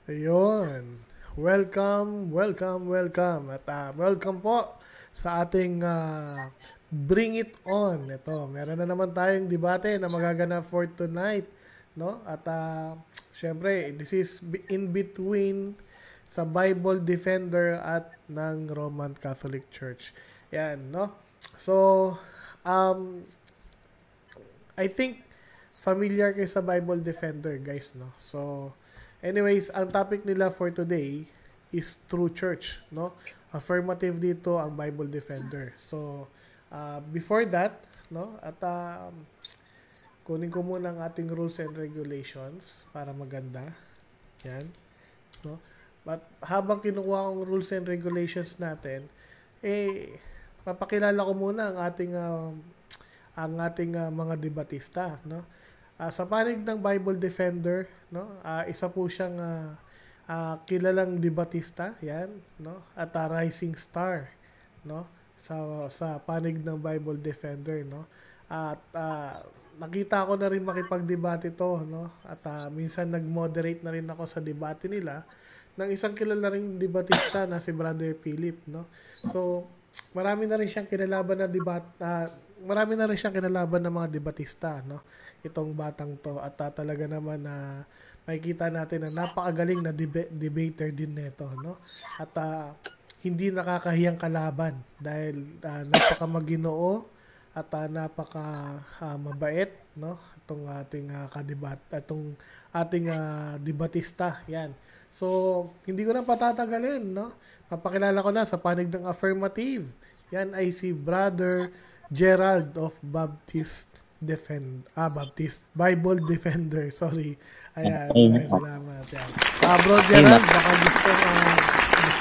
Ayun. Welcome, welcome, welcome. At welcome po sa ating Bring It On. Ito, meron na naman tayong debate na magaganap for tonight. No? At syempre, this is in between sa Bible Defender at ng Roman Catholic Church. Yan, no? So, um, I think familiar kayo sa Bible Defender, guys, no? So, anyways, ang topic nila for today is true church, no? Affirmative dito ang Bible Defender. So, before that, no? At kunin ko muna ang ating rules and regulations para maganda. Yan, no? But habang kinukuha kong rules and regulations natin, papakilala ko muna ang ating mga debatista, no? Sa panig ng Bible Defender, no? Isa po siyang kilalang debatista, 'yan, no? At rising star, no? Sa panig ng Bible Defender, no? At nakita ko na rin makipagdebate to, no? At minsan nag-moderate na rin ako sa debate nila ng isang kilala ring debatista na si Brother Philip, no? So, marami na rin siyang kinalaban na marami na rin siyang kinalaban ng mga debatista, no? Itong batang to at talaga naman na makikita natin na napakagaling na debater din nito, no? At hindi nakakahiyang kalaban dahil napaka-maginoo at napaka mabait, no? Itong ating debatista, yan. So, hindi ko na patatagalin, no? Papakilala ko na sa panig ng affirmative. Yan ay si Brother Gerald of Baptist Bible Defender. Sorry. Ayan, maraming Okay. salamat. Yan. Bro Okay, Gerald, baka gusto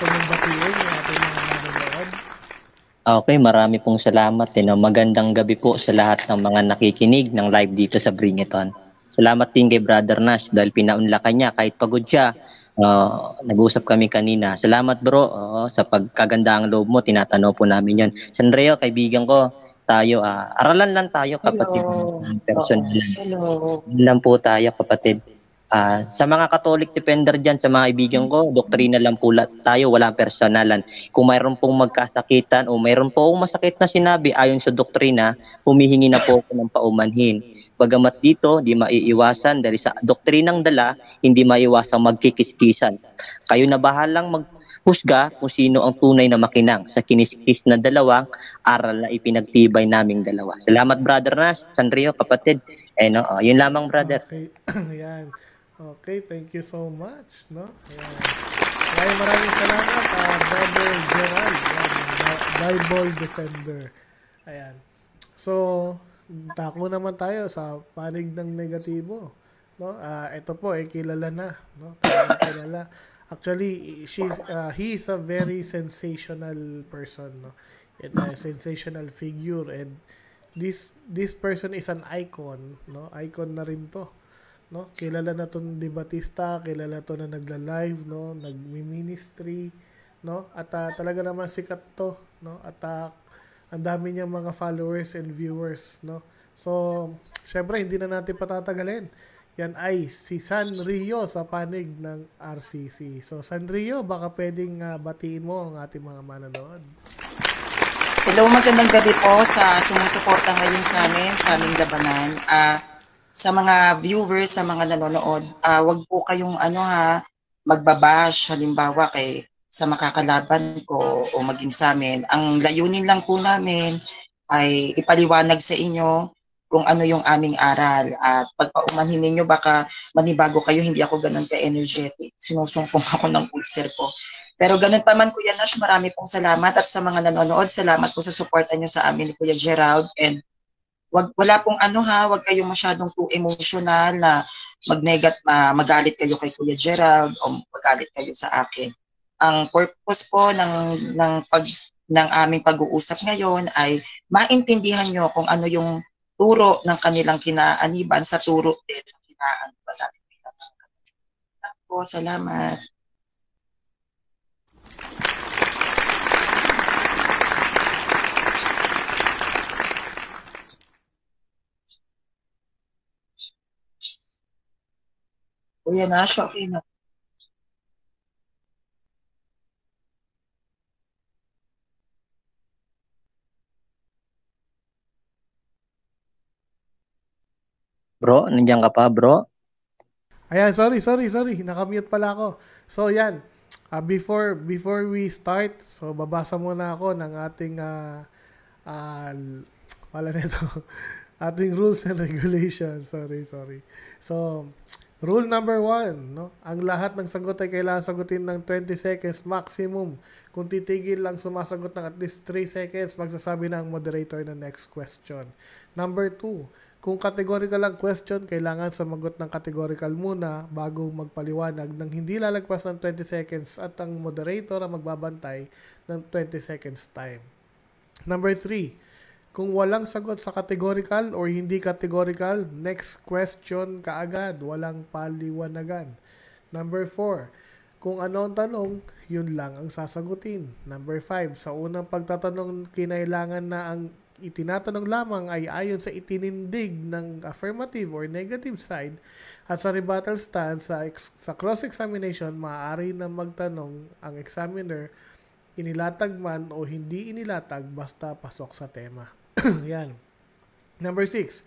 mong batiin yung ating mga nanonood. marami pong salamat. Magandang gabi po sa lahat ng mga nakikinig ng live dito sa Bring It On. Salamat din kay Brother Nash dahil pinaunlakan niya kahit pagod siya. Nag-usap kami kanina. Salamat bro sa pagkaganda ang loob mo. Tinatanaw po namin yon. Sanreo, kaibigan ko, tayo, aralan lang tayo kapatid. Hello. Oo. Personal lang. Hello. Yun lang po tayo kapatid. Sa mga Catholic defender dyan, sa mga ibigan ko, doktrina lang po tayo, walang personalan. Kung mayroon pong magkasakitan o mayroon po akong masakit na sinabi ayon sa doktrina, humihingi na po ako ng paumanhin. Bagamat dito, di maiiwasan dahil sa doktrinang dala, hindi maiiwasang magkikiskisan. Kayo na bahalang maghusga kung sino ang tunay na makinang sa kiniskis na dalawang aral na ipinagtibay naming dalawa. Salamat Brother Nash, Sanrio, kapatid. Yun lamang brother. Okay. Ayan. Okay, thank you so much, no? Ayan. Maraming salamat, Brother Gerald, yan, Bible Defender. Ayan. So, tako naman tayo sa panig ng negatibo, no? Ito po kilala na, no? Talagang kilala. Actually, he is a very sensational person, no? And a sensational figure, and this person is an icon, no? Icon na rin 'to, no? Kilala na 'tong debatista, kilala 'to na nagla-live, no? Nagmi-ministry, no? At talaga naman sikat 'to, no? At ang dami niyang mga followers and viewers, no? So, syempre hindi na natin patatagalin. Yan ay si San Rio sa panig ng RCC. So, San Rio, baka pwedeng batiin mo ang ating mga manonood. Hello, magandang gabi po sa sumusuporta ngayon sa amin, sa aming labanan. Sa mga viewers, sa mga nanonood, wag po kayong magbabash, halimbawa sa makakalaban ko o maging sa amin. Ang layunin lang po namin ay ipaliwanag sa inyo kung ano yung aming aral. At pagpaumanhin ninyo, baka manibago kayo, hindi ako ganun ka-energetic. Sinusumpong ako ng ulcer ko. Pero ganun pa man, Kuya Nash, marami pong salamat. At sa mga nanonood, salamat po sa suporta nyo sa amin ni Kuya Gerald. And wala pong wag kayong masyadong too emotional na magalit kayo kay Kuya Gerald o magalit kayo sa akin. Ang purpose po ng aming pag-uusap ngayon ay maintindihan nyo kung ano yung turo ng kanilang kinaaniban sa turo din ng kinaaniban natin. Po, salamat. Kuya Nash, okay na. Bro, nandiyan ka pa, bro? Ayan, sorry. Nakamute pala ako. So, yan. Before we start, so babasa muna ako ng ating ah, wala nito. Ating rules and regulations. Sorry. So, rule number 1, no? Ang lahat ng sagot ay kailangan sagutin ng 20 seconds maximum. Kung titigil lang sumasagot ng at least 3 seconds, magsasabi na ang moderator ng next question. Number 2, kung categorical ang question, kailangan sumagot ng categorical muna bago magpaliwanag nang hindi lalagpas ng 20 seconds at ang moderator ang magbabantay ng 20 seconds time. Number 3, kung walang sagot sa categorical or hindi categorical, next question kaagad, walang paliwanagan. Number 4, kung ano ang tanong, yun lang ang sasagutin. Number 5, sa unang pagtatanong, kinailangan na ang itinatanong lamang ay ayon sa itinindig ng affirmative or negative side, at sa rebuttal stance, sa cross-examination, maaari na magtanong ang examiner, inilatag man o hindi inilatag, basta pasok sa tema. Yan. Number 6,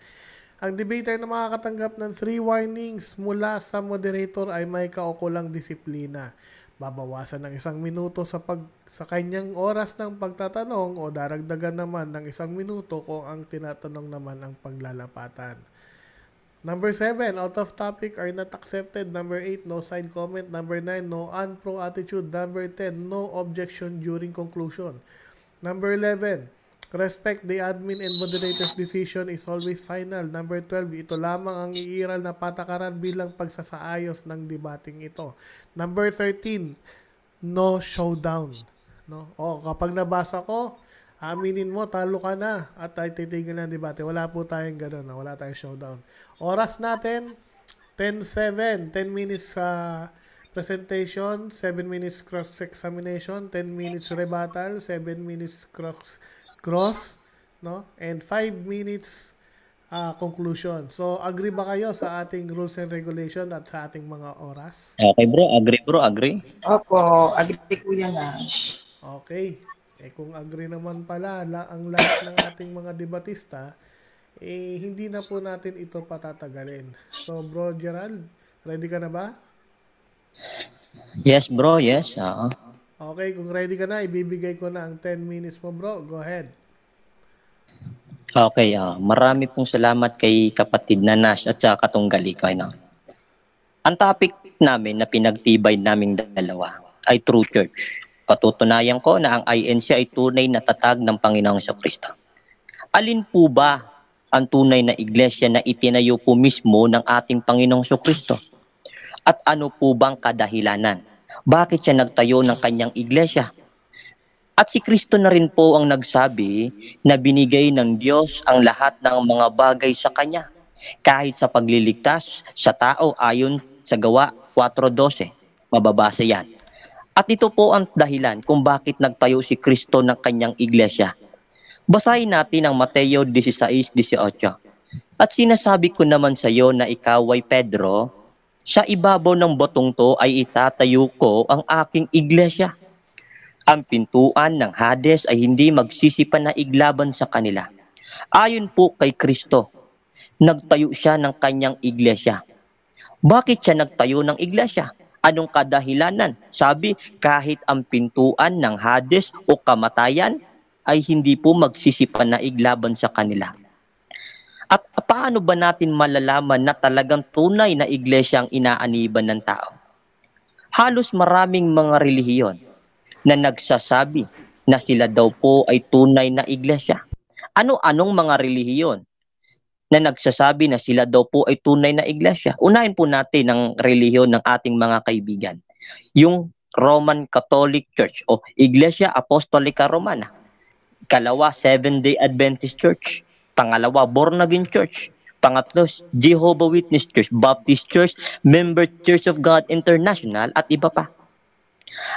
ang debater na makakatanggap ng 3 warnings mula sa moderator ay may kaukulang disiplina. Babawasan ng 1 minuto sa kanyang oras ng pagtatanong o daragdagan naman ng 1 minuto kung ang tinatanong naman ang paglalapatan. Number 7, out of topic are not accepted. Number 8, no side comment. Number 9, no unpro attitude. Number 10, no objection during conclusion. Number 11, respect the admin and moderator's decision is always final. Number 12, ito lamang ang iiral na patakaran bilang pagsasaayos ng debating ito. Number 13, no showdown. No? O, kapag nabasa ko, aminin mo, talo ka na at ay titigil ng debate. Wala po tayong gano'n. Wala tayong showdown. Oras natin, 10-7. 10 minutes sa presentation, 7 minutes cross-examination, 10 minutes rebuttal, 7 minutes cross, no? And 5 minutes conclusion. So, agree ba kayo sa ating rules and regulation at sa ating mga oras? Okay, bro. Agree. Opo, agree Kuya Nash. Okay. Kung agree naman pala ang lahat ng ating mga debatista, hindi na po natin ito patatagalin. So, Bro Gerald, ready ka na ba? Yes, bro. Yes. Okay, kung ready ka na, ibibigay ko na ang 10 minutes mo, bro. Go ahead. Okay, marami pong salamat kay kapatid na Nash at sa katunggali ko. Ang topic namin na pinagtibay naming dalawa ay True Church. Patutunayan ko na ang INC ay tunay na tatag ng Panginoong Jesucristo. Alin po ba ang tunay na iglesia na itinayo po mismo ng ating Panginoong Jesucristo? At ano po bang kadahilanan? Bakit siya nagtayo ng kanyang iglesia? At si Kristo na rin po ang nagsabi na binigay ng Diyos ang lahat ng mga bagay sa Kanya, kahit sa pagliligtas sa tao ayon sa Gawa 4:12. Mababasa yan. At ito po ang dahilan kung bakit nagtayo si Kristo ng kanyang iglesia. Basahin natin ang Mateo 16:18. At sinasabi ko naman sa iyo na ikaw ay Pedro, sa ibabaw ng batong to ay itatayo ko ang aking iglesia. Ang pintuan ng Hades ay hindi magsisipan na iglaban sa kanila. Ayon po kay Kristo, nagtayo siya ng kanyang iglesia. Bakit siya nagtayo ng iglesia? Anong kadahilanan? Sabi, kahit ang pintuan ng Hades o kamatayan ay hindi po magsisipan na iglaban sa kanila. At paano ba natin malalaman na talagang tunay na iglesia ang inaaniban ng tao? Halos maraming mga relihiyon na nagsasabi na sila daw po ay tunay na iglesia. Ano-anong mga relihiyon na nagsasabi na sila daw po ay tunay na iglesia? Unahin po natin ang relihiyon ng ating mga kaibigan. Yung Roman Catholic Church o Iglesia Apostolica Romana. Ikalawa, Seventh-day Adventist Church. Pangalawa, Born Again Church. Pangatlo, Jehovah Witness Church, Baptist Church, Member Church of God International at iba pa.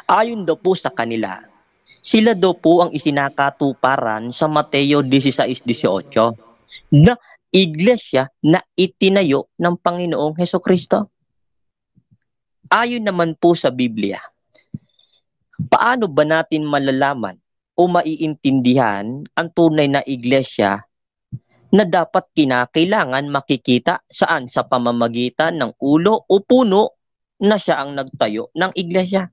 Ayon daw po sa kanila, sila daw po ang isinakatuparan sa Mateo 16:18 na iglesia na itinayo ng Panginoong Hesukristo. Ayon naman po sa Biblia, paano ba natin malalaman o maiintindihan ang tunay na iglesia na dapat kinakailangan makikita saan sa pamamagitan ng ulo o puno na siya ang nagtayo ng iglesia.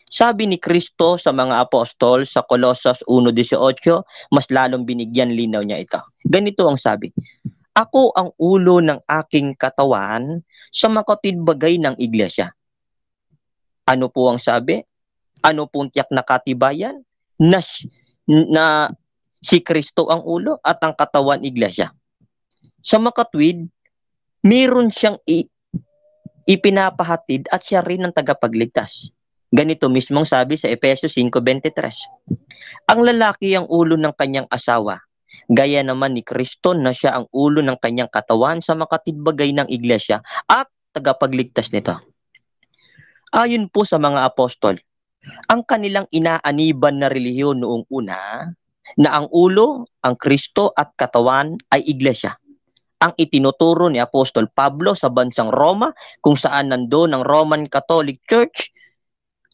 Sabi ni Kristo sa mga apostol sa Colossus 1:18, mas lalong binigyan linaw niya ito. Ganito ang sabi, ako ang ulo ng aking katawan sa makatibagay ng iglesia. Ano po ang sabi? Ano pong tiyak na katibayan? Na si Kristo ang ulo at ang katawan iglesia. Sa makatwid, meron siyang ipinapahatid at siya rin ang tagapagligtas. Ganito mismong sabi sa Efesios 5:23. Ang lalaki ang ulo ng kanyang asawa, gaya naman ni Kristo na siya ang ulo ng kanyang katawan sa makatibagay ng iglesia at tagapagligtas nito. Ayon po sa mga apostol, ang kanilang inaaniban na relihiyon noong una, na ang ulo, ang Kristo at katawan ay iglesia. Ang itinuturo ni Apostol Pablo sa bansang Roma, kung saan nandoon ang Roman Catholic Church,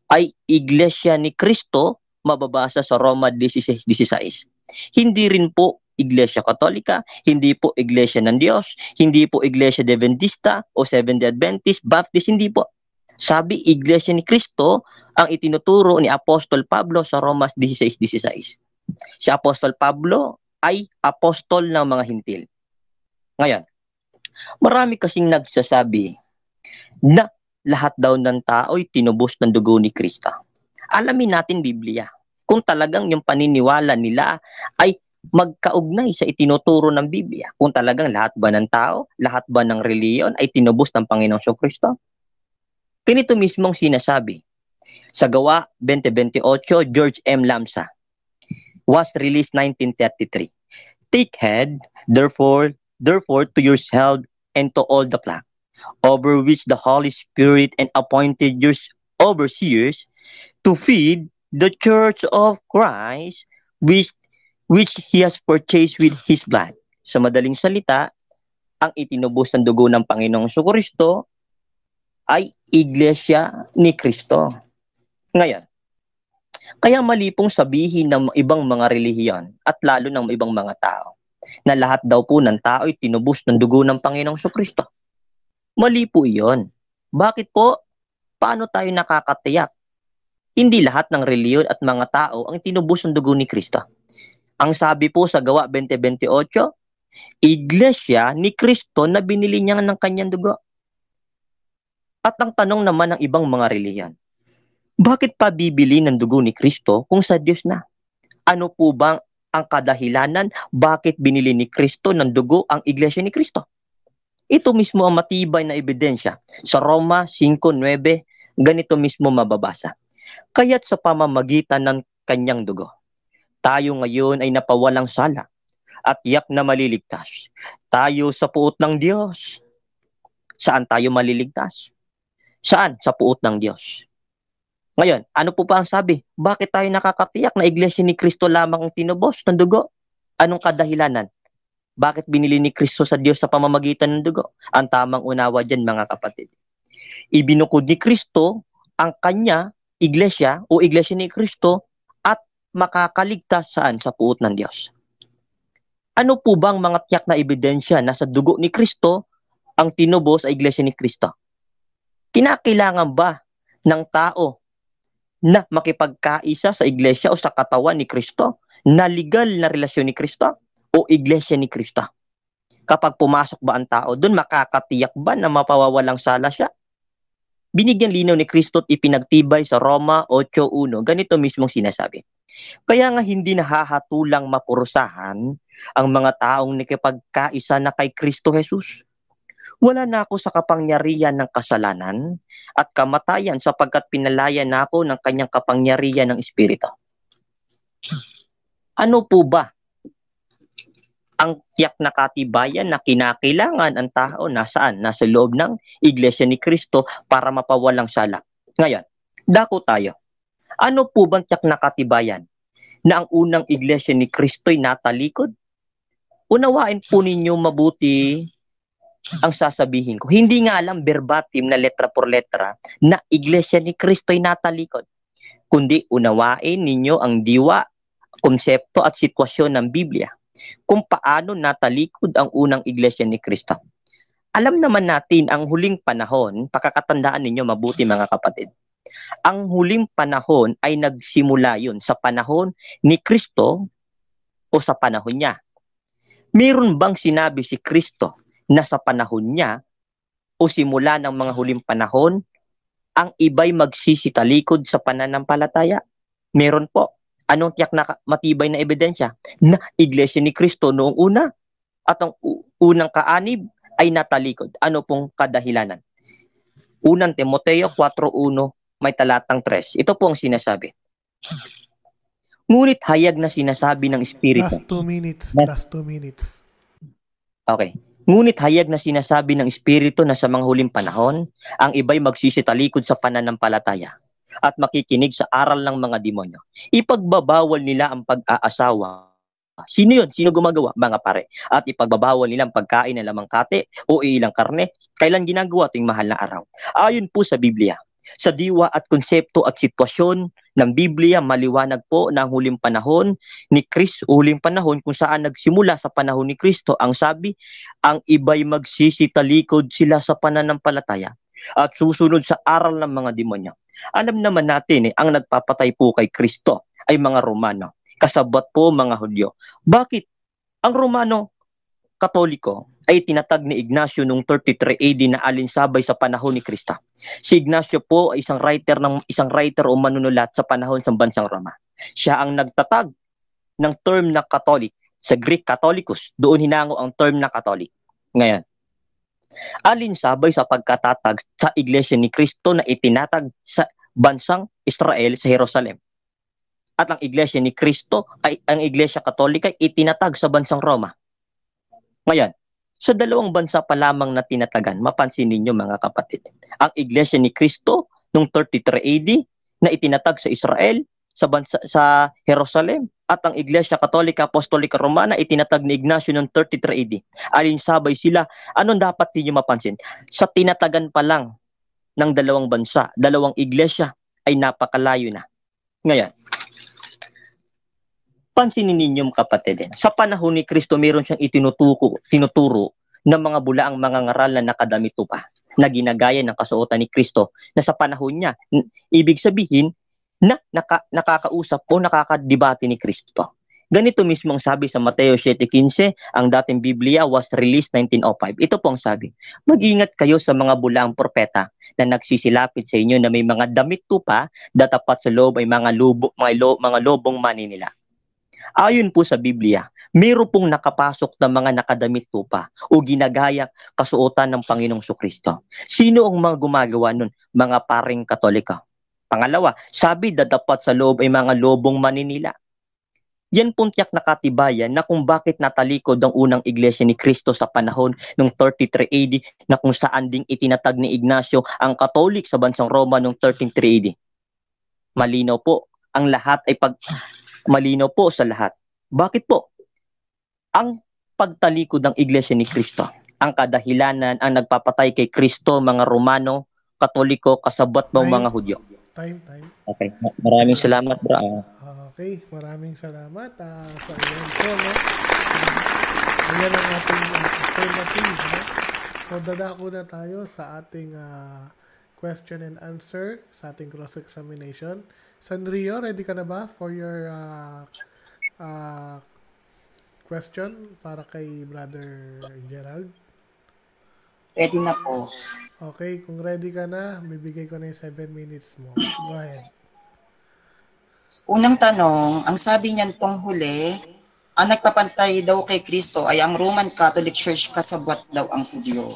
ay iglesia ni Kristo, mababasa sa Roma 16:16. Hindi rin po iglesia Katolika, hindi po iglesia ng Diyos, hindi po iglesia Adventista o Seventh-day Adventist, Baptist, hindi po. Sabi, iglesia ni Kristo ang itinuturo ni Apostol Pablo sa Roma 16:16. Si Apostol Pablo ay apostol ng mga hintil. Ngayon, marami kasing nagsasabi na lahat daw ng tao'y tinubos ng dugo ni Kristo. Alamin natin Biblia. Kung talagang yung paniniwala nila ay magkaugnay sa itinuturo ng Biblia. Kung talagang lahat ba ng tao, lahat ba ng reliyon ay tinubos ng Panginoong Kristo? Ganito mismong sinasabi. Sa Gawa 20:28, George M. Lamsa was released 1933. Take heed, therefore to yourself and to all the flock, over which the Holy Spirit and appointed your overseers to feed the church of Christ, which He has purchased with His blood. Sa madaling salita, ang itinubos ng dugo ng Panginoong Kristo ay iglesia ni Kristo. Ngayon, kaya mali pong sabihin ng ibang mga relihiyon at lalo ng ibang mga tao na lahat daw po ng tao ay tinubos ng dugo ng Panginoong Kristo. Mali po iyon. Bakit po? Paano tayo nakakatiyak? Hindi lahat ng reliyon at mga tao ang tinubos ng dugo ni Kristo. Ang sabi po sa Gawa 20:28, iglesia ni Kristo na binili niya ng kanyang dugo. At ang tanong naman ng ibang mga reliyon, bakit pa bibili ng dugo ni Kristo kung sa Diyos na? Ano po bang ang kadahilanan bakit binili ni Kristo ng dugo ang iglesia ni Kristo? Ito mismo ang matibay na ebidensya. Sa Roma 5:9, ganito mismo mababasa. Kaya't sa pamamagitan ng kanyang dugo, tayo ngayon ay napawalang sala at yak na maliligtas. Tayo sa puot ng Diyos. Saan tayo maliligtas? Saan? Sa puot ng Diyos. Ngayon, ano po pa ang sabi? Bakit tayo nakakatiyak na iglesia ni Kristo lamang ang tinubos ng dugo? Anong kadahilanan? Bakit binili ni Kristo sa Diyos sa pamamagitan ng dugo? Ang tamang unawa dyan, mga kapatid. Ibinukod ni Kristo ang kanya iglesia o iglesia ni Kristo at makakaligtas saan? Sa puot ng Diyos. Ano po bang mga tiyak na ebidensya na sa dugo ni Kristo ang tinubos ay iglesia ni Kristo? Kinakailangan ba ng tao na makipagkaisa sa iglesia o sa katawan ni Kristo na legal na relasyon ni Kristo o iglesia ni Kristo? Kapag pumasok ba ang tao doon, makakatiyak ba na mapawawalang sala siya? Binigyan linaw ni Kristo at ipinagtibay sa Roma 8:1. Ganito mismong sinasabi. Kaya nga hindi nahahatulang mapurusahan ang mga taong nakipagkaisa na kay Kristo Jesus. Wala na ako sa kapangyarihan ng kasalanan at kamatayan sapagkat pinalaya na ako ng kanyang kapangyarihan ng Espiritu. Ano po ba ang tiyak na katibayan na kinakailangan ang tao nasaan? Nasa loob ng iglesia ni Kristo para mapawalang sala. Ngayon, dako tayo. Ano po bang tiyak na katibayan na ang unang iglesia ni Kristo'y natalikod? Unawain po ninyo mabuti ang sasabihin ko. Hindi nga lang verbatim na letra por letra na iglesia ni Kristo'y natalikod. Kundi unawain ninyo ang diwa, konsepto at sitwasyon ng Biblia. kung paano natalikod ang unang iglesia ni Kristo. Alam naman natin ang huling panahon, pakakatandaan ninyo mabuti mga kapatid. Ang huling panahon ay nagsimula yun sa panahon ni Kristo o sa panahon niya. Meron bang sinabi si Kristo na sa panahon niya o simula ng mga huling panahon, ang iba'y magsisitalikod sa pananampalataya? Meron po. Anong tiyak na matibay na ebidensya? Na iglesia ni Kristo noong una at ang unang kaanib ay natalikod. Ano pong kadahilanan? Unang Timoteo 4:1 may talatang 3. Ito po ang sinasabi. Ngunit hayag na sinasabi ng Espiritu. Last 2 minutes. Last 2 minutes. Okay. Ngunit hayag na sinasabi ng Espiritu na sa mga huling panahon, ang iba'y magsisitalikod sa pananampalataya at makikinig sa aral ng mga demonyo. Ipagbabawal nila ang pag-aasawa. Sino yun? Sino gumagawa? Mga pare. At ipagbabawal nila ang pagkain ng lamang kate o ilang karne. Kailan ginagawa ito yung mahal na araw? Ayon po sa Biblia, sa diwa at konsepto at sitwasyon ng Biblia, maliwanag po na ang huling panahon ni Kristo, huling panahon kung saan nagsimula sa panahon ni Kristo, ang sabi, ang iba'y magsisitalikod sila sa pananampalataya at susunod sa aral ng mga demonyo. Alam naman natin ang nagpapatay po kay Kristo ay mga Romano. Kasabat po mga Hudyo. Bakit? Ang Romano Katoliko ay tinatag ni Ignacio noong 33 AD na alinsabay sa panahon ni Kristo. Si Ignacio po ay isang writer o manunulat sa panahon sa bansang Roma. Siya ang nagtatag ng term na Catholic. Sa Greek Catholicus, doon hinango ang term na Catholic. Ngayon, alinsabay sa pagkatatag sa Iglesia ni Kristo na itinatag sa bansang Israel sa Jerusalem. At ang Iglesia ni Kristo ay ang Iglesia Katolika ay itinatag sa bansang Roma. Ngayon, sa dalawang bansa pa lamang na tinatagan, mapansin ninyo mga kapatid, ang Iglesia ni Kristo noong 33 AD na itinatag sa Israel, sa Jerusalem, at ang Iglesia Katolika Apostolika Romana itinatag ni Ignacio noong 33 AD. Alinsabay sila. Anong dapat niyo mapansin? Sa tinatagan pa lang ng dalawang bansa, dalawang iglesia ay napakalayo na. Ngayon, pansinin ninyo kapatid, sa panahon ni Kristo meron siyang tinuturo ng mga bulaang mga ngaral na nakadamit pa, na ginagaya ng kasuotan ni Kristo na sa panahon niya. Ibig sabihin na nakakausap o nakakadebate ni Kristo. Ganito mismo ang sabi sa Mateo 7:15, ang dating Biblia was released 1905. Ito po ang sabi, mag-ingat kayo sa mga bulaang propeta na nagsisilapit sa inyo na may mga damit tupa, datapat sa loob ay mga lobong mani nila. Ayon po sa Biblia, mayroon pong nakapasok na mga nakadamit tupa o ginagaya kasuotan ng Panginoong Kristo. Sino ang mga gumagawa nun? Mga paring Katolika. Pangalawa, sabi dadapat sa loob ay mga lobong maninila. Yan pong tiyak na katibayan na kung bakit natalikod ang unang iglesia ni Kristo sa panahon ng 33 AD na kung saan ding itinatag ni Ignacio ang Katolik sa bansang Roma noong 1303 AD. Malinaw po, ang lahat ay malinaw po sa lahat. Bakit po? Ang pagtalikod ng iglesia ni Kristo, ang kadahilanan, ang nagpapatay kay Kristo, mga Romano, Katoliko, kasabot mo mga Hudyo. Time. Okay, maraming salamat bro. Okay, maraming salamat sa iyan po, no? Ayan ang ating alternative, no? So, dadako na tayo sa ating question and answer, sa ating cross-examination. Sanrio, ready ka na ba for your question para kay Brother Gerald? Ready na po. Okay, kung ready ka na, bibigay ko na yung 7 minutes mo. Go ahead. Unang tanong, ang sabi niyan tong huli, ang nagpapantay daw kay Kristo ay ang Roman Catholic Church, kasabwat daw ang Hudyo.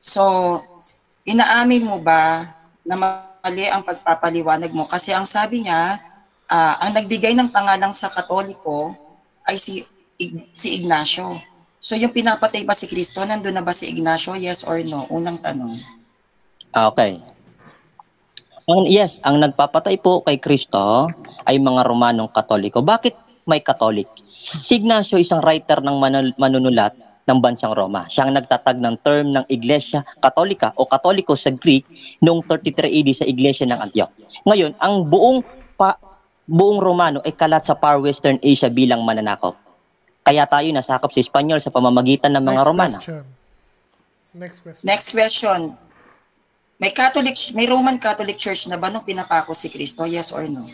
So, inaamin mo ba na mali ang pagpapaliwanag mo? Kasi ang sabi niya, ang nagbigay ng pangalang sa Katoliko ay si Ignacio. So, yung pinapatay ba si Kristo, nandun na ba si Ignacio? Yes or no? Unang tanong. Okay. Yes, ang nagpapatay po kay Kristo ay mga Romanong Katoliko. Bakit may Katolik? Si Ignacio isang writer ng manunulat ng bansang Roma. Siya ang nagtatag ng term ng Iglesia Katolika o Katoliko sa Greek noong 33 AD sa Iglesia ng Antioch. Ngayon, ang buong Romano ay kalat sa Far Western Asia bilang mananakop. Kaya tayo nasakop sa Espanyol sa pamamagitan ng mga Romano. Next question. May Roman Catholic Church na ba nung pinapako si Kristo? Yes or no?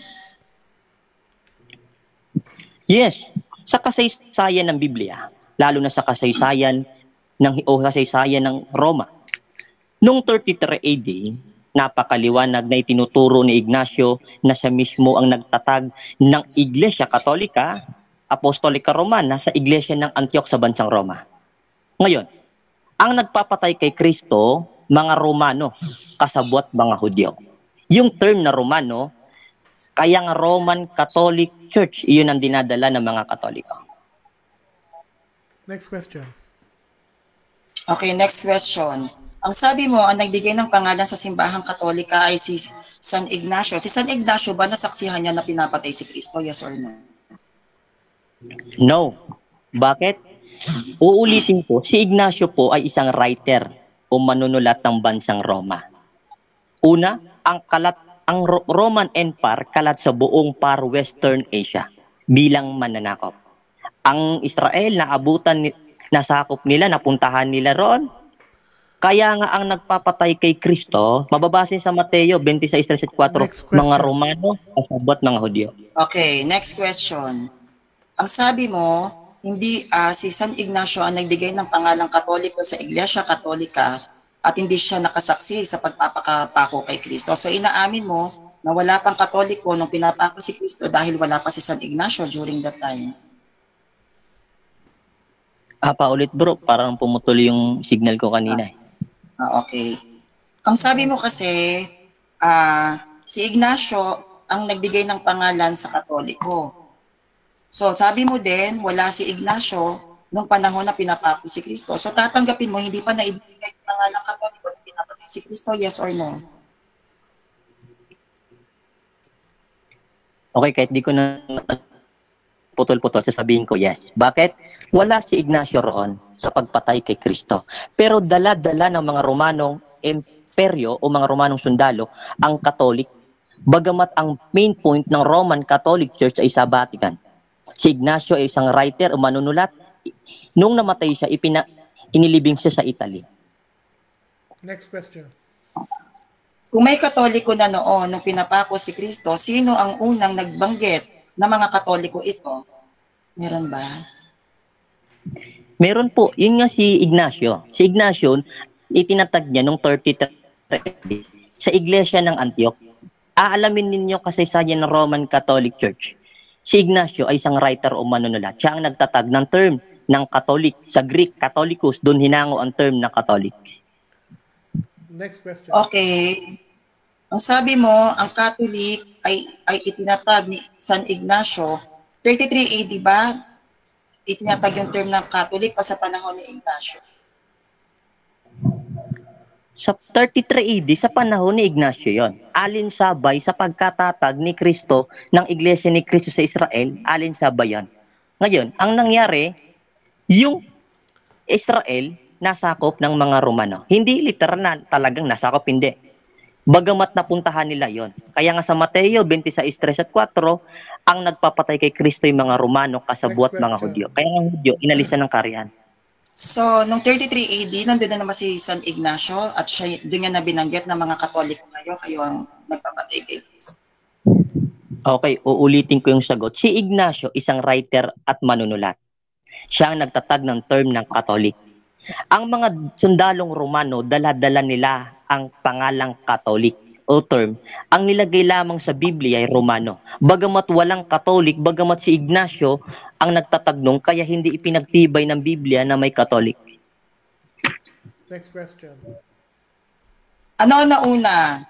Yes, sa kasaysayan ng Biblia, lalo na sa kasaysayan ng Roma. Noong 33 AD, napakaliwanag na itinuturo ni Ignacio na siya mismo ang nagtatag ng Iglesia Katolika, Apostolika Romana sa Iglesia ng Antioch sa bansang Roma. Ngayon, ang nagpapatay kay Kristo, mga Romano, kasabwat mga Hudyo. Yung term na Romano, kaya nga Roman Catholic Church, iyon ang dinadala ng mga Katoliko. Next question. Okay, next question. Ang sabi mo, ang nagbigay ng pangalan sa simbahang Katolika ay si San Ignacio. Si San Ignacio ba nasaksihan niya na pinapatay si Kristo? Yes or no? No. Bakit? Uulitin ko, si Ignacio po ay isang writer o manunulat ng bansang Roma. Una, ang Roman Empire kalat sa buong Far Western Asia bilang mananakop. Ang Israel nasakop nila, napuntahan nila roon. Kaya nga ang nagpapatay kay Kristo, mababase sa Mateo 26:34, mga Romano, kasabot mga Hudyo. Okay, next question. Ang sabi mo, hindi si San Ignacio ang nagbigay ng pangalang Katoliko sa Iglesia Katolika at hindi siya nakasaksi sa pagpapakapako kay Kristo. So inaamin mo na wala pang Katoliko nung pinapako si Kristo dahil wala pa si San Ignacio during that time. Paulit bro, parang pumutol yung signal ko kanina. Okay. Ang sabi mo kasi, si Ignacio ang nagbigay ng pangalan sa Katoliko. So sabi mo din, wala si Ignacio nung panahon na pinapako si Kristo. So tatanggapin mo, hindi pa naibigay ng pangalan Katoliko nung pinapatay si Kristo, yes or no? Okay, kahit di ko na putol-putol, sasabihin ko yes. Bakit? Wala si Ignacio roon sa pagpatay kay Kristo. Pero dala-dala ng mga Romanong imperyo o mga Romanong sundalo ang Katolik. Bagamat ang main point ng Roman Catholic Church ay sa Vatican. Si Ignacio ay isang writer o manunulat. Nung namatay siya, inilibing siya sa Italy. Next question. Kung may Katoliko na noon nung pinapako si Kristo, sino ang unang nagbanggit na mga Katoliko ito? Meron ba? Meron po. Yun nga si Ignacio. Si Ignacio, itinatag niya nung 33 sa Iglesia ng Antioch. Aalamin ninyo kasaysayan ng Roman Catholic Church. Si Ignacio ay isang writer o manunulat. Siya ang nagtatag ng term ng Catholic. Sa Greek, Catholicus, doon hinango ang term ng Catholic. Next question. Okay. Ang sabi mo, ang Catholic ay itinatag ni San Ignacio. 33 AD ba? Itinatag yung term ng Catholic pa sa panahon ni Ignacio. Sa 33 AD, sa panahon ni Ignacio yon. Alinsabay sa pagkatatag ni Kristo ng Iglesia ni Kristo sa Israel, alinsabay yan. Ngayon, ang nangyari, yung Israel nasakop ng mga Romano. Hindi literal na talagang nasakop, hindi. Bagamat napuntahan nila yon. Kaya nga sa Mateo 26:3-4, ang nagpapatay kay Kristo yung mga Romano, kasabwat mga Hudyo. Kaya nga Hudyo, inalisan ng kariyan. So, nung 33 AD, nandun na naman si San Ignacio at siya, doon niya na binanggit na mga Katoliko kayo ang nagpapatay kay Kristo. Okay, uulitin ko yung sagot. Si Ignacio, isang writer at manunulat. Siya ang nagtatag ng term ng Katolik. Ang mga sundalong Romano, dala-dala nila ang pangalang Katolik o term. Ang nilagay lamang sa Biblia ay Romano. Bagamat walang Katolik, bagamat si Ignacio ang nagtatagnong, kaya hindi ipinagtibay ng Biblia na may Katolik. Next question. Ano na una?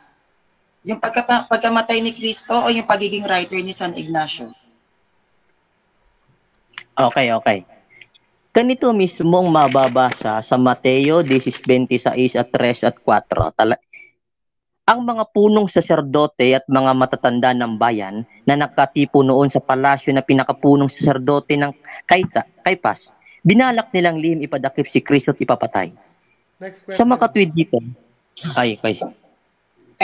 Yung pagkamatay ni Kristo o yung pagiging writer ni San Ignacio? Okay. Ganito mismong mababasa sa Mateo 16:26-3-4. Ang mga punong saserdote at mga matatanda ng bayan na nakatipo noon sa palasyo na pinakapunong saserdote ng Kaypas, binalak nilang lihim ipadakip si Kristo at ipapatay. Sa makatwid dito, I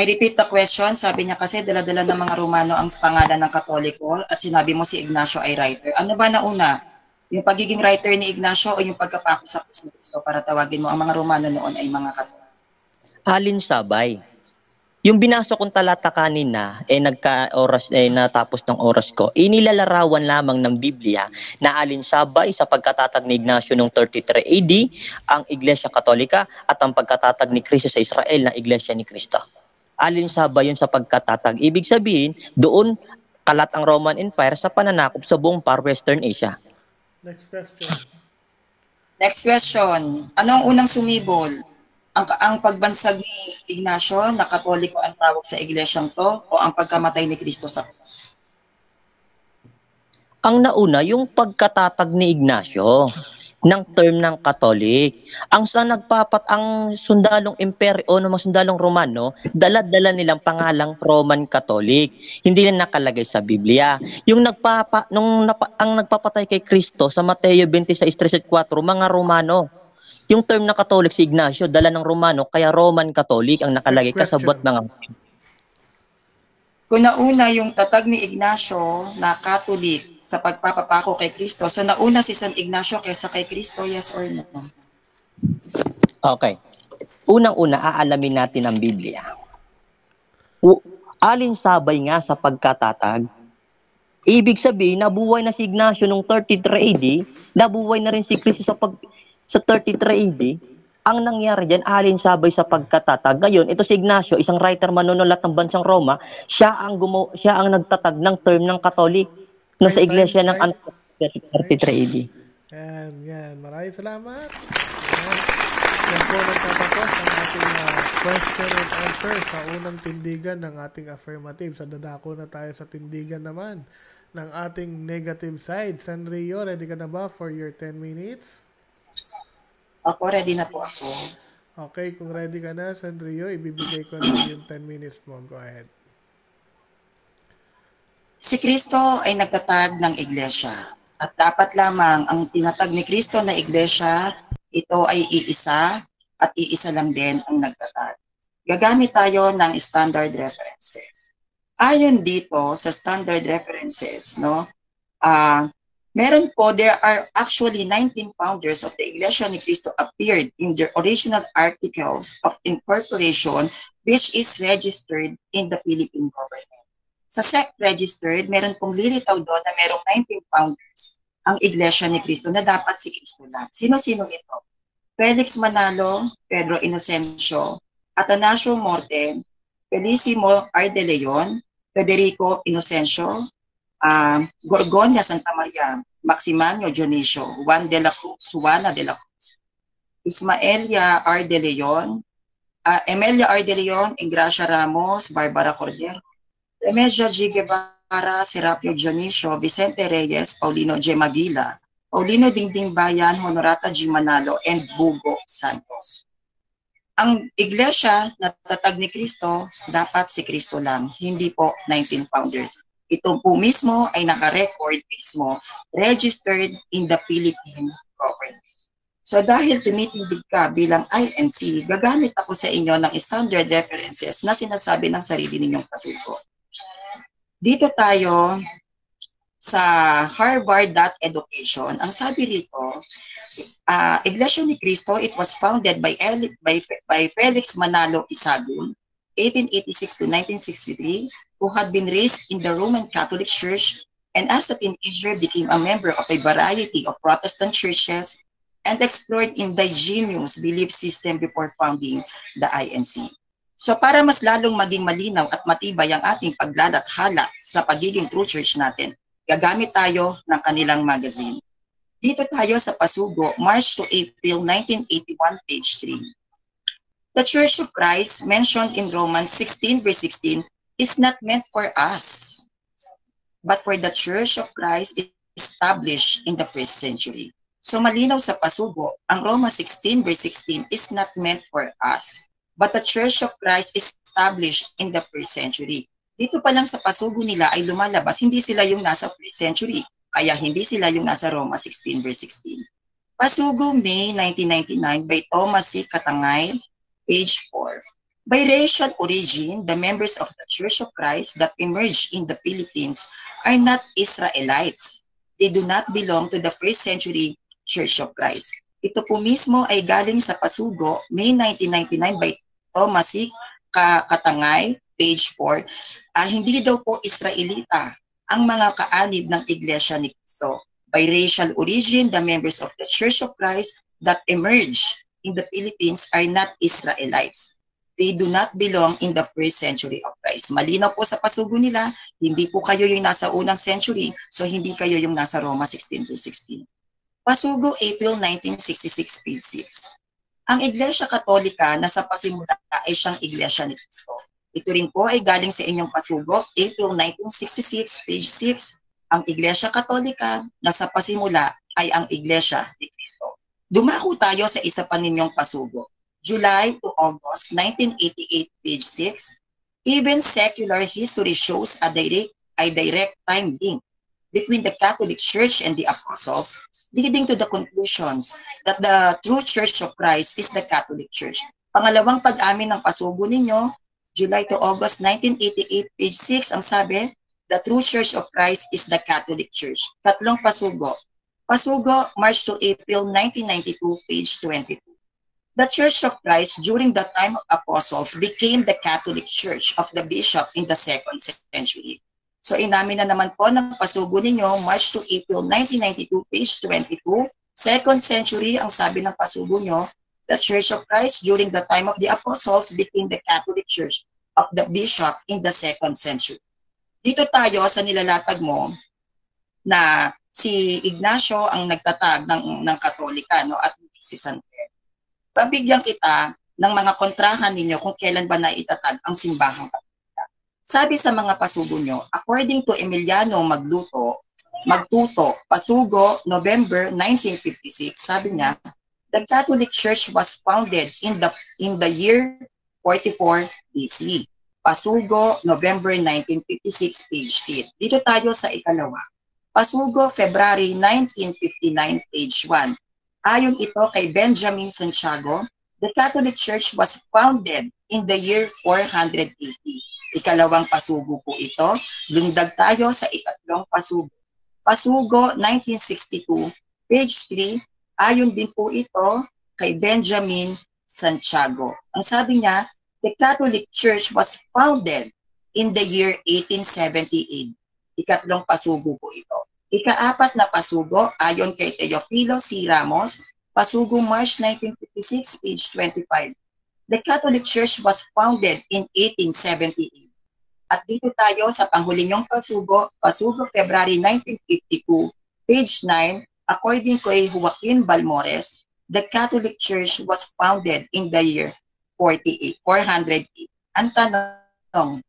repeat the question. Sabi niya kasi dala-dala ng mga Romano ang pangalan ng Katoliko at sinabi mo si Ignacio ay writer. Ano ba nauna? Yung pagiging writer ni Ignacio o yung pagkapako sa krus ni Cristo para tawagin mo ang mga Romano noon ay mga Katoliko? Alin sabay. Yung binasa kong talata kanina, nagka-oras, natapos ng oras ko, inilalarawan lamang ng Biblia na alinsabay sa pagkatatag ni Ignacio noong 33 AD, ang Iglesia Katolika, at ang pagkatatag ni Cristo sa Israel na Iglesia ni Cristo. Alinsabay yun sa pagkatatag. Ibig sabihin, doon kalat ang Roman Empire sa pananakop sa buong Far Western Asia. Next question. Next question. Ano ang unang sumibol? Ang pagbansag ni Ignacio na Katoliko ang tawag sa iglesyang to o ang pagkamatay ni Cristo sa krus? Ang nauna, yung pagkatatag ni Ignacio ng term ng Katolik. Ang sundalong imperyo o mga sundalong Romano, dala-dala nilang pangalang Roman Catholic. Hindi na nakalagay sa Biblia. Yung ang nagpapatay kay Kristo sa Mateo 26:34, mga Romano. Yung term na Catholic si Ignacio, dala ng Romano, kaya Roman Catholic ang nakalagay Next question. kasabot mga. Kung nauna yung tatag ni Ignacio na Catholic sa pagpapapako kay Kristo, so nauna si San Ignacio kaysa kay Kristo, yes or no? Okay. Unang-una, aalamin natin ang Biblia. Alinsabay nga sa pagkatatag, ibig sabihin, nabuhay na si Ignacio noong 33 AD, nabuhay na rin si Cristo sa 33 AD. Ang nangyari dyan, alinsabay sa pagkatatag. Ngayon, ito si Ignacio, isang writer manunulat ng bansang Roma, siya ang nagtatag ng term ng Katolik no sa iglesia ng 33 AD. Yan. Maraming salamat. Yan po nagtatapos ang ating question and answer sa unang tindigan ng ating affirmative. Sa dadako na tayo sa tindigan naman ng ating negative side. Sanrio, ready ka na ba for your 10 minutes? Ako, ready na po ako. Okay, kung ready ka na, Sanrio, ibibigay ko na yung 10 minutes mo. Go ahead. Si Kristo ay nagtatag ng iglesia. At dapat lamang ang tinatag ni Kristo na iglesia, ito ay iisa at iisa lang din ang nagtatag. Gagamit tayo ng standard references. Ayon dito sa standard references, there are actually 19 founders of the Iglesia ni Cristo appeared in their original articles of incorporation which is registered in the Philippine government. Sa SEC registered, meron pong lilitaw doon na merong 19 founders ang Iglesia ni Cristo na dapat si Cristo lang. Sino-sino ito? Felix Manalo, Pedro Inocencio, Atanasio Morten, Felicimo R. de Leon, Federico Inocencio, Gorgonia Santa Maria, Maximanio Dionisio, Juan de la Cruz, Juana de la Cruz, Ismaelia R. de Leon, Emelia R. de Leon, Ingracia Ramos, Barbara Cordero, Remedia G. Guevara, Serapio Dionisio, Vicente Reyes, Paulino J. Magila, Paulino Dingding Bayan, Honorata G. Manalo, and Bugo Santos. Ang iglesia na tatag ni Kristo, dapat si Kristo lang, hindi po 19 founders. Ito po mismo ay naka-record mismo, registered in the Philippine government. So dahil tumitindig ka bilang INC, gagamit ako sa inyo ng standard references na sinasabi ng sarili ninyong pasuko. Dito tayo sa Harvard.education. Ang sabi rito, Iglesia ni Cristo, it was founded by Felix Manalo Isagun, 1886 to 1963, who had been raised in the Roman Catholic Church and as a teenager became a member of a variety of Protestant churches and explored indigenous belief system before founding the INC. So para mas lalong maging malinaw at matibay ang ating paglalathala sa pagiging true church natin, gagamit tayo ng kanilang magazine. Dito tayo sa Pasugo, March to April 1981, page 3. The Church of Christ mentioned in Romans 16 verse 16 is not meant for us, but for the Church of Christ established in the first century. So malinaw sa Pasugo, ang Romans 16 verse 16 is not meant for us, but the Church of Christ established in the first century. Dito pa lang sa Pasugo nila ay lumalabas, hindi sila yung nasa first century, kaya hindi sila yung nasa Romans 16 verse 16. Pasugo, May 1999 by Thomas C. Katangay, page 4. By racial origin, the members of the Church of Christ that emerged in the Philippines are not Israelites, They do not belong to the first century Church of Christ. Ito po mismo ay galing sa Pasugo, May 1999 by Thomas C. Katangay, page 4. Hindi daw po Israelita ang mga kaanib ng Iglesia ni Cristo. By racial origin, the members of the Church of Christ that emerge in the Philippines are not Israelites. They do not belong in the first century of Christ. Malinaw po sa pasugo nila, hindi po kayo yung nasa unang century, so hindi kayo yung nasa Roma 16:16. Pasugo, April 1966, page 6. Ang Iglesia Katolika na sa pasimula ay siyang Iglesia ni Cristo. Ito rin po ay galing sa inyong pasugo, April 1966, page 6. Ang Iglesia Katolika na sa pasimula ay ang Iglesia ni Cristo. Dumako tayo sa isa pa ninyong pasugo. July to August 1988, page 6, even secular history shows a direct time link between the Catholic Church and the Apostles, leading to the conclusions that the true Church of Christ is the Catholic Church. Pangalawang pag-amin ng pasugo ninyo, July to August 1988, page 6, ang sabi, the true Church of Christ is the Catholic Church. Tatlong pasugo. Pasugo, March to April 1992, page 22. The Church of Christ during the time of apostles became the Catholic Church of the Bishop in the 2nd century. So inamin na naman po ng pasugo ninyo, March to April 1992, page 22, 2nd century, ang sabi ng pasugo nyo, the Church of Christ during the time of the apostles became the Catholic Church of the Bishop in the 2nd century. Dito tayo sa nilalatag mo na si Ignacio ang nagtatag ng Katolika, no, at si San Pedro. Pabigyan kita ng mga kontrahan ninyo kung kailan ba naitatag ang simbahang Katolika. Sabi sa mga pasugo nyo, according to Emiliano Magtuto, Pasugo, November 1956, sabi niya, the Catholic Church was founded in the year 44 BC. Pasugo, November 1956, page 8. Dito tayo sa ikalawa. Pasugo, February 1959, page 1. Ayon ito kay Benjamin Santiago, the Catholic Church was founded in the year 480. Ikalawang pasugo po ito. Lundag tayo sa ikatlong pasugo. Pasugo 1962, page 3. Ayon din po ito kay Benjamin Santiago. Ang sabi niya, the Catholic Church was founded in the year 1878. Ikatlong pasugo po ito. Ikaapat na pasugo, ayon kay Teofilo C. Ramos, Pasugo March 1956, page 25. The Catholic Church was founded in 1878. At dito tayo sa panghuling pasugo, Pasugo February 1952, page 9, according kay Joaquin Balmores, the Catholic Church was founded in the year 408. Ang tanong,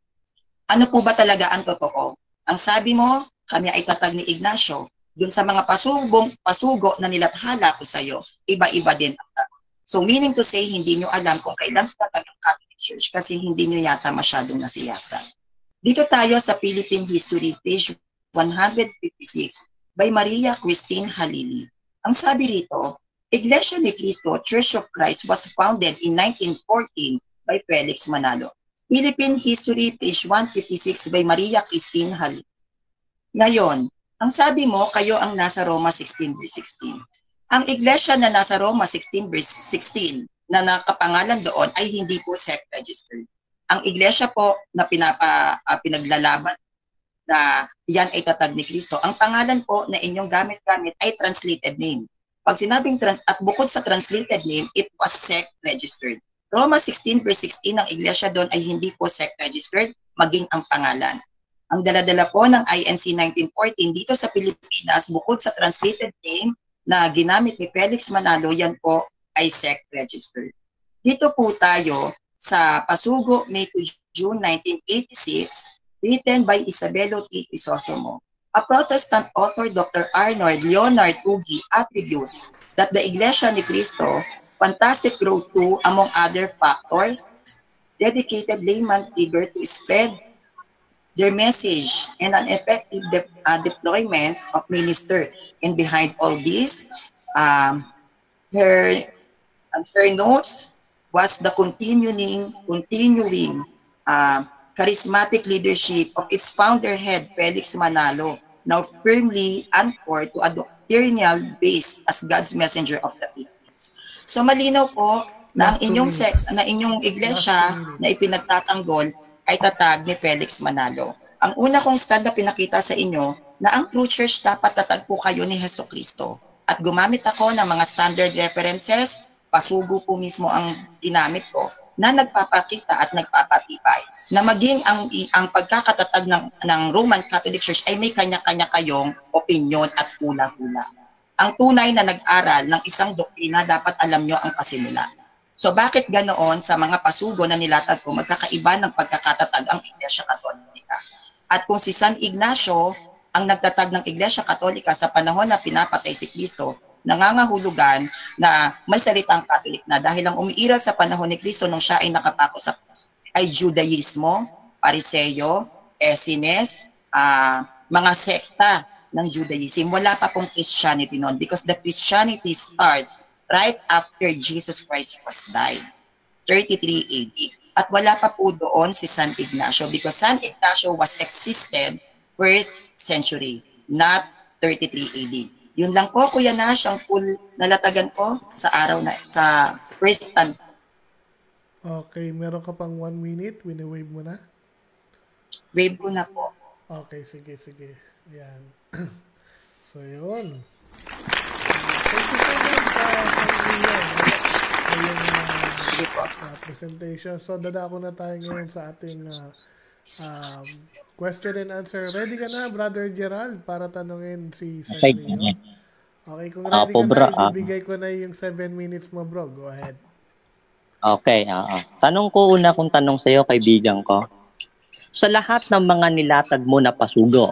ano po ba talaga ang totoo? Ang sabi mo, kami ay tatag ni Ignacio. Dun sa mga pasugo na nilathala ko sa iyo, iba-iba din ang tanong. So meaning to say, hindi nyo alam kung kailan tatag ang Catholic Church kasi hindi nyo yata masyadong nasiyasan. Dito tayo sa Philippine History, page 156, by Maria Christine Halili. Ang sabi rito, Iglesia ni Cristo, Church of Christ was founded in 1914 by Felix Manalo. Philippine History, page 156, by Maria Christine Halili. Ngayon, ang sabi mo, kayo ang nasa Roma 16:16. Ang iglesia na nasa Roma 16:16 na nakapangalan doon ay hindi po sect registered. Ang iglesia po na pinaglalaban na yan ay tatag ni Cristo, ang pangalan po na inyong gamit-gamit ay translated name. Pag sinabing at bukod sa translated name, it was sect registered. Roma 16:16 ang iglesia doon ay hindi po sect registered, maging ang pangalan. Ang dala-dala po ng INC 1914 dito sa Pilipinas, bukod sa translated name na ginamit ni Felix Manalo, yan po ay sect registered. Dito po tayo sa Pasugo, May to June 1986, written by Isabelo T. Crisostomo. A Protestant author, Dr. Arnold Leonard Ugi, attributes that the Iglesia ni Cristo, fantastic growth to, among other factors, dedicated layman figure to spread their message and an effective deployment of minister. And behind all this, her notes was the continuing charismatic leadership of its founder head, Felix Manalo, now firmly anchored to a doctrinal base as God's messenger of the Philippines. So malinaw po na ang inyong iglesia na ipinagtatanggol ay tatag ni Felix Manalo. Ang una kong stand na pinakita sa inyo na ang true church dapat tatag po kayo ni Hesukristo. At gumamit ako ng mga standard references, pasugo po mismo ang ginamit ko na nagpapakita at nagpapatibay na maging ang pagkakatatag ng Roman Catholic Church ay may kanya-kanya kayong opinyon at hula-hula. Ang tunay na nag-aral ng isang doktrina dapat alam nyo ang pasimula. So bakit ganoon sa mga pasugo na nilatag ko magkakaiba ng pagkakatatag ang Iglesia Katolika? At kung si San Ignacio ang nagtatag ng Iglesia Katolika sa panahon na pinapatay si Kristo, nangangahulugan na may salitang Catholic na dahil ang umiiral sa panahon ni Kristo nung siya ay nakapako sa krus ay Judaismo, Pariseo, Essenes, mga sekta ng Judaism. Wala pa pong Christianity noon because the Christianity starts right after Jesus Christ was died, 33 AD. At wala pa po doon si San Ignacio because San Ignacio was existed 1st century, not 33 AD. Yun lang po, Kuya Nash, ang full nalatagan ko sa araw na, sa first stand. Okay, meron ka pang 1 minute, wini-wave mo na? Wave ko na po. Okay, sige. Yan. So, yun. Thank you so much sa iyong presentation. So, dadako na tayo ngayon sa ating question and answer. Ready ka na, Brother Gerald, para tanungin si Sir Rio? Okay, kung ready ka na, ibibigay ko na yung 7 minutes mo, bro. Go ahead. Okay, tanong ko una kung tanong sa'yo, kaibigan ko. Sa lahat ng mga nilatag mo na pasugo,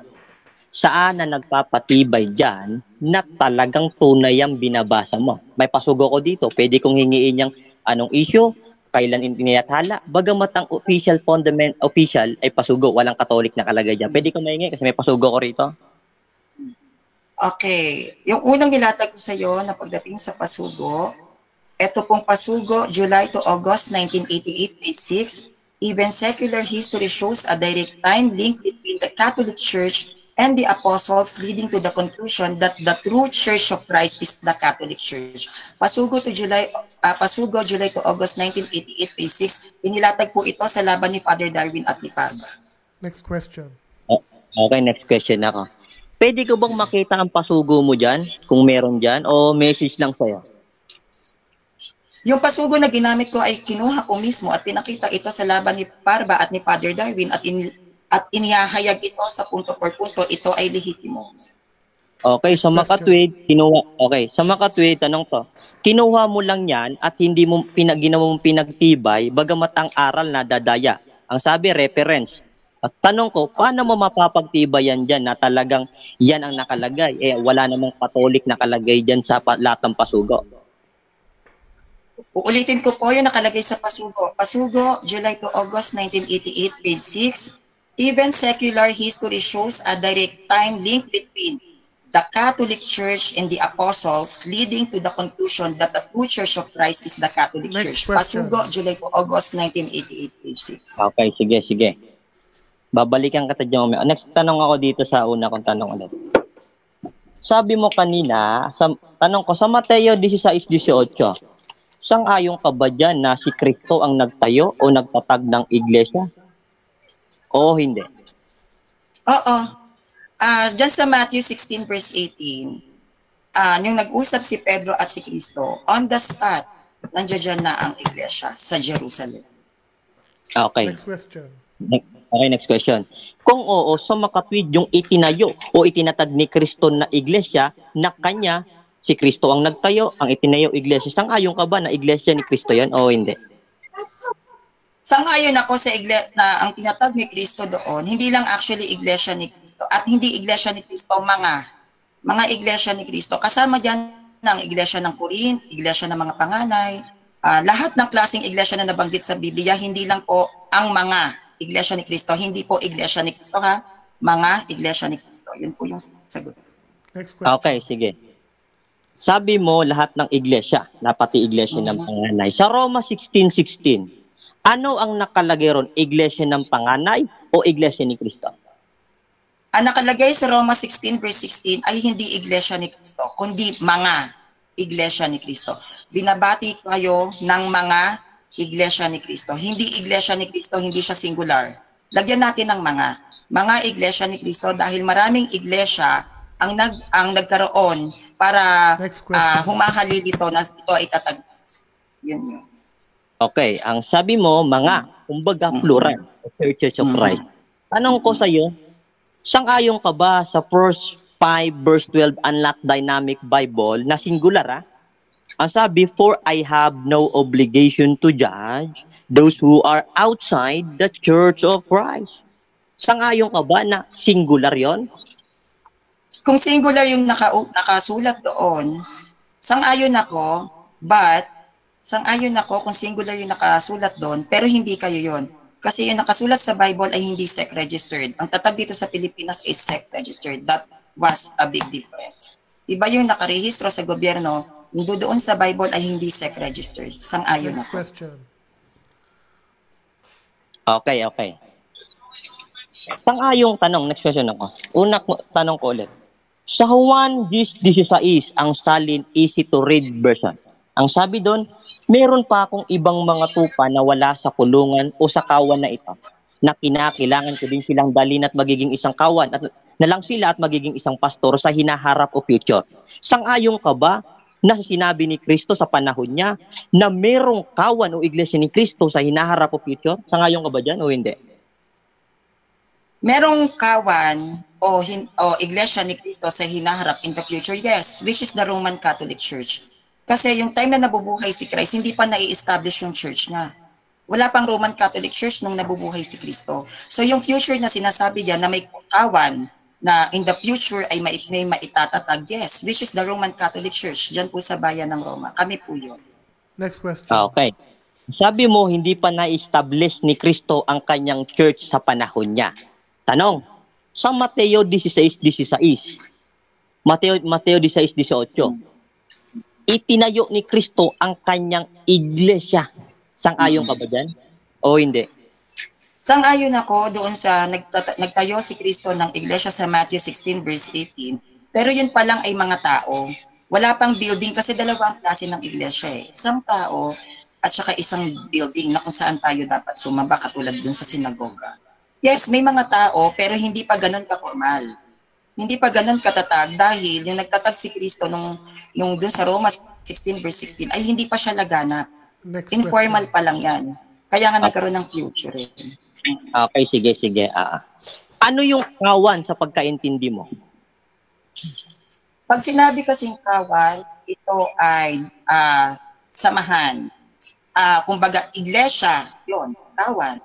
saan na nagpapatibay dyan na talagang tunay ang binabasa mo? May pasugo ko dito, pwede kong hingiin yung anong issue, kailan iniyathala, bagamat ang official ay pasugo, walang Katolik na kalagay dyan. Pwede ko mahingi kasi may pasugo ko rito. Okay, yung unang nilatag ko sa iyo na pagdating sa pasugo, ito pong pasugo, July to August 1988, page 6, even secular history shows a direct time link between the Catholic Church and the apostles, leading to the conclusion that the true Church of Christ is the Catholic Church. Pasugo July to August 1988, page 6. Inilatag po ito sa laban ni Father Darwin at ni Parva. Next question. Okay, next question ako. Pwede ko bang makita ang pasugo mo dyan, kung meron dyan, o message lang sa'yo? Yung pasugo na ginamit ko ay kinuha ko mismo at pinakita ito sa laban ni Parva at ni Father Darwin at inihahayag ito sa punto por punto, ito ay lehitimo. Okay, sa makatwid, tanong to. Kinuha mo lang yan at hindi mo ginawa mong pinagtibay, bagamat ang aral na dadaya. Ang sabi, reference. At tanong ko, paano mo mapapagtibayan dyan na talagang yan ang nakalagay? Wala namang Katolik nakalagay dyan sa lahat ng pasugo. Uulitin ko po yung nakalagay sa pasugo. Pasugo, July to August 1988, page 6. Even secular history shows a direct time link between the Catholic Church and the Apostles, leading to the conclusion that the true Church of Christ is the Catholic Church. Question. Pasugo, July to August 1988, page 6. Okay, sige. Babalikan ka dyan. Next tanong ako dito sa una kong tanong ulit. Sabi mo kanina, tanong ko, sa Mateo 16:18, sang-ayon ka ba dyan na si Kristo ang nagtayo o nagtatag ng iglesia? O hindi? Oo. Dyan sa Matthew 16 verse 18, yung nag-usap si Pedro at si Kristo, on the spot, nandiyan na ang iglesia sa Jerusalem. Okay. Next question. Okay, next question. Kung oo, sa makatwid yung itinayo o itinatag ni Kristo na iglesia na kanya, si Kristo ang nagtayo, ang itinayo iglesia, sang-ayon ka ba na iglesia ni Kristo yan o hindi? Sang-ayon ako sa iglesia na ang tinatag ni Kristo doon, hindi lang actually iglesia ni Kristo at hindi iglesia ni Kristo, mga iglesia ni Kristo. Kasama dyan ng iglesia ng Corinth, iglesia ng mga panganay, lahat ng klaseng iglesia na nabanggit sa Biblia, hindi lang po ang mga iglesia ni Kristo, hindi po iglesia ni Kristo ha, mga iglesia ni Kristo. Yun po yung sagot. Next question. Okay, sige. Sabi mo lahat ng iglesia, na pati iglesia ng panganay. Sa Roma 16:16, ano ang nakalagay ron? Iglesia ng panganay o iglesia ni Kristo? Ang nakalagay sa Roma 16 verse 16 ay hindi iglesia ni Kristo, kundi mga iglesia ni Kristo. Binabati kayo ng mga iglesia ni Kristo. Hindi iglesia ni Kristo, hindi siya singular. Lagyan natin ng mga iglesia ni Kristo dahil maraming iglesia ang nagkaroon para humahalil ito na ito ay tatagpuan. Yun. Okay, ang sabi mo, mga, kumbaga plural, Church of Christ. Tanong ko sa iyo, sang-ayon ka ba sa verse 5 verse 12 Unlocked Dynamic Bible na singular Ang sabi, for I have no obligation to judge those who are outside the Church of Christ. Sang-ayon ka ba na singular yon? Kung singular yung nakasulat doon, sang-ayon ako, but sang-ayon ako kung singular yung nakasulat doon, pero hindi kayo yon. Kasi yung nakasulat sa Bible ay hindi SEC-registered. Ang tatag dito sa Pilipinas is SEC-registered. That was a big difference. Iba yung nakarehistro sa gobyerno, yung doon sa Bible ay hindi SEC-registered. Sang-ayon Next ako. question. Okay. Sang-ayong tanong, next question ako. Tanong ko ulit. Sa Juan 10:16, ang salin easy to read version. Ang sabi doon, meron pa akong ibang mga tupa na wala sa kulungan o sa kawan na ito, na kinakailangan ko din silang dalhin at magiging isang kawan at na lang sila at magiging isang pastor sa hinaharap o future. Sang-ayong ka ba na sinabi ni Kristo sa panahon niya na merong kawan o iglesia ni Kristo sa hinaharap o future? Sang-ayong ka ba dyan o hindi? Merong kawan o iglesia ni Kristo sa hinaharap in the future, yes, which is the Roman Catholic Church. Kasi yung time na nabubuhay si Christ, hindi pa nai-establish yung church niya. Wala pang Roman Catholic Church nung nabubuhay si Kristo. So yung future na sinasabi niya na may kawan na in the future ay may maitatag, yes, which is the Roman Catholic Church. Diyan po sa bayan ng Roma. Kami po yun. Next question. Okay. Sabi mo, hindi pa na-establish ni Kristo ang kanyang church sa panahon niya. Tanong, sa Mateo 16:16, Mateo 16:18, itinayo ni Kristo ang kanyang iglesia. Sang-ayon ka ba dyan? O hindi? Sang-ayon ako doon sa nagtayo si Kristo ng iglesia sa Matthew 16 verse 18. Pero yun pa lang ay mga tao. Wala pang building kasi dalawang klase ng iglesia eh. Isang tao at saka isang building na kung saan tayo dapat sumamba katulad doon sa sinagoga. Yes, may mga tao pero hindi pa ganun ka-formal. Hindi pa ganun katatag dahil yung nagtatag si Kristo nung doon sa Roma 16 verse 16 ay hindi pa siya laganap. Informal pa lang yan. Kaya nga nagkaroon ng future eh. Okay, sige. Ano yung kawan sa pagkaintindi mo? Pag sinabi kasing kawan, ito ay samahan. Kumbaga, iglesia, yun, kawan.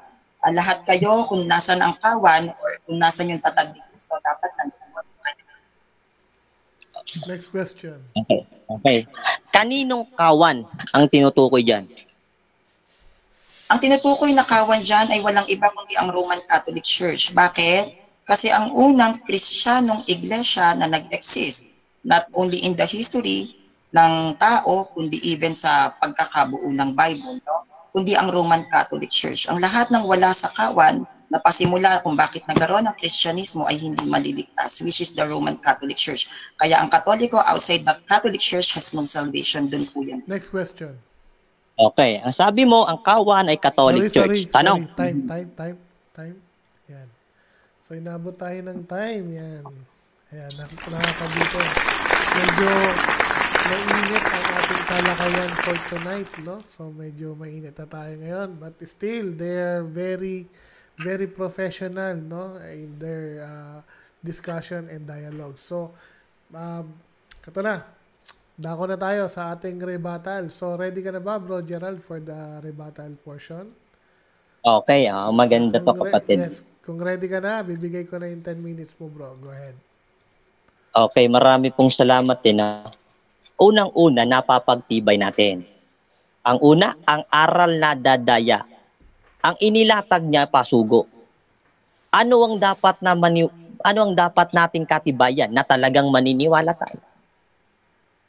Lahat kayo, kung nasan ang kawan or kung nasan yung tatag ni Kristo, dapat nandun kayo. Next question. Okay. Kaninong kawan ang tinutukoy dyan? Ang tinutukoy na kawan dyan ay walang iba kundi ang Roman Catholic Church. Bakit? Kasi ang unang Kristiyanong iglesia na nag-exist, not only in the history ng tao, kundi even sa pagkakabuo ng Bible, no? Kundi ang Roman Catholic Church. Ang lahat ng wala sa kawan, na pasimula kung bakit nagkaroon ng Kristyanismo ay hindi maliligtas, which is the Roman Catholic Church. Kaya ang Katoliko outside the Catholic Church has no salvation. Doon po yan. Next question. Okay. Ang sabi mo, ang kawan ay Catholic Church. Tanong. Time. Yan. So, inabot tayo ng time. Yan. Ayan, nakakabito. Medyo mainit ang ating talakayan for tonight, no? So, medyo mainit na tayo ngayon. But still, they are very professional, no? In their discussion and dialogue. So, kato na. Dako na tayo sa ating rebuttal. So, ready ka na ba, Bro Gerald, for the rebuttal portion? Okay, maganda to, kapatid. Yes, kung ready ka na, bibigay ko na yung 10 minutes mo, bro. Go ahead. Okay, marami pong salamat din. Unang-una, napapagtibay natin. Ang una, ang aral na dadaya. Ang inilatag niya, pasugo. Ano ang dapat nating katibayan na talagang maniniwala tayo?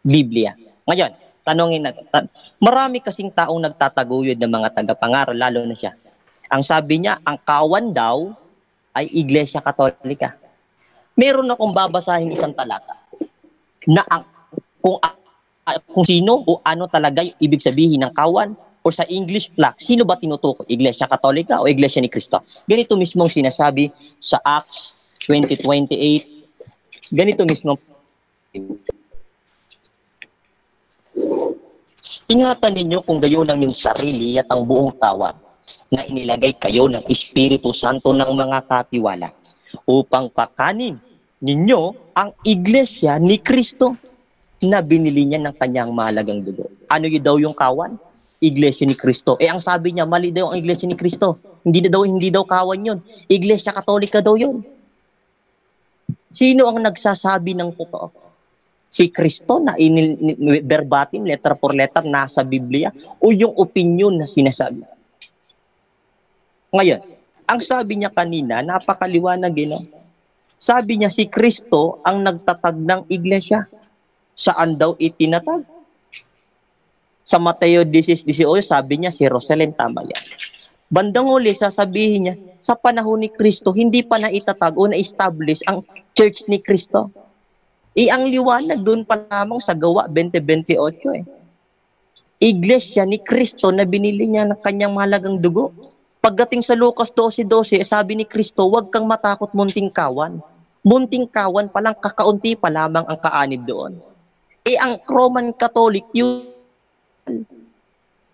Biblia. Ngayon, tanongin natin. Marami kasing taong nagtataguyod ng mga tagapangaral, lalo na siya. Ang sabi niya, ang kawan daw ay Iglesia Katolika. Meron akong babasahin isang talata na kung sino o ano talaga yung ibig sabihin ng kawan o sa English flag, sino ba tinutukoy? Iglesia Katolika o Iglesia ni Cristo? Ganito mismo ang sinasabi sa Acts 20:28. Ganito mismo. Ingatan ninyo kung gayon ang yung sarili at ang buong kawan na inilagay kayo ng Espiritu Santo ng mga katiwala upang pakanin ninyo ang Iglesia ni Cristo na binili niya ng kanyang mahalagang dugo. Ano yun daw yung kawan? Iglesia ni Cristo. Ang sabi niya, mali daw ang Iglesia ni Cristo. Hindi daw kawan yun. Iglesia Katolika daw yun. Sino ang nagsasabi ng totoo? Si Cristo na verbatim, letter for letter, nasa Biblia, o yung opinion na sinasabi? Ngayon, ang sabi niya kanina, napakaliwanag yun. Sabi niya, si Cristo ang nagtatag ng iglesia. Saan daw itinatag? Sa Mateo 16:18, sabi niya, si Jerusalem, tama yan. Bandang huli, sasabihin niya, sa panahon ni Cristo, hindi pa naitatag o na-establish ang church ni Cristo. Ang liwanag doon pa lamang sa Gawa 20:28. Iglesia ni Cristo na binili niya ng kanyang mahalagang dugo. Pagdating sa Lucas 12:12, sabi ni Cristo, huwag kang matakot, munting kawan. Munting kawan palang, kakaunti pa lamang ang kaanib doon. Ang Roman Catholic, yung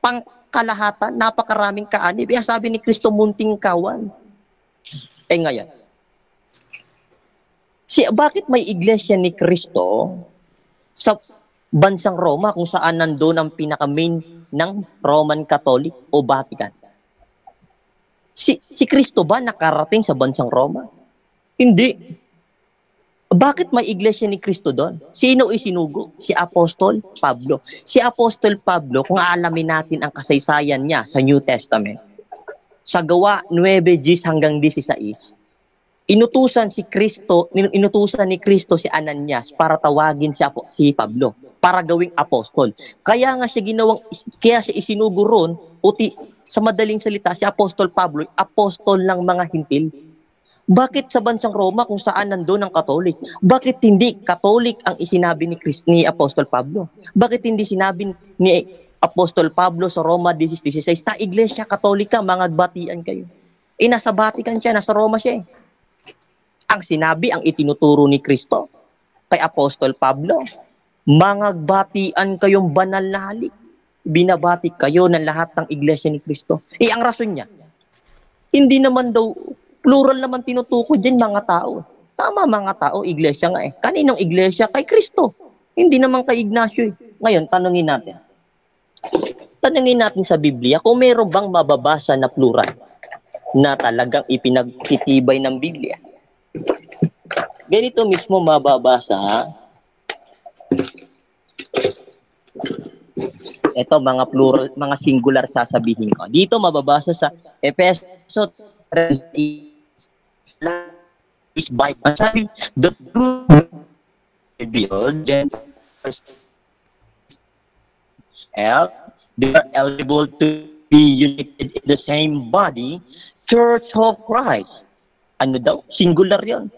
pangkalahatan, napakaraming kaanib. Sabi ni Cristo, munting kawan. Ngayon, bakit may iglesia ni Cristo sa bansang Roma kung saan nandoon ang pinaka-main ng Roman Catholic o Vatican? Si Cristo ba nakarating sa bansang Roma? Hindi. Bakit may iglesia ni Cristo doon? Sino isinugo? Si Apostol Pablo. Si Apostol Pablo, kung aalamin natin ang kasaysayan niya sa New Testament, sa Gawa 9:10 hanggang 16, inutusan ni Cristo si Ananias para tawagin si Pablo para gawing apostol. Kaya siya isinugo ron, sa madaling salita, si Apostol Pablo, apostol ng mga hintil. Bakit sa bansang Roma kung saan nandoon ang Katolik? Bakit hindi Katolik ang isinabi ni Apostol Pablo? Bakit hindi sinabi ni Apostol Pablo sa Roma 16:16, ta Iglesia Katolika, mga batian kayo? Nasa Vatican siya, nasa Roma siya. Ang sinabi, ang itinuturo ni Cristo kay Apostol Pablo, mangagbatian kayong banal na halik. Binabati kayo ng lahat ng iglesia ni Cristo. Ang rason niya, hindi naman daw, plural naman tinutukoy din mga tao. Tama, mga tao, iglesia nga. Kaninong iglesia? Kay Cristo. Hindi naman kay Ignacio. Ngayon, tanungin natin sa Biblia kung meron bang mababasa na plural na talagang ipinagtitibay ng Biblia. Ganito mismo mababasa. Ito, mga plural, mga singular sasabihin ko. Dito mababasa sa Efeso 3 is by sabi, the truth revealed, they are eligible to be united in the same body, Church of Christ. Ano daw? Singular yon.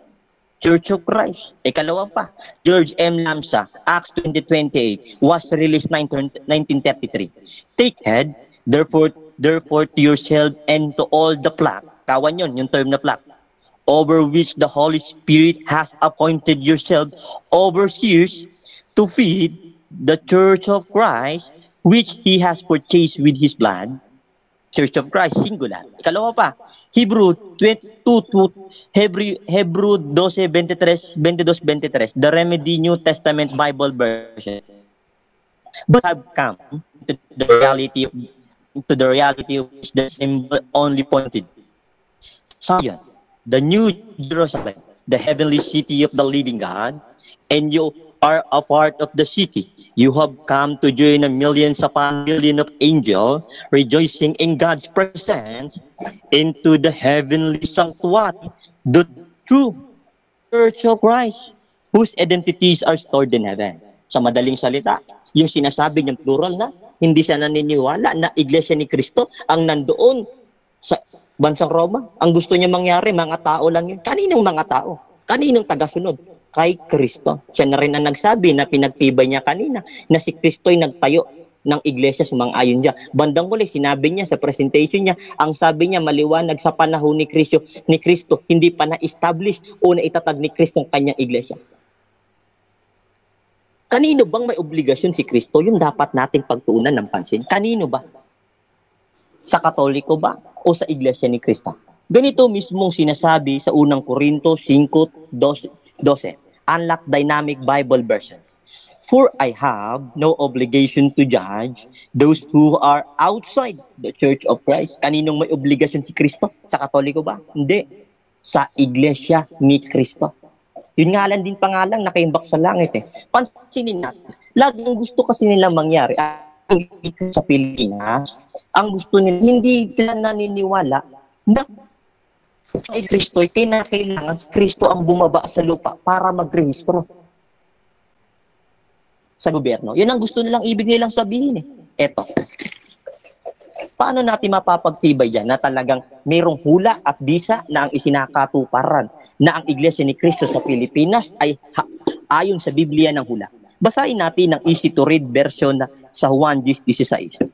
Church of Christ. Ikalawa pa, George M. Lamsa, Acts 20:28, was released 1933. Take heed, therefore to yourself and to all the flock. Kawan yun, yung term na flock. Over which the Holy Spirit has appointed yourself overseers to feed the Church of Christ, which He has purchased with His blood. Church of Christ, singular. Ikalawa pa, Hebrew 12:23, the Remedy New Testament Bible version. But have come to the reality of which the symbol only pointed. Zion, the new Jerusalem, the heavenly city of the living God, and you are a part of the city. You have come to join a millions upon millions of angels rejoicing in God's presence into the heavenly sanctuary, the true Church of Christ, whose identities are stored in heaven. Sa madaling salita, yung sinasabi niyang plural na, hindi siya naniniwala na Iglesia ni Cristo ang nandoon sa bansang Roma. Ang gusto niya mangyari, mga tao lang yun. Kaninong mga tao? Kaninong tagasunod? Kay Kristo. Siya na rin ang nagsabi na pinagtibay niya kanina na si Kristo'y nagtayo ng iglesia sumang-ayon niya. Bandang huli, sinabi niya sa presentation niya, ang sabi niya maliwanag sa panahon ni Kristo, hindi pa na-establish o naitatag ni Kristo ang kanyang iglesia. Kanino bang may obligasyon si Kristo? Yung dapat nating pagtuunan ng pansin. Kanino ba? Sa Katoliko ba? O sa iglesia ni Kristo? Ganito mismong sinasabi sa unang Korinto 5:12, Unlock Dynamic Bible Version. For I have no obligation to judge those who are outside the Church of Christ. Kaninong may obligasyon si Kristo? Sa Katoliko ba? Hindi. Sa iglesia ni Kristo. Yun nga lang din pangalang nakaimbak sa langit eh. Pansinin natin. Laging gusto kasi nila mangyari sa Pilipinas, ang gusto nila, hindi sila naniniwala na kay Kristo, kinakailangan si Kristo ang bumaba sa lupa para magrehistro sa gobyerno. Yan ang gusto nilang ibig nilang sabihin eh. Eto. Paano natin mapapagtibay yan na talagang mayroong hula at bisa na ang isinakatuparan na ang Iglesia ni Kristo sa Pilipinas ay ayon sa Biblia ng hula? Basahin natin ang easy to read version sa Juan 16.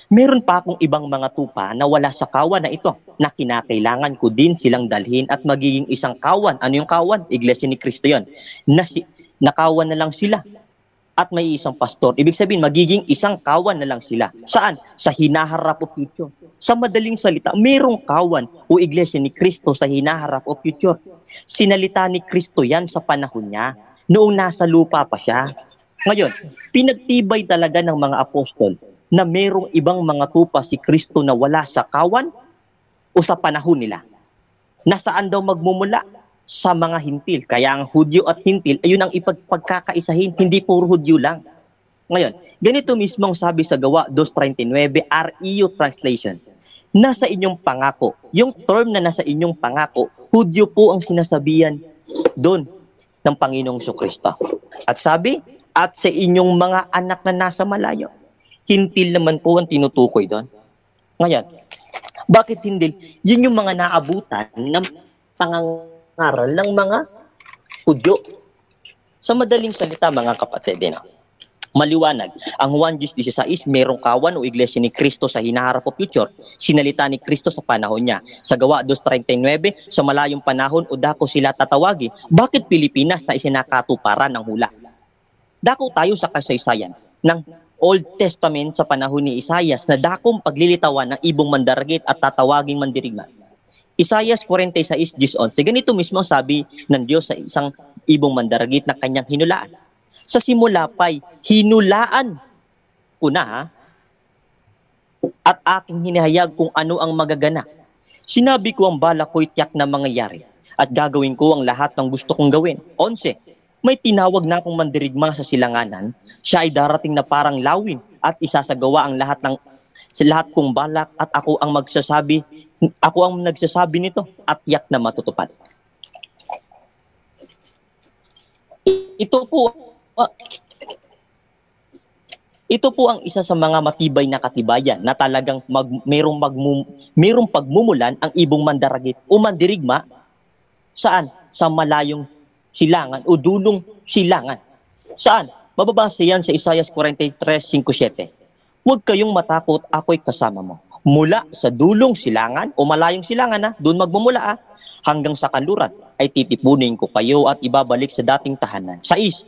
Meron pa akong ibang mga tupa na wala sa kawan na ito na kinakailangan ko din silang dalhin at magiging isang kawan. Ano yung kawan? Iglesia ni Kristo yun. Nakawan na lang sila at may isang pastor. Ibig sabihin, magiging isang kawan na lang sila. Saan? Sa hinaharap o future. Sa madaling salita, merong kawan o Iglesia ni Kristo sa hinaharap o future. Sinalita ni Kristo yan sa panahon niya noong nasa lupa pa siya. Ngayon, pinagtibay talaga ng mga apostol na merong ibang mga tupa si Kristo na wala sa kawan o sa panahon nila. Nasaan daw magmumula? Sa mga hintil. Kaya ang Hudyo at hintil, ayun ang ipagkakaisahin, hindi puro Hudyo lang. Ngayon, ganito mismo ang sabi sa Gawa 2:39, REU translation. Nasa inyong pangako. Yung term na nasa inyong pangako, Hudyo po ang sinasabihan doon ng Panginoong Kristo. At sabi, at sa inyong mga anak na nasa malayo. Hintil naman po ang tinutukoy doon. Ngayon, bakit hintil? Yun yung mga naabutan ng pangangaral ng mga Hudyo. Sa madaling salita, mga kapatid, maliwanag. Ang Juan 16, merong kawan o Iglesia ni Kristo sa hinaharap o future. Sinalita ni Kristo sa panahon niya. Sa Gawa 2:39, sa malayong panahon o dako sila tatawagin. Bakit Pilipinas na isinakatuparan ng hula? Dako tayo sa kasaysayan ng Old Testament sa panahon ni Isaias na dakong paglilitawan ng ibong mandaragit at tatawaging mandirigma. Isaias 46:11. Ganito mismo sabi ng Diyos sa isang ibong mandaragit na kanyang hinulaan. Sa simula pa'y hinulaan ko na at aking hinahayag kung ano ang magaganap. Sinabi ko ang balak ko'y tiyak na mangyayari at gagawin ko ang lahat ng gusto kong gawin. 11. May tinawag na akong mandirigma sa silanganan. Siya ay darating na parang lawin at isasagawa ang lahat kong balak at ako ang nagsasabi nito at tiyak na matutupad. Ito po ang isa sa mga matibay na katibayan na talagang mayroong pagmumulan ang ibong mandaragit o mandirigma. Saan? Sa malayong silangan o dulong silangan. Saan? Mababasa yan sa Isaias 43:5-7. Huwag kayong matakot, ako'y kasama mo. Mula sa dulong silangan o malayong silangan doon magmumula hanggang sa kanluran ay titipunin ko kayo at ibabalik sa dating tahanan. 6.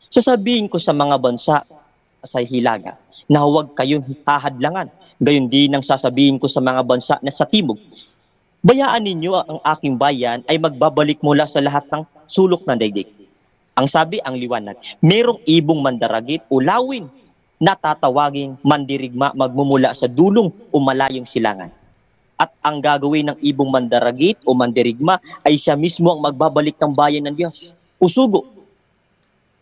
Sasabihin ko sa mga bansa sa hilaga na huwag kayong hahadlangan. Gayon din ang sasabihin ko sa mga bansa na sa timog. Bayaan ninyo ang aking bayan ay magbabalik mula sa lahat ng sulok ng daigdig. Ang sabi, ang liwanag, merong ibong mandaragit o lawin na tatawaging mandirigma magmumula sa dulong o malayong silangan. At ang gagawin ng ibong mandaragit o mandirigma ay siya mismo ang magbabalik ng bayan ng Diyos. Usugo.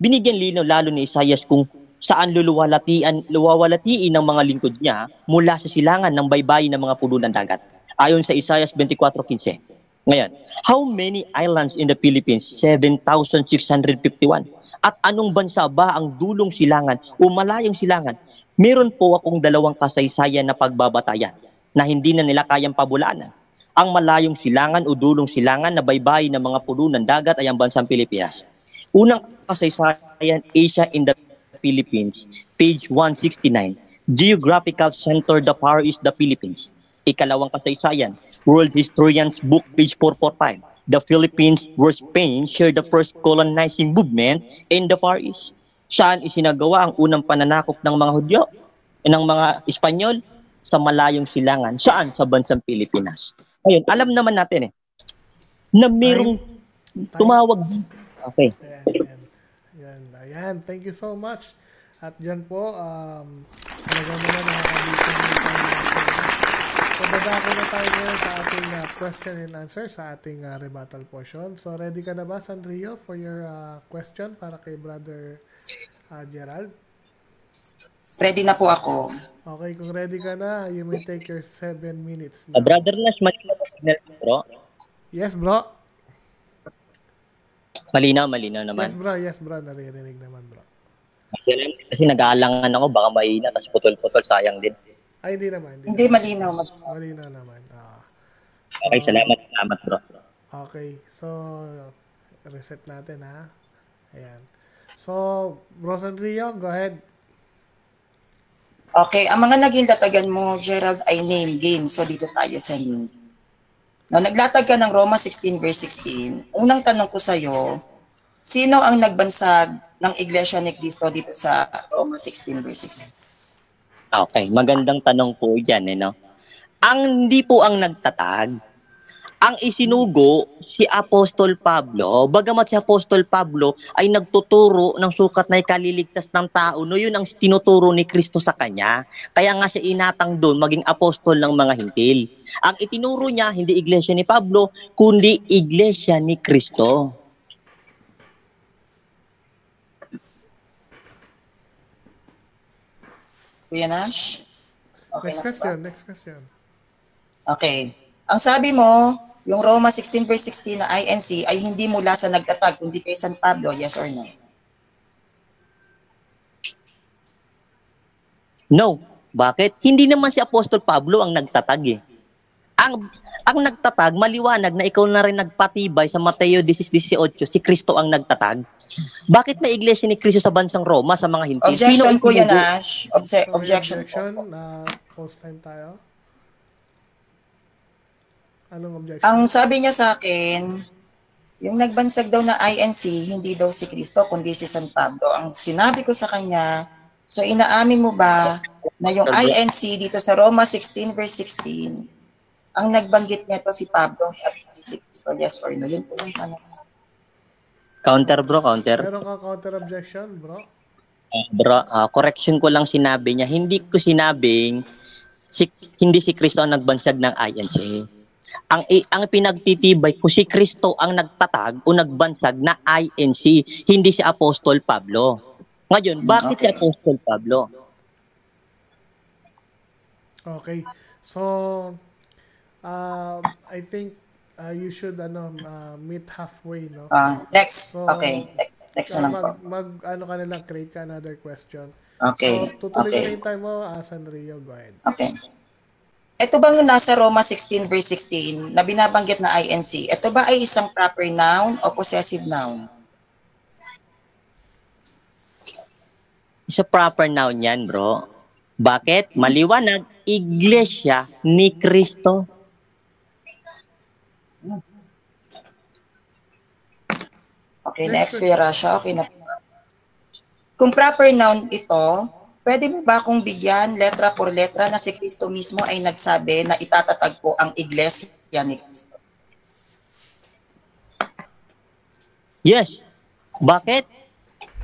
Binigyan linaw lalo ni Isaias kung saan luwawalatiin ng mga lingkod niya mula sa silangan ng baybayin ng mga pulo ng dagat. Ayon sa Isaias 24:15. Ngayon, how many islands in the Philippines? 7,651. At anong bansa ba ang dulong silangan o malayong silangan? Meron po akong 2 kasaysayan na pagbabatayan na hindi na nila kayang pabulaanan. ang malayong silangan o dulong silangan na baybayin ng mga puno ng dagat ay ang bansang Pilipinas. Unang kasaysayan, Asia in the Philippines, page 169. Geographical center, the Far East, the Philippines. Ikalawang kasaysayan, World Historian's Book, page 445. The Philippines, where Spain shared the first colonizing movement in the Far East. Saan isinagawa ang unang pananakop ng mga Hudyo, ng mga Espanyol? Sa malayong silangan. Saan? Sa bansang Pilipinas. Ayun, alam naman natin na mayroong tumawag. Okay. Ayan. Thank you so much. At dyan po, talaga naman nakakabitang so, dadako na tayo ngayon sa ating question and answer sa ating rebuttal portion. So, ready ka na ba, Sanrio, for your question para kay Brother Gerald? Ready na po ako. Okay, kung ready ka na, you may take your 7 minutes. Brother Nash, malinaw signal, bro? Yes, bro. Malinaw naman. Yes, bro. Naririnig naman, bro. Kasi nag-aalangan ako, baka mahina, tapos putol-putol, sayang din. Ay, hindi naman. Hindi malinaw. Malinaw naman. Okay, salamat, bro. Okay, so, reset natin, ha? Ayan. So, Bro Sanrio, go ahead. Okay, ang mga naging latagan mo, Gerald, ay name game. So, dito tayo sa name. No, naglatag ka ng Roma 16 verse 16. Unang tanong ko sa'yo, sino ang nagbansag ng Iglesia ni Cristo dito sa Roma 16 verse 16? Okay, magandang tanong po yan, no? Ang hindi po ang nagtatag, ang isinugo si Apostol Pablo, bagamat si Apostol Pablo ay nagtuturo ng sukat na ikaliligtas ng tao, no, yun ang tinuturo ni Kristo sa kanya. Kaya nga siya inatang doon maging apostol ng mga hintil. Ang itinuro niya, hindi iglesia ni Pablo, kundi iglesia ni Kristo. Kuya Nash? Okay Next question. Okay. Ang sabi mo, yung Roma 16 verse 16 na INC ay hindi mula sa nagtatag, kundi kay San Pablo, yes or no? No. Bakit? Hindi naman si Apostol Pablo ang nagtatag Ang nagtatag, maliwanag na ikaw na rin nagpatibay sa Mateo 16:18, si Kristo ang nagtatag. Bakit may iglesia ni Kristo sa bansang Roma sa mga hintil? Objection, Kuya Nash. Objection. Post time tayo. Anong objection? Ang sabi niya sa akin, yung nagbansag daw na INC, hindi daw si Kristo, kundi si San Pablo. Ang sinabi ko sa kanya, so inaamin mo ba na yung INC dito sa Roma 16 verse 16, ang nagbanggit niya to si Pablo at si Kristo, yes or no? Yun po yung tanong. Counter, bro, counter. Meron ka counter objection, bro? Bro, correction ko lang sinabi niya. Hindi ko sinabing hindi si Kristo ang nagbansag ng INC. Ang pinagtitibay ko, si Kristo ang nagtatag o nagbansag na INC, hindi si Apostol Pablo. Ngayon, bakit si Apostol Pablo? Okay. So, I think you should meet halfway, no? Next. So, Okay. Next na lang po. Ka na lang, create ka another question. Okay. So, tutuloy na yung time mo, Sanrio, go ahead. Okay. Ito bang nasa Roma 16 verse 16 na binabanggit na INC, ito ba ay isang proper noun o possessive noun? Isa proper noun yan, bro. Bakit? Maliwanag, iglesia ni Kristo. Okay, next, Kuya Rasha. Okay na. Kung proper noun ito, pwede mo ba akong bigyan letra por letra na si Kristo mismo ay nagsabi na itatatag po ang iglesia ni Kristo? Yes. Bakit?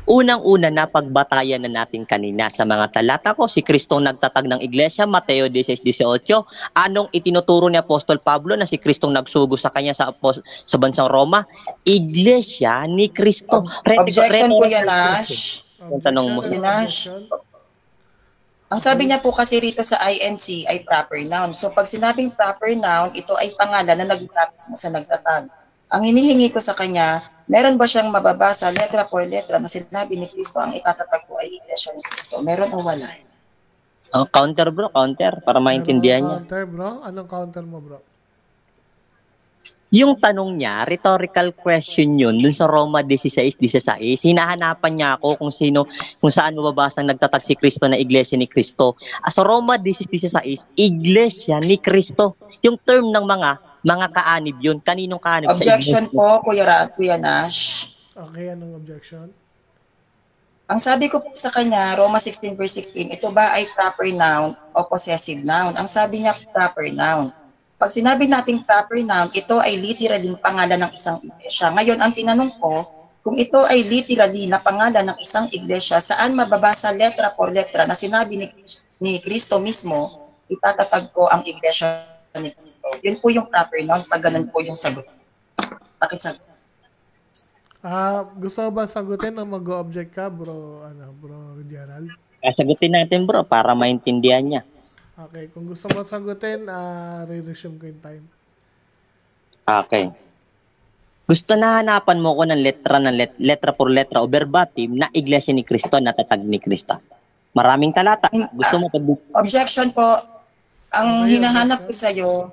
Unang-una na pagbatayan na natin kanina sa mga talata ko, si Kristo nagtatag ng iglesia, Mateo 16:18. Anong itinuturo ni Apostol Pablo na si Kristo nagsugo sa kanya sa bansang Roma? Iglesia ni Kristo. Objection, Kuya Nash. Yung tanong mo. Kuya Nash. Ang sabi niya po kasi rito sa INC ay proper noun. So pag sinabing proper noun, ito ay pangalan na nagtapos sa nagtatag. Ang hinihingi ko sa kanya, meron ba siyang mababasa letra por letra na sinabi ni Kristo ang itatatag ko ay iglesia ni Kristo? Meron o wala? Counter, bro, counter para maintindihan niya. Counter, bro? Anong counter mo, bro? Yung tanong niya, rhetorical question yun, dun sa Roma 16:16, hinahanapan niya ako kung saan mababasang nagtatag si Kristo na Iglesia ni Kristo. Sa Roma 16:16, Iglesia ni Kristo. Yung term ng mga kaanib yun. Kaninong kaanib? Sa Objection Iglesia. po, Kuya Nash. Okay, anong objection? Ang sabi ko po sa kanya, Roma 16 verse 16, ito ba ay proper noun o possessive noun? Ang sabi niya, proper noun. Pag sinabi nating proper noun, ito ay literally pangalan ng isang iglesia. Ngayon, ang tinanong ko, kung ito ay literally na pangalan ng isang iglesia, saan mababasa letra por letra na sinabi ni Kristo mismo, itatatag ko ang iglesia ni Kristo. Yun po yung proper noun, pag ganun po yung sagot. Pakisagot. Gusto mo ba sagutin o mag-object ka, bro Gerald? Sagutin natin bro, para maintindihan niya. Okay, kung gusto mo sagutin, re-resume ko yung time. Okay. Gusto na hanapan mo ko ng letra por letra o verbatim na Iglesia ni Kristo, natatag ni Kristo. Maraming talata. Gusto mo Objection po. Ang hinahanap ko sa iyo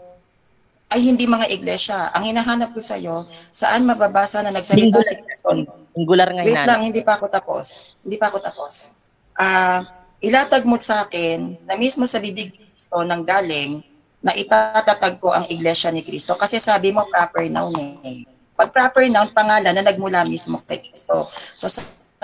ay hindi mga iglesia. Ang hinahanap ko sa iyo, saan mababasa na nagsalita si Kristo? Singular nga Wait hinanap. lang, hindi pa ako tapos. Ilatag mo sa akin na mismo sa bibig ni Kristo nang galing na itatatag ko ang iglesia ni Kristo kasi sabi mo proper noun eh. Pag proper noun, pangalan na nagmula mismo kay Kristo. So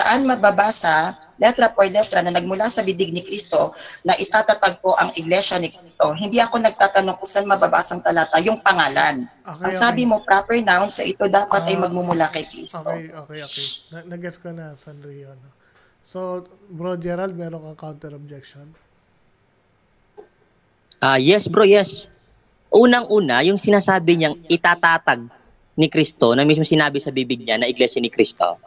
saan mababasa, letra por letra na nagmula sa bibig ni Kristo na itatatag ko ang iglesia ni Kristo? Hindi ako nagtatanong kung saan mababasang talata, yung pangalan. Okay, Ang sabi mo, proper noun, so ito dapat ay magmumula kay Kristo. Okay. Nag-gets ko na, Sanrio. No? So, bro Gerald, meron kang counter objection? Yes bro, yes. Unang-una, yung sinasabi niyang itatatag ni Kristo, na mismo sinabi sa bibig niya na Iglesia ni Kristo,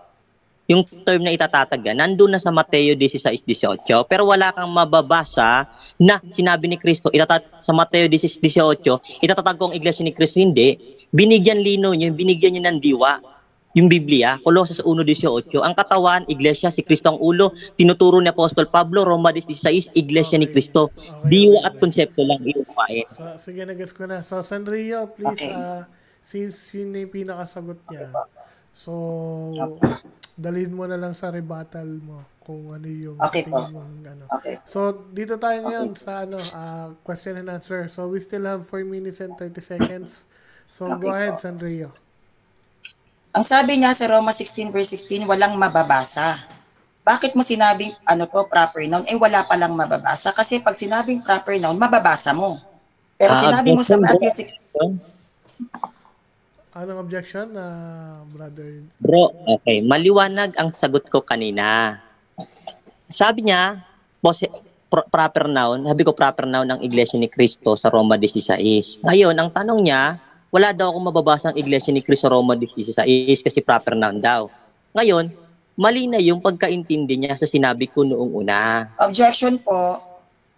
yung term na itatatag yan, nandun na sa Mateo 16:18, pero wala kang mababasa na sinabi ni Kristo, sa Mateo 16:18, itatatag ko ang Iglesia ni Kristo. Hindi. Binigyan lino niyo, binigyan niyo ng diwa. Yung Biblia, Colossus 1:18, ang katawan, Iglesia, si Kristo ang ulo, tinuturo ni Apostol Pablo, Roma 16:16, Iglesia ni Kristo. Diwa at konsepto lang iupain. So, sige, nag-gets ko na. So, Sanrio, please, since yun na yung pinakasagot niya, so, dalhin mo na lang sa rebuttal mo kung ano yung tingin mo. Okay. So, dito tayo ngayon sa question and answer. So, we still have 4 minutes and 30 seconds. So, go ahead, Sanrio. Ang sabi niya sa Roma 16 verse 16, walang mababasa. Bakit mo sinabing proper noun? Wala palang mababasa. Kasi pag sinabing proper noun, mababasa mo. Pero sinabi mo sa Matthew 16... Anong objection, brother? Bro, okay. Maliwanag ang sagot ko kanina. Sabi niya, proper noun, sabi ko proper noun ng Iglesia ni Kristo sa Roma 16. Ngayon, ang tanong niya, wala daw akong mababasa ang Iglesia ni Cristo Roma 16 kasi proper noun daw. Ngayon, mali na yung pagkaintindi niya sa sinabi ko noong una. Objection po.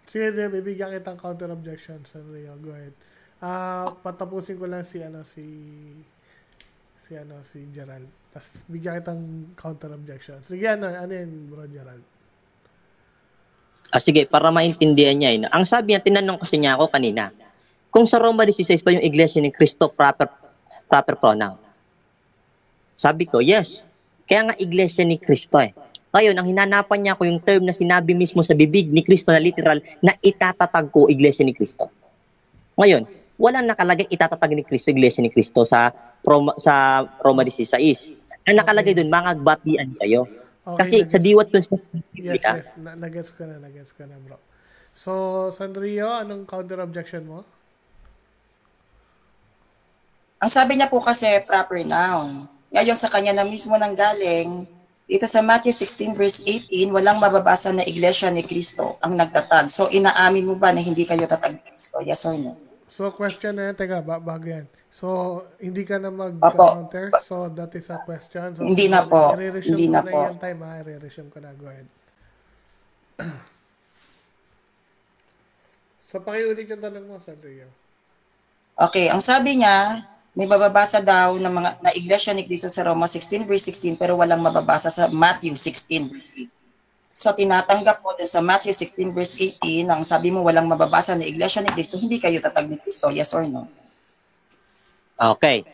Sige, bibigyan kitang counter objection, Sanrio. Go ahead. Patapusin ko lang si Gerald. Tapos bigyan kitang counter objection. Sige, ano yun, bro Gerald? Sige, para maintindihan niya. Ang sabi niya, tinanong kasi niya ako kanina, kung sa Roma 16 pa yung Iglesia ni Cristo proper pronoun. Sabi ko, yes. Kaya nga Iglesia ni Cristo eh. Ngayon, ang hinanapan niya ko yung term na sinabi mismo sa bibig ni Cristo na literal na itatatag ko Iglesia ni Cristo. Ngayon, walang nakalagay itatatag ni Cristo, Iglesia ni Cristo sa Roma 16. Ang nakalagay doon, mga batian kayo. Okay, kasi sa diwat dun sa Yes. Nagets ko na, bro. So, Sanrio, anong counter objection mo? Ang sabi niya po kasi proper noun. Ngayon sa kanya na mismo nang galing, dito sa Matthew 16 verse 18, walang mababasa na Iglesia ni Kristo ang nagtatag. So, inaamin mo ba na hindi kayo tatag ni Kristo? Yes or no? So, question na yan. Teka, bago yan. So, hindi ka na mag-counter? So, that is a question. So, hindi na po. Hindi na po. Yung time, i-resume ko na. Go ahead. So, pakiulit yung tanong mo, Sanrio. Okay, ang sabi niya, may mababasa daw na Iglesia ni Cristo sa Roma 16 verse 16 pero walang mababasa sa Matthew 16 verse 18. So tinatanggap mo din sa Matthew 16 verse 18, ang sabi mo walang mababasa na Iglesia ni Cristo, hindi kayo tatag ni Cristo, yes or no? Okay.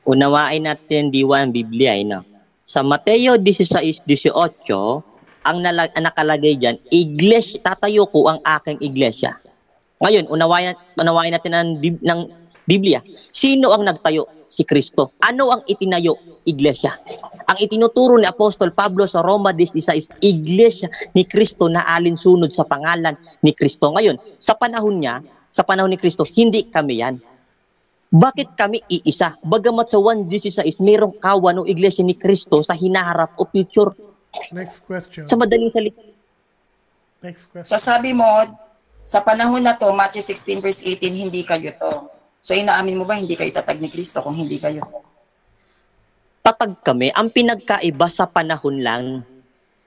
Unawain natin diwa ang Biblia, no? Sa Mateo 16:18, ang nakalagay diyan, iglesia, tatayo ko ang aking iglesia. Ngayon, unawain natin ng Biblia. Sino ang nagtayo? Si Kristo. Ano ang itinayo? Iglesia. Ang itinuturo ni Apostol Pablo sa Roma 16, iglesia ni Kristo na alinsunod sa pangalan ni Kristo. Ngayon, sa panahon niya, sa panahon ni Kristo, hindi kami yan. Bakit kami iisa? Bagamat sa 1:16, mayroong kawan o iglesia ni Kristo sa hinaharap o future. Next question. Sa madaling salita. Next question. So sabi mo, sa panahon na to, Matthew 16 verse 18, hindi kayo to. So inaamin mo ba hindi kayo tatag ni Kristo kung hindi kayo to? Tatag kami. Ang pinagkaiba sa panahon lang,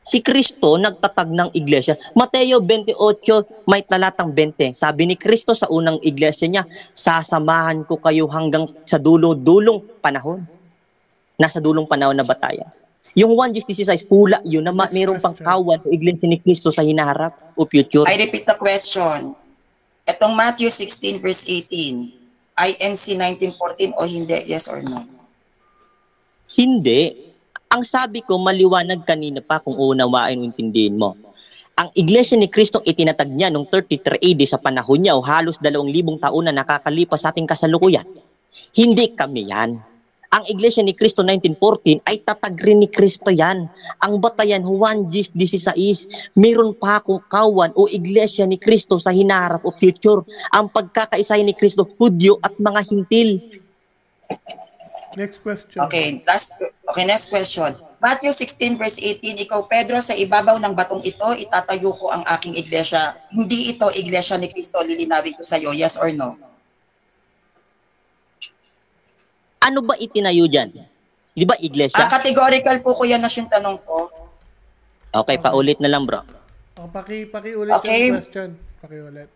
si Kristo nagtatag ng iglesia. Mateo 28, may talatang 20. Sabi ni Kristo sa unang iglesia niya, sasamahan ko kayo hanggang sa dulong panahon. Nasa dulong panahon na bataya. Yung 1:16, hula yun na mayroong pang kawan o iglesia ni Kristo sa hinaharap o future. I repeat the question. Etong Matthew 16 verse 18, INC 1914 o hindi? Yes or no? Hindi. Ang sabi ko, maliwanag kanina pa kung uunawain o intindihin mo. Ang iglesia ni Kristo itinatag niya noong 33 AD sa panahon niya o halos 2,000 taon na nakakalipas sa ating kasalukuyan. Hindi kami yan. Ang iglesia ni Kristo 1914 ay tatag rin ni Kristo yan. Ang batayan 1:16, mayroon pa akong kawan o iglesia ni Kristo sa hinaharap o future. Ang pagkakaisa ni Kristo, Hudyo at mga Hintil. Next question. Okay, next question. Matthew 16 verse 18, ikaw Pedro, sa ibabaw ng batong ito, itatayo ko ang aking iglesia. Hindi ito iglesia ni Kristo, lilinawin ko sa iyo, yes or no? Ano ba itinayo dyan? Di ba iglesia? Categorical po kuya na yung tanong ko. Okay, paulit na lang bro. Pakiulit Okay. yung question. Pakiulit.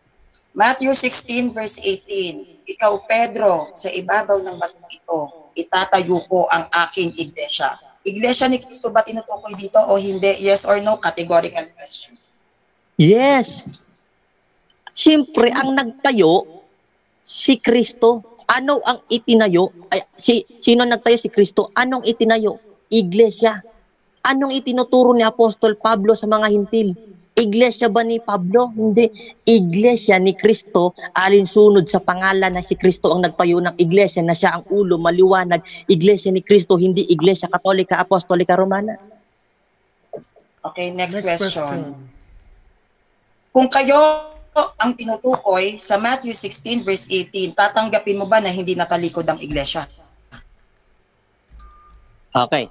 Matthew 16 verse 18, ikaw Pedro, sa ibabaw ng batong ito, itatayo ko ang aking iglesia. Iglesia ni Kristo ba tinutukoy dito o hindi? Yes or no? Categorical question. Yes. Siyempre, ang nagtayo, si Kristo. Ano ang itinayo? Sino nagtayo? Si Kristo. Anong itinayo? Iglesia. Anong itinuturo ni Apostol Pablo sa mga Hintil? Iglesia ba ni Pablo? Hindi. Iglesia ni Kristo, alinsunod sa pangalan na si Kristo ang nagtayo ng iglesia na siya ang ulo, maliwanag. Iglesia ni Kristo, hindi Iglesia Katolika, Apostolika, Romana. Okay, next question. Kung kayo ang tinutukoy sa Matthew 16 verse 18, tatanggapin mo ba na hindi natalikod ang iglesia? Okay.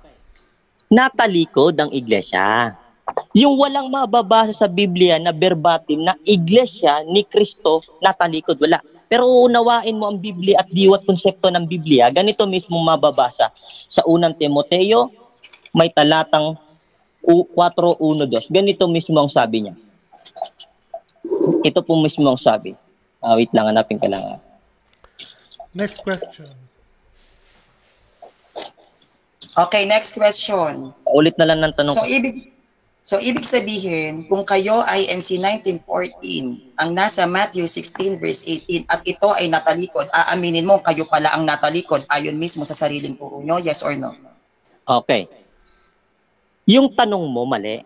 Natalikod ang iglesia. Yung walang mababasa sa Biblia na verbatim na iglesia ni Kristo natalikod, wala. Pero uunawain mo ang Biblia at diwat konsepto ng Biblia, ganito mismo mababasa. Sa unang Timoteo, may talatang 4:1-2. Ganito mismo ang sabi niya. Ito po mismo ang sabi. Wait lang, hanapin ka lang. Next question. Okay, next question. Ulit na lang ng tanong. So ibig sabihin, kung kayo ay NC 1914, ang nasa Matthew 16 verse 18 at ito ay natalikod, aaminin mo kayo pala ang natalikod ayon mismo sa sariling turo nyo, yes or no? Okay. Yung tanong mo, mali.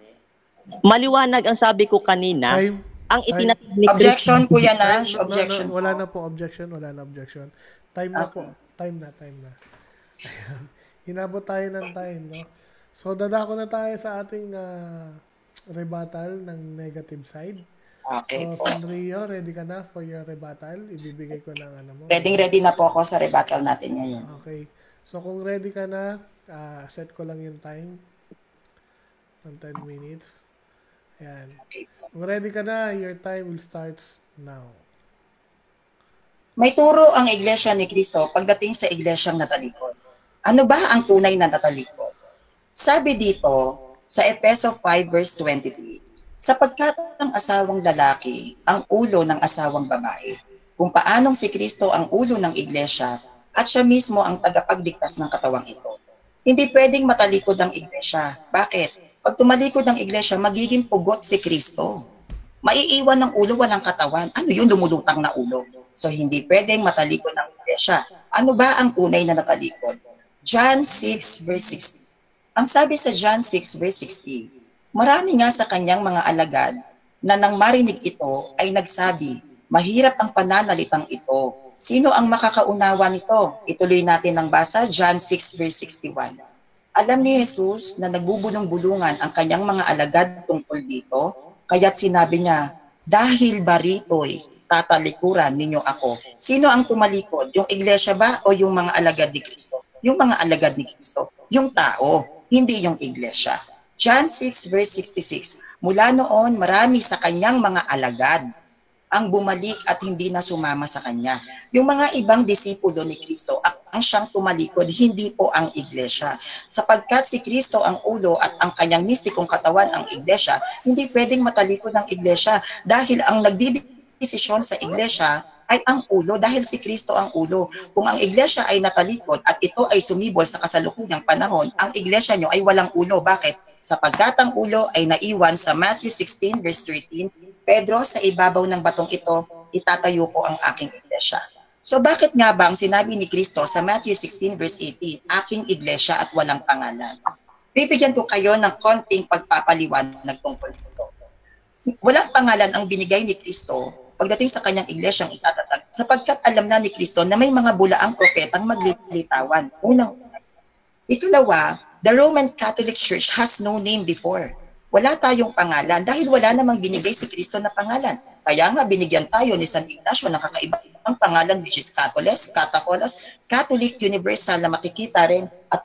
Maliwanag ang sabi ko kanina. Ang itinatag ni Objection, Kuya Nash. No, Objection. wala na po objection. Wala na objection. Time na po. Time na. Ayan. Hinabot tayo ng time, no? So, dadako na tayo sa ating rebuttal ng negative side. Okay. So, Sanrio, ready ka na for your rebuttal? Ibibigay ko ng ano mo. Ready na po ako sa rebuttal natin ngayon. Okay. So, kung ready ka na, set ko lang yung time. Ng 10 minutes. Ayan. Kung ready ka na, your time will start now. May turo ang iglesia ni Kristo pagdating sa iglesyang natalikod. Ano ba ang tunay na natalikod? Sabi dito sa Efeso 5 verse 23, sapagkat ang asawang lalaki ang ulo ng asawang babae, kung paanong si Kristo ang ulo ng iglesia at siya mismo ang tagapagligtas ng katawang ito. Hindi pwedeng matalikod ang iglesia. Bakit? Pag tumalikod ang iglesia, magiging pugot si Kristo. Maiiwan ng ulo, walang katawan. Ano yun? Lumulutang na ulo. So, hindi pwedeng matalikod ang iglesia. Ano ba ang tunay na natalikod? John 6 verse 60. Ang sabi sa John 6 verse 60, marami nga sa kanyang mga alagad na nang marinig ito ay nagsabi, mahirap ang pananalitang ito. Sino ang makakaunawa nito? Ituloy natin ang basa, John 6 verse 61. Alam ni Jesus na nagbubulong-bulungan ang kanyang mga alagad tungkol dito, kaya't sinabi niya, dahil barito'y tatalikuran ninyo ako. Sino ang tumalikod? Yung iglesia ba o yung mga alagad ni Kristo? Yung mga alagad ni Kristo. Yung tao, hindi yung iglesia. John 6 verse 66, mula noon marami sa kanyang mga alagad ang bumalik at hindi na sumama sa kanya. Yung mga ibang disipulo ni Kristo ang siyang tumalikod, hindi po ang iglesia. Sapagkat si Kristo ang ulo at ang kanyang mistikong katawan ang iglesia, hindi pwedeng matalikod ang iglesia dahil ang nagdidesisyon sa iglesia ay ang ulo dahil si Kristo ang ulo. Kung ang iglesia ay natalikod at ito ay sumibol sa kasalukuyang panahon, ang iglesia nyo ay walang ulo. Bakit? Sapagkat ang ulo ay naiwan sa Matthew 16 verse 13, Pedro, sa ibabaw ng batong ito, itatayo ko ang aking iglesia. So bakit nga ba ang sinabi ni Kristo sa Matthew 16 verse 18, aking iglesia at walang pangalan? Bibigyan ko kayo ng konting pagpapaliwanag tungkol dito. Walang pangalan ang binigay ni Kristo pagdating sa kanyang iglesyang itatatag, sapagkat alam na ni Kristo na may mga bulaang propetang maglilitawan. Unang-una. Ikalawa, the Roman Catholic Church has no name before. Wala tayong pangalan dahil wala namang binigay si Kristo na pangalan. Kaya nga binigyan tayo ni San Ignacio ng kakaibang pangalan which is Catoles, Catacolas, Catholic Universal na makikita rin at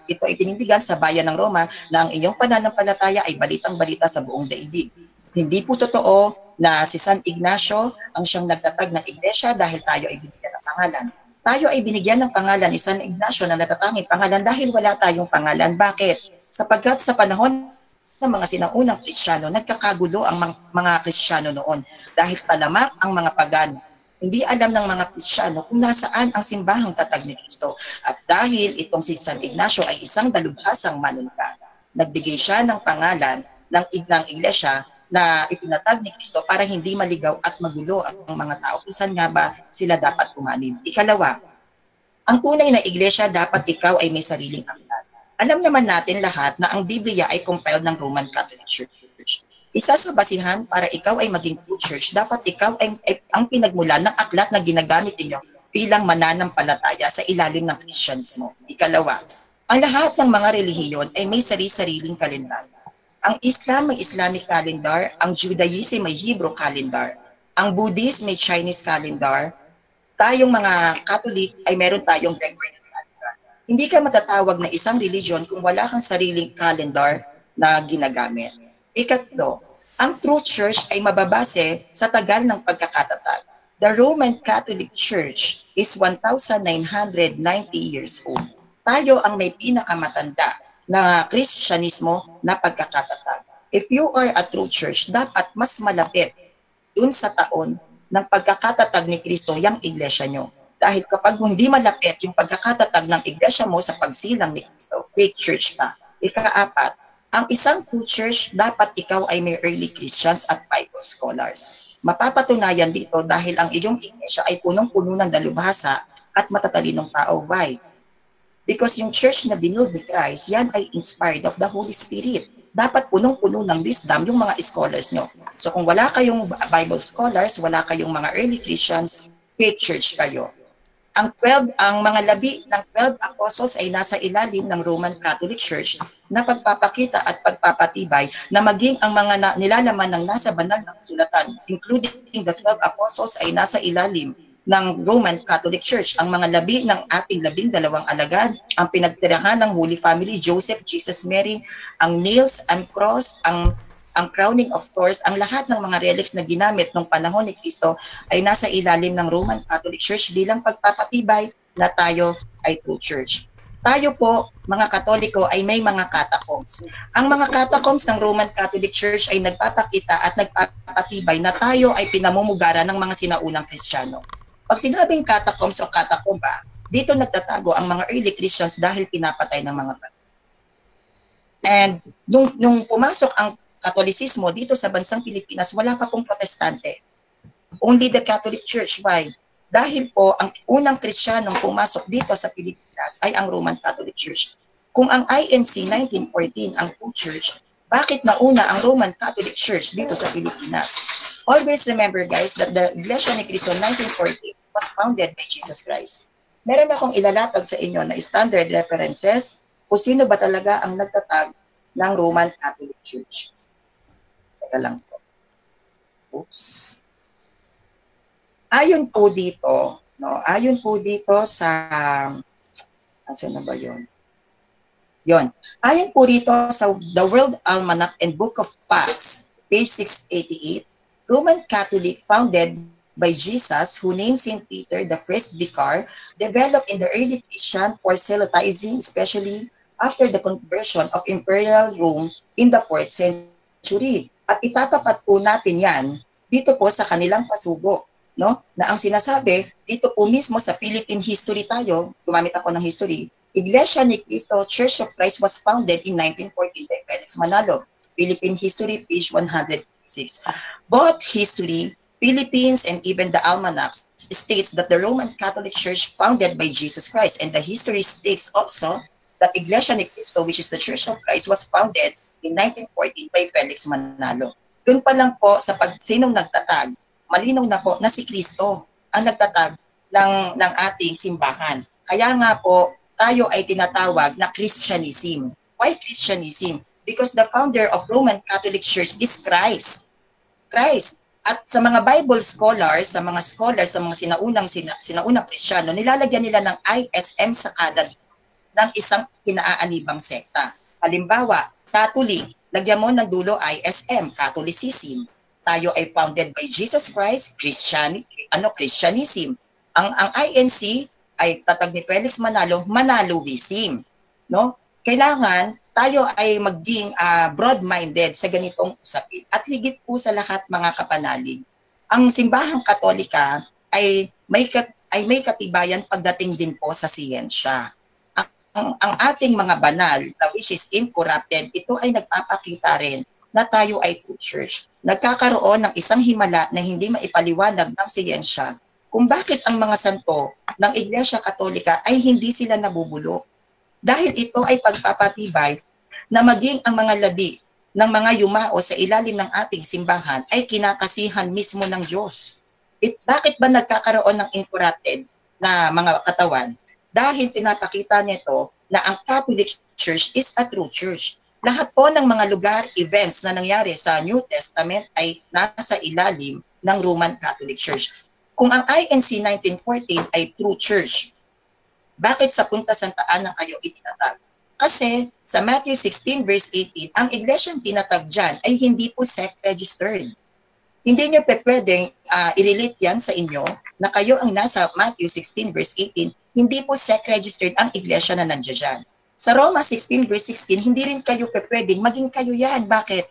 ito ay tinindigan sa bayan ng Roma na ang inyong pananampalataya ay balitang-balita sa buong daigdig. Hindi po totoo na si San Ignacio ang siyang nagtatag ng iglesia dahil tayo ay binigyan ng pangalan. Tayo ay binigyan ng pangalan ni San Ignacio na natatanging pangalan dahil wala tayong pangalan. Bakit? Sapagkat sa panahon ng mga sinaunang Kristiyano, nagkakagulo ang mga Kristiyano noon dahil talamak ang mga pagano. Hindi alam ng mga Kristiyano kung nasaan ang simbahang tatag ni Kristo. At dahil itong si San Ignacio ay isang dalubhasang manunta, nagbigay siya ng pangalan ng iglesia na itinatag ni Kristo para hindi maligaw at magulo ang mga tao. Kung nga ba sila dapat kumanin? Ikalawa, ang tunay na iglesia dapat ikaw ay may sariling aklat. Alam naman natin lahat na ang Biblia ay compiled ng Roman Catholic Church. Isa sa basihan para ikaw ay maging true church, dapat ikaw ay ang pinagmulan ng aklat na ginagamit ninyo bilang mananampalataya sa ilalim ng Kristyanismo. Ikalawa, ang lahat ng mga relihiyon ay may sari-sariling kalendaryo. Ang Islam may Islamic calendar, ang Judaism may Hebrew calendar, ang Buddhist may Chinese calendar, tayong mga Catholic ay meron tayong Gregorian calendar. Hindi ka matatawag na isang religion kung wala kang sariling calendar na ginagamit. Ikatlo, ang true church ay mababase sa tagal ng pagkakatatag. The Roman Catholic Church is 1,990 years old. Tayo ang may pinakamatanda na Kristyanismo na pagkakatatag. If you are a true church, dapat mas malapit dun sa taon ng pagkakatatag ni Kristo yung iglesia nyo. Dahil kapag hindi malapit yung pagkakatatag ng iglesia mo sa pagsilang ni Kristo, fake church ka. Ikaapat, ang isang true church, dapat ikaw ay may early Christians at Bible scholars. Mapapatunayan dito dahil ang iyong iglesia ay punong-puno ng dalubhasa at matatalinong tao. Why? Because yung church na binuild ni Christ, yan ay inspired of the Holy Spirit. Dapat punong-puno ng wisdom yung mga scholars nyo. So kung wala kayong Bible scholars, wala kayong mga early Christians, fake church kayo. Ang mga labi ng 12 apostles ay nasa ilalim ng Roman Catholic Church na pagpapakita at pagpapatibay na maging ang mga nilalaman ng nasa banal na kasulatan, including the 12 apostles ay nasa ilalim ng Roman Catholic Church. Ang mga labi ng ating 12 alagad, ang pinagtirahan ng Holy Family, Joseph, Jesus, Mary, ang nails and cross, ang crowning of thorns, ang lahat ng mga relics na ginamit nung panahon ni Kristo ay nasa ilalim ng Roman Catholic Church bilang pagpapatibay na tayo ay true church. Tayo po, mga Katoliko, ay may mga catacombs. Ang mga catacombs ng Roman Catholic Church ay nagpapakita at nagpapatibay na tayo ay pinamumugaran ng mga sinaunang Kristiyano. Pag sinabing catacombs o catacomba, dito nagtatago ang mga early Christians dahil pinapatay ng mga patay. And nung pumasok ang Katolisismo dito sa bansang Pilipinas, wala pa pong protestante. Only the Catholic Church. Why? Dahil po, ang unang Kristiyanong pumasok dito sa Pilipinas ay ang Roman Catholic Church. Kung ang INC 1914 ang true church, bakit nauna ang Roman Catholic Church dito sa Pilipinas? Always remember guys that the Iglesia ni Cristo 1914 was founded by Jesus Christ. Meron akong ilalatag sa inyo na standard references kung sino ba talaga ang nagtatag ng Roman Catholic Church. Teka lang po. Oops. Ayon po dito, no? Ayon po dito sa asan na ba 'yon? 'Yon. Ayon po dito sa The World Almanac and Book of Acts, page 688, Roman Catholic founded by Jesus, who named Saint Peter the first vicar, developed in the early Christian proselytizing, especially after the conversion of Imperial Rome in the 4th century. At itatapat po natin yan dito po sa kanilang pasugo, no? Na ang sinasabi, dito po mismo sa Philippine history tayo, gumamit ako ng history, Iglesia ni Cristo Church of Christ was founded in 1914 by Felix Manalo. Philippine history, page 106. Both history, Philippines, and even the Almanac states that the Roman Catholic Church founded by Jesus Christ, and the history states also that Iglesia ni Cristo, which is the Church of Christ, was founded in 1914 by Felix Manalo. Doon pa lang po sa sinong nagtatag, malinaw na po na si Cristo ang nagtatag ng ating simbahan. Kaya nga po, tayo ay tinatawag na Christianism. Why Christianism? Because the founder of Roman Catholic Church is Christ. Christ. At sa mga Bible scholars, sa mga sinaunang Kristiyano, nilalagyan nila ng ISM sa kada ng isang kinaaanibang sekta. Halimbawa, Catholic, lagyan mo ng dulo ISM, Catholicism. Tayo ay founded by Jesus Christ, Christianism. Ang INC ay tatag ni Felix Manalo, Manaloism. No? Kailangan tayo ay maging broad-minded sa ganitong usapin. At higit po sa lahat mga kapanalig, ang simbahang Katolika ay may katibayan pagdating din po sa siyensya. Ang ating mga banal, which is incorrupted, ito ay nagpapakita rin na tayo ay true church. Nagkakaroon ng isang himala na hindi maipaliwanag ng siyensya kung bakit ang mga santo ng Iglesia Katolika ay hindi sila nabubulok. Dahil ito ay pagpapatibay na maging ang mga labi ng mga yumao sa ilalim ng ating simbahan ay kinakasihan mismo ng Diyos. Bakit ba nagkakaroon ng incorrupted na mga katawan? Dahil pinapakita nito na ang Catholic Church is a true church. Lahat po ng mga lugar, events na nangyari sa New Testament ay nasa ilalim ng Roman Catholic Church. Kung ang INC 1914 ay true church, bakit sa Punta Santa Ana kayo itinatag? Kasi sa Matthew 16 verse 18, ang iglesyang tinatag dyan ay hindi po sect-registered. Hindi nyo pwedeng i-relate yan sa inyo na kayo ang nasa Matthew 16 verse 18, hindi po sect-registered ang iglesia na nandiyan dyan. Sa Roma 16 verse 16, hindi rin kayo pwedeng maging kayo yan. Bakit?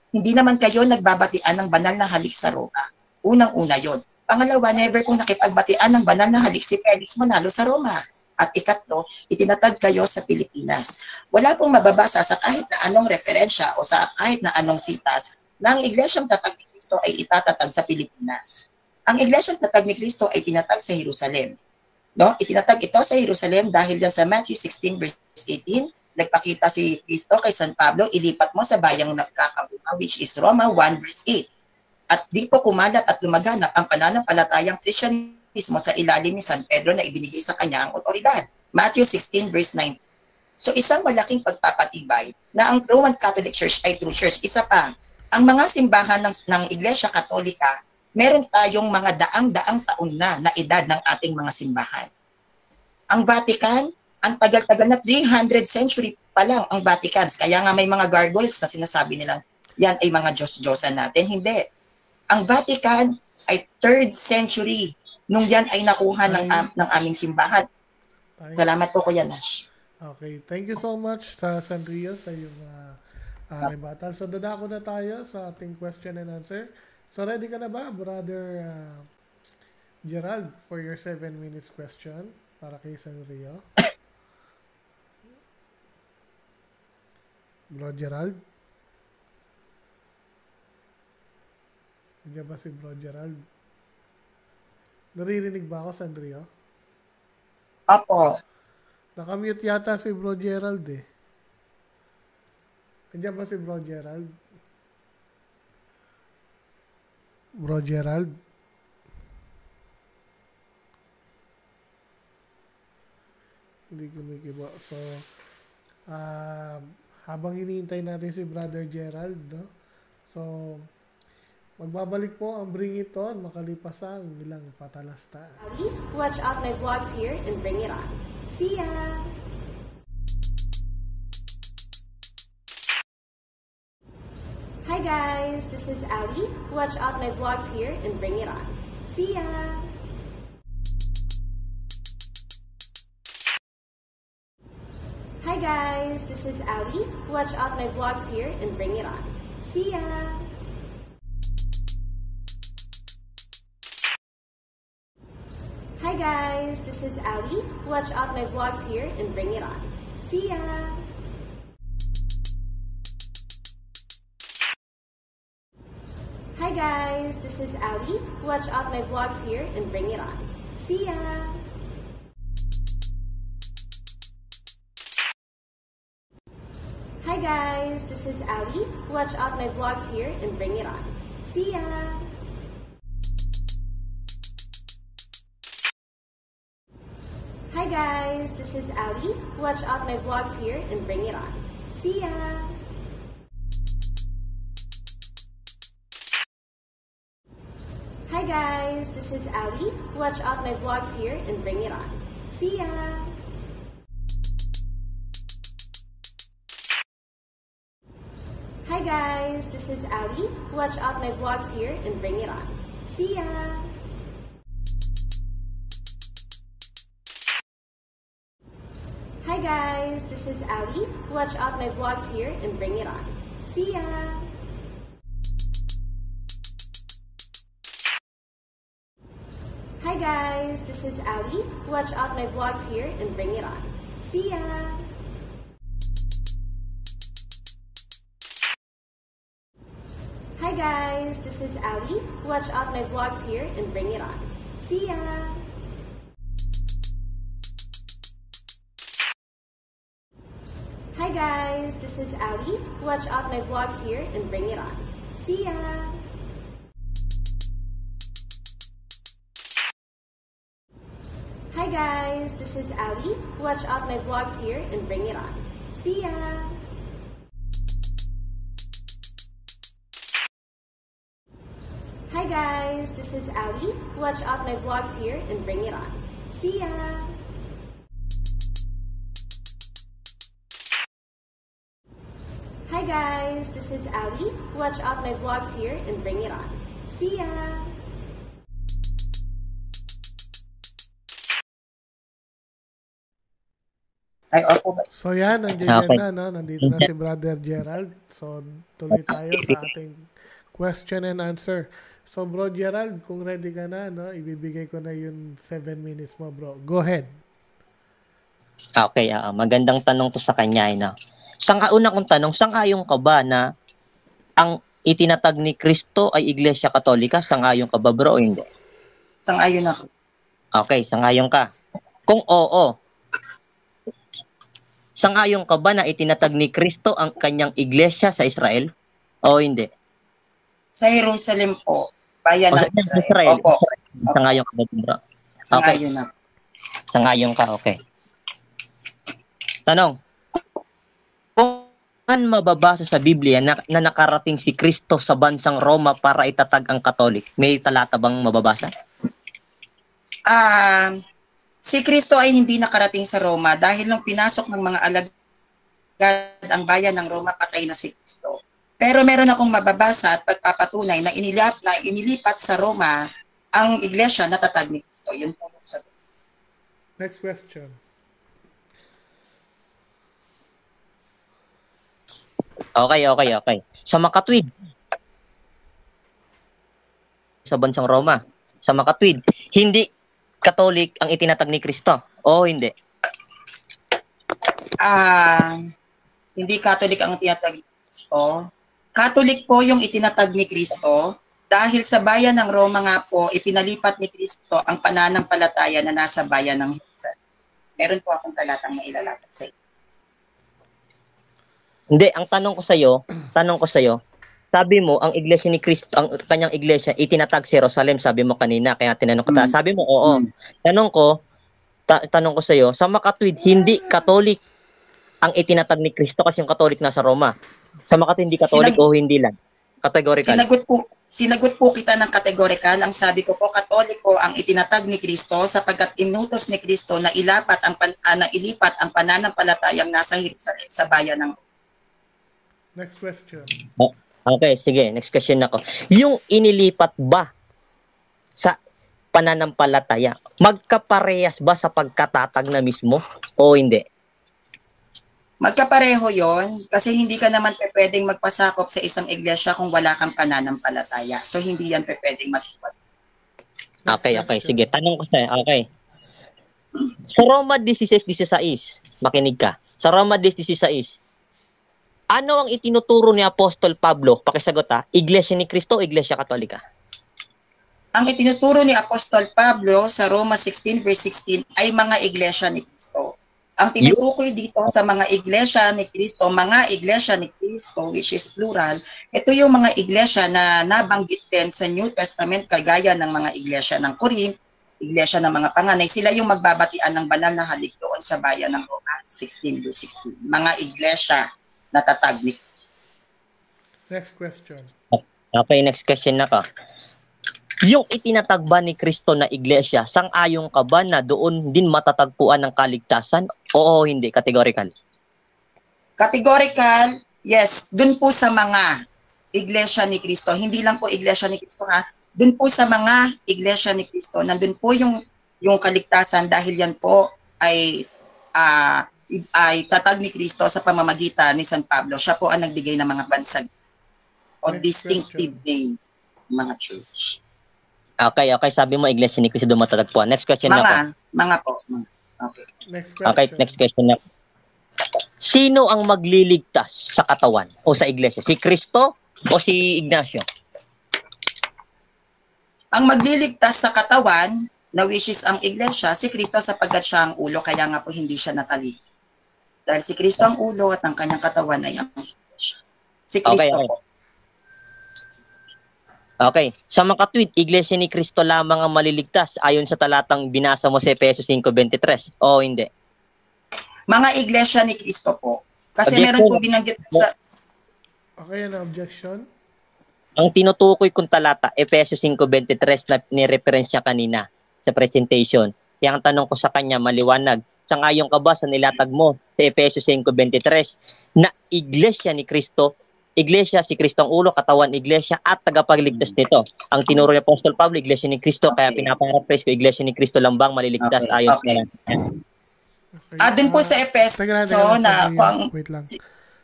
Hindi naman kayo nagbabatian ng banal na halik sa Roma. Unang-una yon. Pangalawa, never kong nakipagbatian ng banal na halik si Felix Manalo sa Roma. At ikatlo, itinatag kayo sa Pilipinas. Wala pong mababasa sa kahit na anong referensya o sa kahit na anong sitas na ang Iglesyang Tatag ni Cristo ay itatatag sa Pilipinas. Ang Iglesyang Tatag ni Cristo ay tinatag sa Jerusalem. No? Itinatag ito sa Jerusalem dahil dyan sa Matthew 16 verse 18, nagpakita si Cristo kay San Pablo, ilipat mo sa bayang nagkakabunga, which is Roma 1 verse 8. At dito kumalat at lumaganap ang pananampalatayang Kristyanismo sa ilalim ni San Pedro na ibinigay sa kanya ang otoridad. Matthew 16 verse 9. So isang malaking pagpapatibay na ang Roman Catholic Church ay true church. Isa pa, ang mga simbahan ng Iglesia Katolika, meron tayong mga daang-daang taon na edad ng ating mga simbahan. Ang Vatican, ang tagal-tagal na 300 century pa lang ang Vatican. Kaya nga may mga gargoyles na sinasabi nilang yan ay mga Diyos-Diyosan natin. Hindi. Ang Vatican ay 3rd century nung yan ay nakuha ng aming simbahan. Salamat po, Kuya Nash. Okay, thank you so much sa San Rio sa iyong rebuttal. So dadako na tayo sa ating question and answer. So ready ka na ba, Brother Gerald, for your 7 minutes question para kay San Rio? Bro Gerald? Diyan ba si Bro Gerald? Naririnig ba ako, Sandrio? Opo. Nakamute yata si Bro Gerald eh. Nandiyan ba si Bro Gerald? Bro Gerald? Hindi kumikibo. So, habang hinihintay natin si Brother Gerald, no? So, magbabalik po ang Bring It On makalipas ang ilang patalastas. Watch out my vlogs here and bring it on. See ya! Hi guys, this is Ali. Watch out my vlogs here and bring it on. See ya! Hi guys, this is Ali. Watch out my vlogs here and bring it on. See ya! Hi guys, this is Ali. Watch out my vlogs here and bring it on. See ya! Hi guys, this is Ali. Watch out my vlogs here and bring it on. See ya! Hi guys, this is Ali. Watch out my vlogs here and bring it on. See ya! Hi guys, this is Ali. Watch out my vlogs here and bring it on. See ya! Hi guys, this is Ali. Watch out my vlogs here and bring it on. See ya! Hi guys, this is Ali. Watch out my vlogs here and bring it on. See ya! Hi guys, this is Ali. Watch out my vlogs here and bring it on. See ya! Hi guys, this is Ali. Watch out my vlogs here and bring it on. See ya! Hi guys, this is Ali. Watch out my vlogs here and bring it on. See ya! Hi guys, this is Ali. Watch out my vlogs here and bring it on. See ya! Hi guys, this is Ali. Watch out my vlogs here and bring it on. See ya! Hi guys, this is Ali. Watch out my vlogs here and bring it on. See ya! Hi guys, this is Ali. Watch out my vlogs here and bring it on. See ya! Ay, opo. So yan, nandiyan Okay. na, no? Nandito na si Brother Gerald. So, tuloy tayo sa ating question and answer. So, Bro Gerald, kung ready ka na, no? Ibibigay ko na yung 7 minutes mo, bro. Go ahead. Okay, magandang tanong to sa kanya. No? Una kong tanong, sangayon ka ba na ang itinatag ni Kristo ay Iglesia Katolika? Sangayon ka ba, bro, o hindi? Sang-ayon ako. Okay, sangayon ka. Kung oo, sangayon ka ba na itinatag ni Kristo ang kanyang iglesia sa Israel? O hindi? Sa Jerusalem po, bayan O ng sa Israel. Opo. Sangayon ka ba, bro? Sang-ayon ako. Sangayon ka, okay. Tanong, kung saan mababasa sa Biblia na nakarating si Kristo sa bansang Roma para itatag ang Katolik? May talata bang mababasa? Si Kristo ay hindi nakarating sa Roma dahil nung pinasok ng mga alagad ang bayan ng Roma, patay na si Kristo. Pero meron akong mababasa at pagpapatunay na inilipat sa Roma ang iglesia na tatag ni Kristo. Yun po yung sabi. Next question. Okay. Sa makatwid, sa bansang Roma, sa makatwid, hindi Katolik ang itinatag ni Kristo? O hindi? Hindi Catholic ang itinatag ni Kristo. Catholic po yung itinatag ni Kristo Dahil sa bayan ng Roma nga po, ipinalipat ni Kristo ang pananampalataya na nasa bayan ng Jerusalem. Meron po akong talatang mailalapit sa inyo. Hindi, ang tanong ko sa iyo, sabi mo ang iglesia ni Kristo, ang kanyang iglesia itinatag sa Jerusalem, sabi mo kanina, kaya tinanong kita. Sabi mo oo. Tanong ko sa iyo, sa makatwid hindi Katolik ang itinatag ni Kristo kasi yung Katolik nasa Roma. Sa makatwid hindi Katolik o hindi lang? Categorical. Sinagot po kita ng categorical. Ang sabi ko po, Katoliko ang itinatag ni Kristo sapagkat inutos ni Kristo na ilipat ang pananampalatayang nasa Jerusalem sa bayan ng. Next question. Okay, sige. Next question ako. Yung inilipat ba sa pananampalataya, magkaparehas ba sa pagkatatag na mismo o hindi? Magkapareho yon kasi hindi ka naman pwedeng magpasakop sa isang iglesia kung wala kang pananampalataya. So, hindi yan pwedeng maghiwalay. Okay. Sige, tanong ko sa'yo. Okay. Sa Roma 16:16, makinig ka. Sa Roma 16:16, ano ang itinuturo ni Apostol Pablo? Pakisagot ha. Iglesia ni Cristo o Iglesia Katolika? Ang itinuturo ni Apostol Pablo sa Roma 16 verse 16 ay mga iglesia ni Cristo. Ang tinutukoy dito sa mga iglesia ni Cristo, which is plural, ito yung mga iglesia na nabanggit din sa New Testament kagaya ng mga iglesia ng Corinth, iglesia ng mga panganay. Sila yung magbabatian ng banal na halik doon sa bayan ng Roma 16:16. Mga iglesia na tatag ni Cristo. Next question. Okay, next question na ka. Yung itinatag ba ni Kristo na iglesia, sang-ayon ka ba na doon din matatagpuan ng kaligtasan? Oo, hindi. Categorical. Categorical, yes. Doon po sa mga iglesia ni Kristo. Hindi lang po iglesia ni Kristo ha. Doon po sa mga iglesia ni Kristo. Nandun po yung kaligtasan dahil yan po ay tatag ni Kristo sa pamamagitan ni San Pablo. Siya po ang nagbigay ng mga bansag o distinctive name ng mga church. Okay. Sabi mo, iglesia ni Cristo doon matatagpuan. Next question na ako. Mga po. Okay. Next question. Na. Sino ang magliligtas sa katawan o sa iglesia? Si Cristo o si Ignacio? Ang magliligtas sa katawan, na which is ang iglesia, si Cristo sapagkat siya ang ulo, kaya nga po hindi siya natali. Dahil si Cristo ang ulo at ang kanyang katawan ay ang iglesia. Si Cristo po. Okay. Sa makatwid, iglesia ni Cristo lamang ang maliligtas ayon sa talatang binasa mo sa Efeso 5:23. O hindi? Mga iglesia ni Cristo po. Kasi meron po binanggit sa... Okay, ano objection? Ang tinutukoy kong talata, Efeso 5:23 na ni-reference niya kanina sa presentation. Kaya ang tanong ko sa kanya, maliwanag. Sangayon ka ba sa nilatag mo sa Efeso 5:23 na iglesia ni Cristo, iglesia si Kristo ang ulo, katawan iglesia at tagapagligtas nito. Ang tinuro ni Apostol Pablo, iglesia ni Kristo, kaya pinaparaphrase ko, iglesia ni Cristo lambang maliligtas ayon sa Okay. Dun po sa Efeso, wait lang.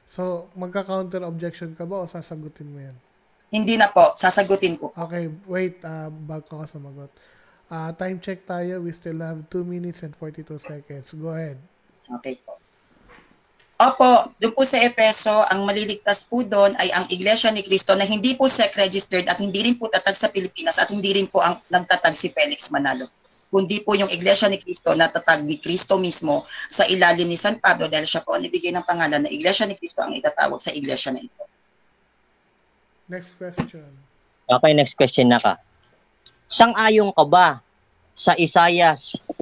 So, magka-counter objection ka ba o sasagutin mo yan? Hindi na po, sasagutin ko. Okay, wait, bago ka sumagot. Time check tayo. We still have 2 minutes and 42 seconds. Go ahead. Okay po. Opo, doon po sa Efeso, ang maliligtas po doon ay ang Iglesia ni Cristo na hindi po SEC-registered at hindi rin po tatag sa Pilipinas at hindi rin po ang nagtatag si Felix Manalo. Kundi po yung Iglesia ni Cristo na tatag ni Cristo mismo sa ilalim ni San Pablo dahil siya po ang nabigay ng pangalan na Iglesia ni Cristo ang itatawag sa Iglesia na ito. Next question. Okay, next question na ka. Sang-ayon ka ba sa Isaiah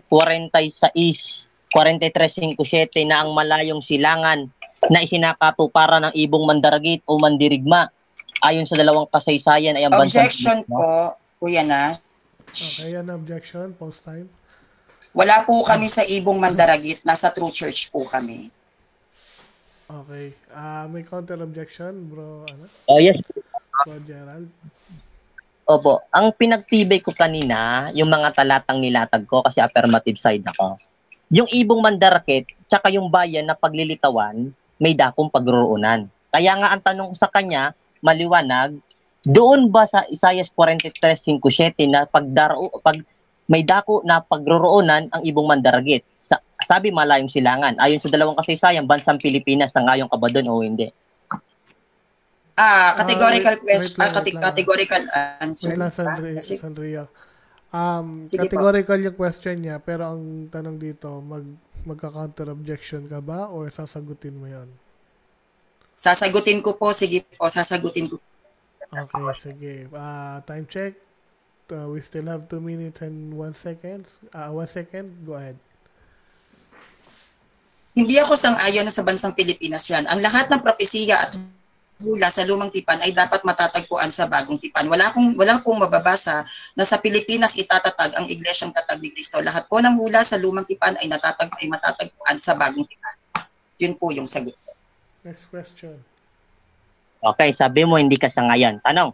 43:57 na ang malayong silangan na isinakatuparan ng ibong mandaragit o mandirigma ayon sa dalawang kasaysayan ay ang bansang Objection po, Kuya Nash. Okay, yan objection. Post time. Wala po kami sa ibong mandaragit. Nasa True Church po kami. Okay. May counter objection, bro. Oh, yes. Bro Gerald. Opo. Ang pinagtibay ko kanina, yung mga talatang nilatag ko kasi affirmative side ako. Yung ibong mandarakit, tsaka yung bayan na paglilitawan, may dakong pagroroonan. Kaya nga ang tanong ko sa kanya, maliwanag, doon ba sa Isaiah 43:57 na pag may dako na pagroroonan ang ibong mandaragit? Sabi malayong silangan. Ayon sa dalawang kasaysayan, bansang Pilipinas, nangayon ka ba doon o hindi? Categorical wait question, lang, wait lang. categorical answer. Wait lang, Kasi, Sandria. sige po. Categorical yung question niya, pero ang tanong dito, magka-counter objection ka ba or sasagutin mo yon? Sasagutin ko po, sige po, sasagutin ko. Okay, sige. Time check. We still have 2 minutes and 1 seconds. 1 second, go ahead. Hindi ako sang-ayon na sa bansang Pilipinas yan. Ang lahat ng propesiya at hula sa lumang tipan ay dapat matatagpuan sa bagong tipan. Wala pong mababasa na sa Pilipinas itatatag ang Iglesyang Tatag ni Cristo. Lahat po ng hula sa lumang tipan ay matatagpuan sa bagong tipan. Yun po yung sagot. Next question. Okay, sabi mo hindi ka sangayon. Tanong,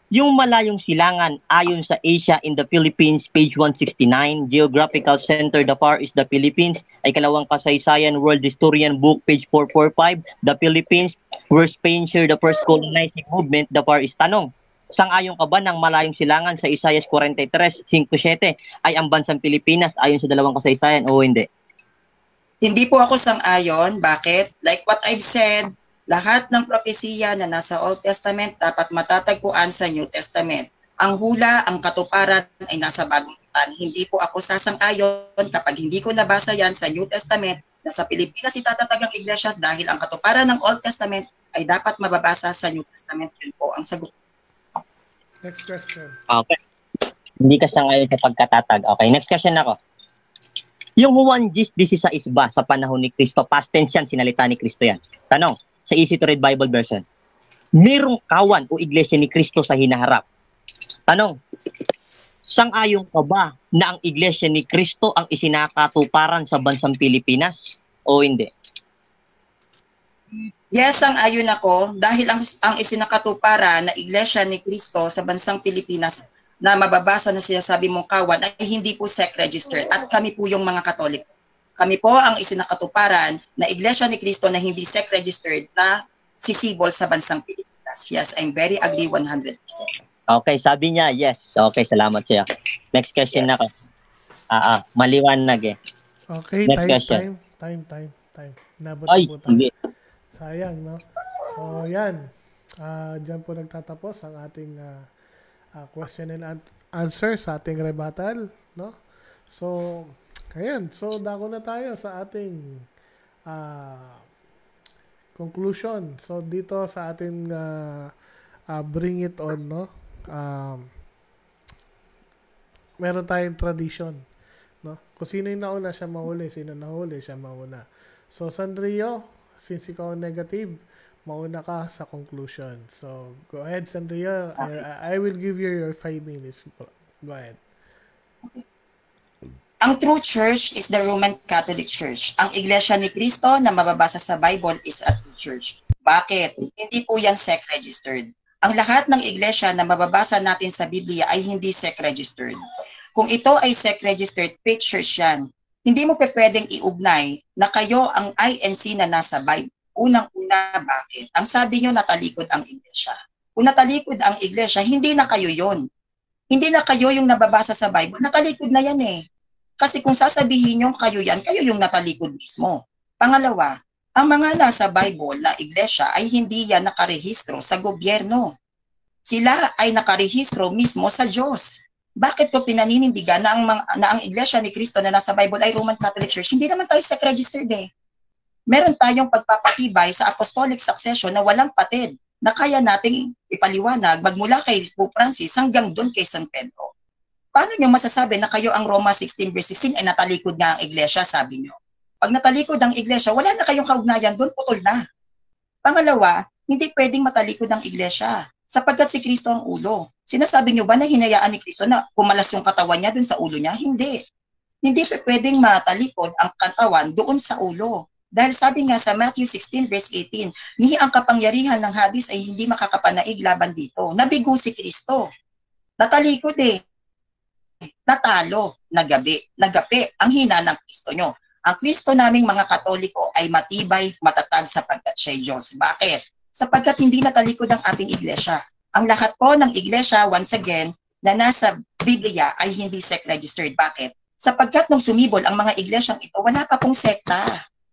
yung malayong silangan ayon sa Asia in the Philippines, page 169, Geographical Center, the Far East, the Philippines, ay kalawang kasaysayan, World Historian Book, page 445, the Philippines, where Spain shared the first colonizing movement, the Far East. Tanong, sang-ayon ka ba ng malayong silangan sa Isaias 43:5-7 ay ang bansang Pilipinas ayon sa dalawang kasaysayan o hindi? Hindi po ako sang-ayon. Bakit? Like what I've said, lahat ng propesiya na nasa Old Testament dapat matatagpuan sa New Testament. Ang hula, ang katuparan ay nasa bagong tipan. Hindi po ako sasang-ayon kapag hindi ko nabasa yan sa New Testament na sa Pilipinas itatatag ang iglesias dahil ang katuparan ng Old Testament ay dapat mababasa sa New Testament. Yun po ang sagot. Next question. Okay. Hindi ka sangayon sa pagkatatag. Okay, next question ako. Yung Juan 10:16 ba sa panahon ni Kristo, past tense yan, sinalita ni Kristo yan. Tanong, sa Easy to Read Bible version, merong kawan o iglesia ni Kristo sa hinaharap? Tanong, sang-ayon ka ba na ang iglesia ni Kristo ang isinakatuparan sa bansang Pilipinas o hindi? Yes, sang-ayon ako dahil ang isinakatuparan na iglesia ni Kristo sa bansang Pilipinas na mababasa na sinasabi mong kawan ay hindi po SEC-registered at kami po yung mga Katoliko. Kami po ang isinakatuparan na Iglesia ni Cristo na hindi SEC-registered na sisibol sa bansang Pilipinas. Yes, I'm very agree 100%. Okay, sabi niya, yes. Okay, salamat siya. Next question na ako. Maliwanag eh. Okay, Next question. time. Nabot Ay, po tayo. hindi. Sayang, no? So, yan. Diyan po nagtatapos ang ating question and answer sa ating rebuttal, no? So, ayan. So, dako na tayo sa ating conclusion. So, dito sa ating bring it on, no? Meron tayong tradition, no? Kung sino yung nauna, siya mahuli. Sino nahuli, siya mauna. So, Sandrio, since ikaw negative, mauna ka sa conclusion. So, go ahead, Sandria. I will give you your 5 minutes. Go ahead. Ang true church is the Roman Catholic Church. Ang Iglesia ni Cristo na mababasa sa Bible is a true church. Bakit? Hindi po yan SEC-registered. Ang lahat ng iglesia na mababasa natin sa Biblia ay hindi SEC-registered. Kung ito ay SEC-registered, fake church yan. Hindi mo pwedeng iugnay na kayo ang INC na nasa Bible. Unang-una, bakit? Ang sabi nyo, natalikod ang iglesia. Kung natalikod ang iglesia, hindi na kayo yon. Hindi na kayo yung nababasa sa Bible. Natalikod na yan eh. Kasi kung sasabihin nyo kayo yan, kayo yung natalikod mismo. Pangalawa, ang mga nasa Bible na iglesia ay hindi yan nakarehistro sa gobyerno. Sila ay nakarehistro mismo sa Diyos. Bakit ko pinaninindigan na ang iglesia ni Cristo na nasa Bible ay Roman Catholic Church? Hindi naman tayo SEC-registered eh. Meron tayong pagpapatibay sa apostolic succession na walang patid na kaya nating ipaliwanag magmula kay Pope Francis hanggang doon kay San Pedro. Paano nyo masasabi na kayo ang Roma 16:16 ay natalikod na ang iglesia, sabi nyo? Pag natalikod ang iglesia, wala na kayong kaugnayan doon, putol na. Pangalawa, hindi pwedeng matalikod ang iglesia sapagkat si Kristo ang ulo. Sinasabi nyo ba na hinayaan ni Kristo na kumalas yung katawan niya doon sa ulo niya? Hindi. Hindi pwedeng matalikod ang katawan doon sa ulo. Dahil sabi nga sa Matthew 16:18, ni ang kapangyarihan ng Hadis ay hindi makakapanaig laban dito. Nabigo si Kristo. Natalikod eh. Natalo, nagapi ang hina ng Kristo nyo. Ang Kristo naming mga Katoliko ay matibay, matatag sapagkat siya'y Diyos. Bakit? Sapagkat hindi natalikod ang ating iglesia. Ang lahat po ng iglesia, once again, na nasa Biblia ay hindi SEC-registered. Bakit? Sapagkat nung sumibol ang mga iglesyang ito, wala pa pong sekta.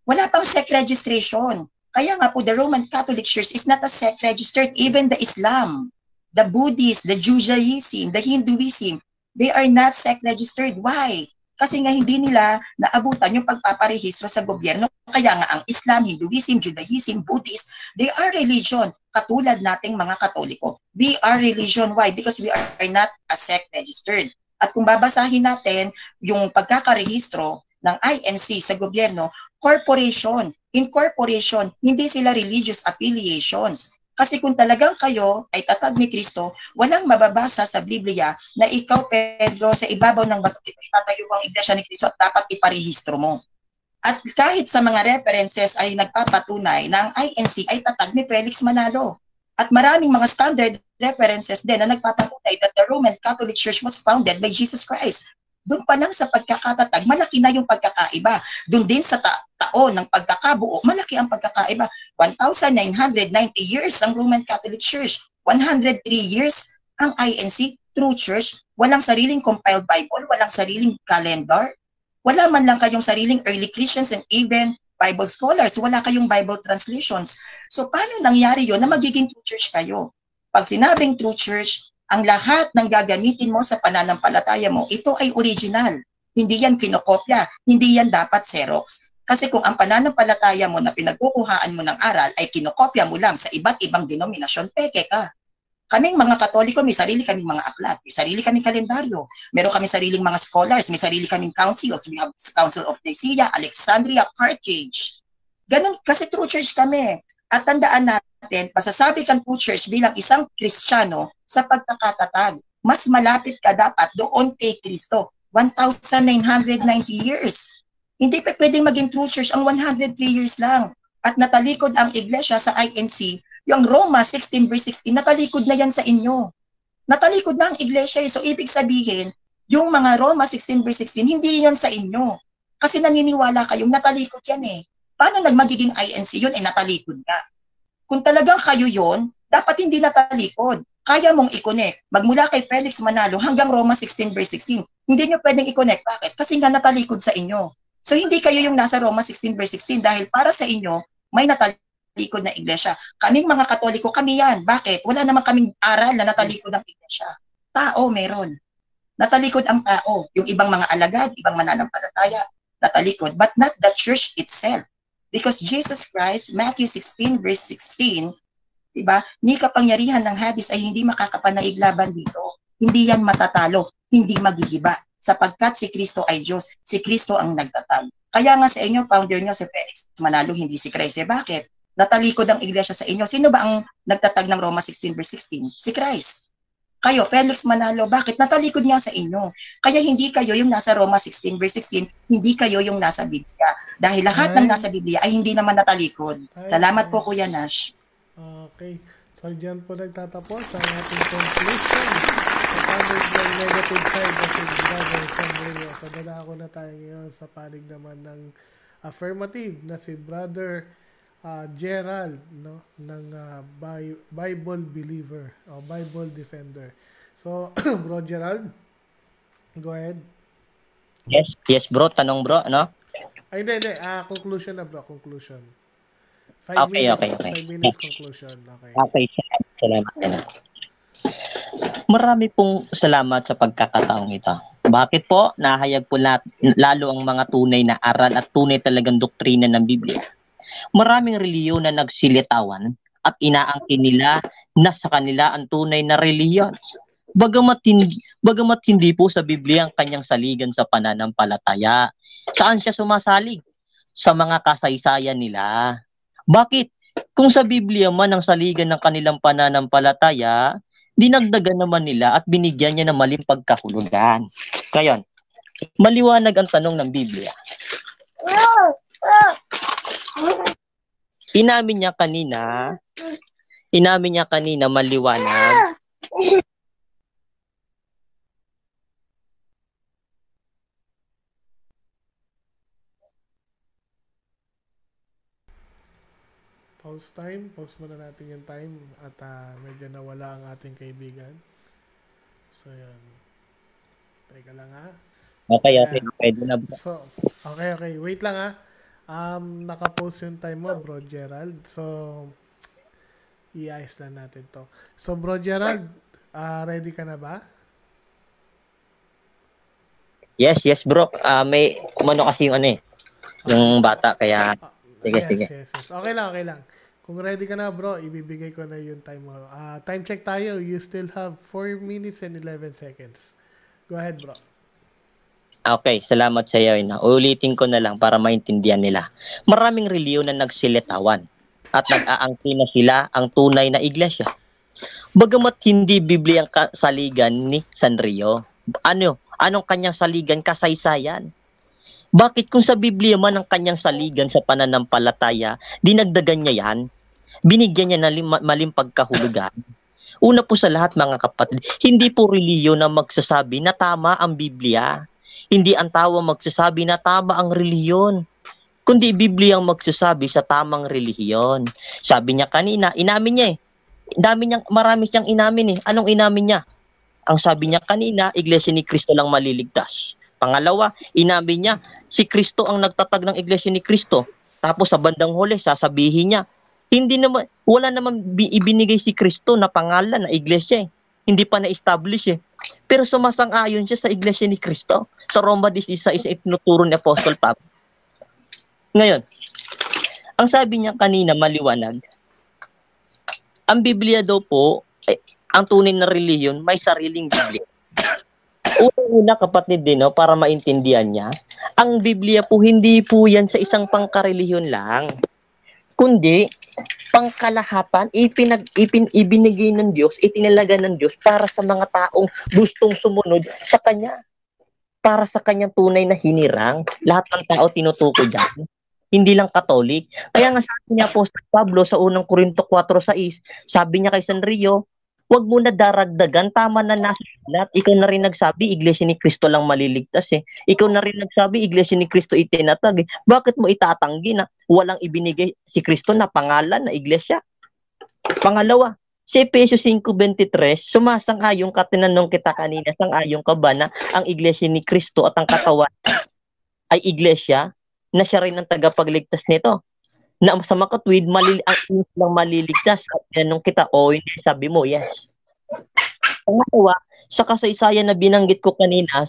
Wala pang SEC registration. Kaya nga po, the Roman Catholic Church is not a sect registered. Even the Islam, the Buddhist, the Judaism, the Hinduism, they are not sect registered. Why? Kasi nga hindi nila naabutan yung pagpaparehistro sa gobyerno. Kaya nga ang Islam, Hinduism, Judaism, Buddhist, they are religion. Katulad nating mga Katoliko. We are religion. Why? Because we are not a sect registered. At kung babasahin natin yung pagkakarehistro ng INC sa gobyerno, corporation, incorporation, hindi sila religious affiliations. Kasi kung talagang kayo ay tatag ni Kristo, walang mababasa sa Biblia na ikaw, Pedro, sa ibabaw ng bato, itatayo ang iglesia ni Kristo at dapat iparehistro mo. At kahit sa mga references ay nagpapatunay na ang INC ay tatag ni Felix Manalo. At maraming mga standard references din na nagpapatunay that the Roman Catholic Church was founded by Jesus Christ. Doon pa lang sa pagkakatatag, malaki na yung pagkakaiba. Doon din sa taon ng pagkakabuo, malaki ang pagkakaiba. 1,990 years ang Roman Catholic Church. 103 years ang INC, True Church. Walang sariling compiled Bible, walang sariling calendar. Wala man lang kayong sariling early Christians and even Bible scholars. Wala kayong Bible translations. So paano nangyari yon na magiging True Church kayo? Pag sinabing True Church, ang lahat ng gagamitin mo sa pananampalataya mo, ito ay original. Hindi yan kinokopya, hindi yan dapat Xerox. Kasi kung ang pananampalataya mo na pinagkukuhaan mo ng aral ay kinokopya mo lang sa iba't ibang denominasyon, peke ka. Kaming mga Katoliko, may sarili kaming mga aklat, may sarili kaming kalendaryo, meron kaming sariling mga scholars, may sarili kaming councils, we have Council of Nicaea, Alexandria, Carthage. Ganun, kasi True Church kami. At tandaan natin, masasabi kang True Church bilang isang Kristiyano sa pagkakatatag. Mas malapit ka dapat doon kay Kristo. 1,990 years. Hindi pa pwedeng maging True Church ang 103 years lang. At natalikod ang iglesia sa INC, yung Roma 16 verse 16, natalikod na yan sa inyo. Natalikod na ang iglesia. So ibig sabihin, yung mga Roma 16 verse 16, hindi yan sa inyo. Kasi naniniwala kayong natalikod yan eh. Paano nagmagiging INC yun? Natalikod nga. Kung talagang kayo yun, dapat hindi natalikod. Kaya mong i-connect. Magmula kay Felix Manalo hanggang Roma 16 verse 16. Hindi nyo pwedeng i-connect. Bakit? Kasi nga natalikod sa inyo. So hindi kayo yung nasa Roma 16 verse 16 dahil para sa inyo, may natalikod na iglesia. Kaming mga Katoliko, kami yan. Bakit? Wala naman kaming aral na natalikod ang iglesia. Tao meron. Natalikod ang tao. Yung ibang mga alagad, ibang mananampalataya, natalikod. But not the church itself. Because Jesus Christ, Matthew 16 verse 16, diba? Ni kapangyarihan ng Hades ay hindi makakapanaig laban dito. Hindi yan matatalo, hindi magigiba. Sapagkat si Kristo ay Diyos, si Kristo ang nagtatag. Kaya nga sa inyo, founder nyo si Felix Manalo, hindi si Christ. Bakit? Natalikod ang iglesia sa inyo. Sino ba ang nagtatag ng Roma 16 verse 16? Si Christ. Kayo, Felix Manalo, bakit? Natalikod nga sa inyo. Kaya hindi kayo yung nasa Roma 16 verse 16, hindi kayo yung nasa Biblia. Dahil lahat ng nasa Biblia ay hindi naman natalikod. Salamat po, Kuya Nash. Okay. So, dyan po nagtatapos ang ating conclusion. Sa panig ng negative side na si Brother Sanrio. So, dadako na tayo ngayon sa panig naman ng affirmative na si Brother Gerald, no, ng Bible believer o Bible defender. So, Bro Gerald, go ahead. Yes bro, tanong bro, ano? Ay, hindi. Conclusion na bro, conclusion. 5 Okay. minutes conclusion. Okay. Okay, salamat. Marami pong salamat sa pagkakataong ito. Bakit po? Nahayag po lalo ang mga tunay na aral at tunay talagang doktrina ng Biblia. Maraming reliyon na nagsilitawan at inaangkin nila na sa kanila ang tunay na reliyon. Bagamat hindi po sa Biblia ang kanyang saligan sa pananampalataya. Saan siya sumasalig? Sa mga kasaysayan nila. Bakit? Kung sa Biblia man ang saligan ng kanilang pananampalataya, dinagdagan naman nila at binigyan niya ng maling pagkahulugan. Kayon, maliwanag ang tanong ng Biblia. Inamin niya kanina maliwanag. Pause muna natin yung time at medyo nawala ang ating kaibigan. So, yan. Teka lang ha. Okay, pwede na. So, okay. Wait lang ha. Nakapost yung time mo, Bro Gerald. So, iayos lang natin to. So, Bro Gerald, ready ka na ba? Yes, bro. May kumano kasi yung yung bata, kaya sige, Yes, sige. yes, yes. Okay lang, okay lang. Kung ready ka na, bro, ibibigay ko na yung time mo. Time check tayo. You still have 4 minutes and 11 seconds. Go ahead, bro. Okay, salamat sa iyo. Uulitin ko na lang para maintindihan nila. Maraming reliyon na nagsilitawan at nag-aangkin na sila ang tunay na iglesia. Bagamat hindi Biblia ang saligan ni Sanrio. Anong kanyang saligan? Kasaysayan. Bakit kung sa Biblia man ang kanyang saligan sa pananampalataya, dinagdagan niya yan? Binigyan niya ng maling pagkahulugan? Una po sa lahat mga kapatid, hindi po reliyon na magsasabi na tama ang Biblia. Hindi ang tao magsasabi na tama ang reliyon, kundi Biblia ang magsasabi sa tamang relihiyon. Sabi niya kanina, inamin niya marami siyang inamin . Anong inamin niya? Ang sabi niya kanina, Iglesia ni Cristo lang maliligtas. Pangalawa, inamin niya, si Kristo ang nagtatag ng Iglesia ni Cristo. Tapos sa bandang huli, sasabihin niya, wala naman ibinigay si Kristo na pangalan na Iglesia . Hindi pa na-establish . Pero sumasang-ayon siya sa Iglesia ni Cristo. Sa Roma 16, itinuturo ni Apostol Pablo. Ngayon, ang sabi niya kanina, maliwanag, ang Biblia daw po, ang tunay na relihiyon, may sariling Biblia. Una kapatid din, para maintindihan niya, ang Biblia po, hindi po yan sa isang pangkarelihiyon lang, kundi pangkalahatan, ibinigay ng Diyos, itinalaga ng Diyos para sa mga taong gustong sumunod sa Kanya. Para sa Kanyang tunay na hinirang, lahat ng tao tinutukoy dyan. Hindi lang Katolik. Kaya nga sabi niya po sa Pablo sa unang Korinto 4:6, sabi niya kay Sanrio, wag mo na daragdagan, tama na nasulat. Ikaw na rin nagsabi, Iglesia ni Cristo lang maliligtas . Ikaw na rin nagsabi, Iglesia ni Cristo itinatag . Bakit mo itatanggi na walang ibinigay si Cristo na pangalan na Iglesia? Pangalawa, si Efesios 5:23, sumasang-ayong ka, tinanong kita kanina, sang-ayong ka ba na ang Iglesia ni Cristo at ang katawan ay Iglesia na siya rin ang tagapagligtas nito? Na sa makatwid, ang lang maliligtas. At tinanong kita, hindi, sabi mo, yes. Pangalawa, sa kasaysayan na binanggit ko kanina,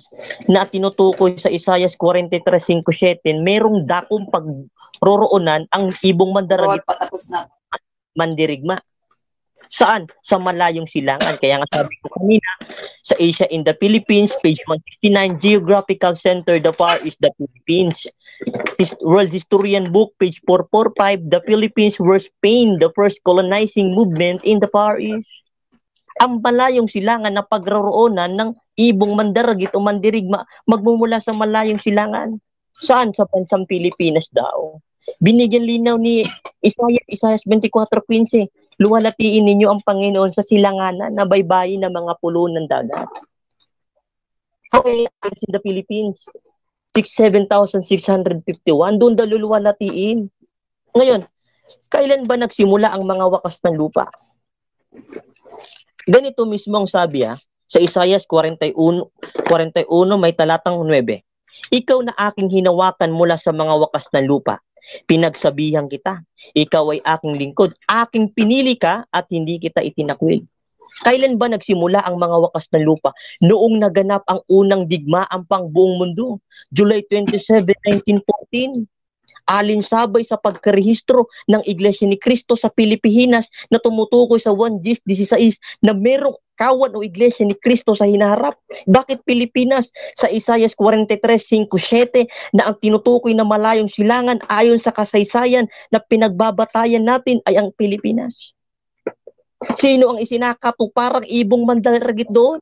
na tinutukoy sa Isaias 43:5-7, merong dakong pagroroonan ang ibong mandaragit mandirigma. Saan? Sa malayong silangan. Kaya nga sabi ko kanina, sa Asia in the Philippines, page 169, Geographical Center, the Far East, the Philippines. World Historian Book, page 445, the Philippines were Spain, the first colonizing movement in the Far East. Ang malayong silangan na pagroroonan ng ibong mandaragit o mandirigma, magmumula sa malayong silangan. Saan? Sa bansang Pilipinas daw. Binigyan linaw ni Isaias 24:15, luwalatiin ninyo ang Panginoon sa silanganan na baybayin ng mga pulo ng dagat. Okay, in the Philippines, 7,651, doon daw luluwalatiin. Ngayon, kailan ba nagsimula ang mga wakas ng lupa? Ganito mismo ang sabi sa Isaias 41, may talatang 9. Ikaw na aking hinawakan mula sa mga wakas ng lupa. Pinagsabihan kita, ikaw ay aking lingkod, aking pinili ka at hindi kita itinakwil. Kailan ba nagsimula ang mga wakas ng lupa? Noong naganap ang unang digmaan pang buong mundo, July 27, 1914. Alinsabay sa pagkarehistro ng Iglesia ni Cristo sa Pilipinas na tumutukoy sa 1:16 na merong kawan o Iglesia ni Cristo sa hinaharap. Bakit Pilipinas? Sa Isaias 43:5-7 na ang tinutukoy na malayong silangan ayon sa kasaysayan na pinagbabatayan natin ay ang Pilipinas. Sino ang isinakatuparang ibong mandaragit doon?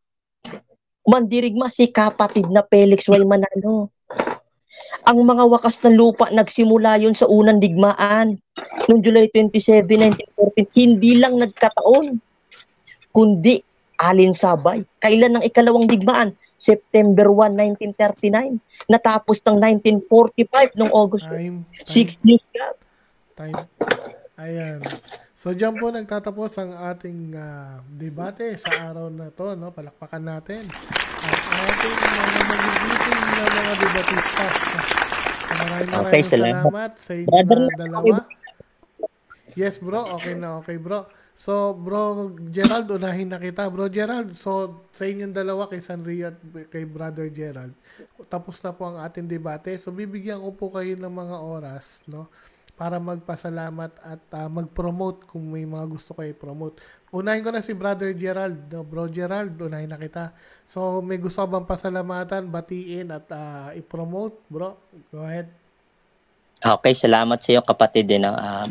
Mandirigma, si kapatid na Felix Y. Manalo. Ang mga wakas ng lupa nagsimula yun sa unang digmaan noong July 27, 1914. Hindi lang nagkataon, kundi alinsabay. Kailan ang ikalawang digmaan? September 1, 1939. Natapos ng 1945 noong August. 6 years gap. Time. Ayan. So, dyan po nagtatapos ang ating debate sa araw na to, no? Palakpakan natin ang ating mga magigiting na mga debatistas. So, maraming Okay, maraming salamat. salamat sa inyong Brother, dalawa. Yes, bro. Okay na, okay, bro. So, bro Gerald, unahin na kita. Bro Gerald, so sa inyong dalawa, kay Sanrio at kay Brother Gerald, tapos na po ang ating debate. So, bibigyan ko po kayo ng mga oras, no? Para magpasalamat at mag-promote kung may mga gusto kayo i-promote. Unahin ko na si Brother Gerald. No? Bro Gerald, unahin na kita. So, may gusto ka bang pasalamatan, batiin at i-promote, bro? Go ahead. Okay, salamat sa iyo kapatid.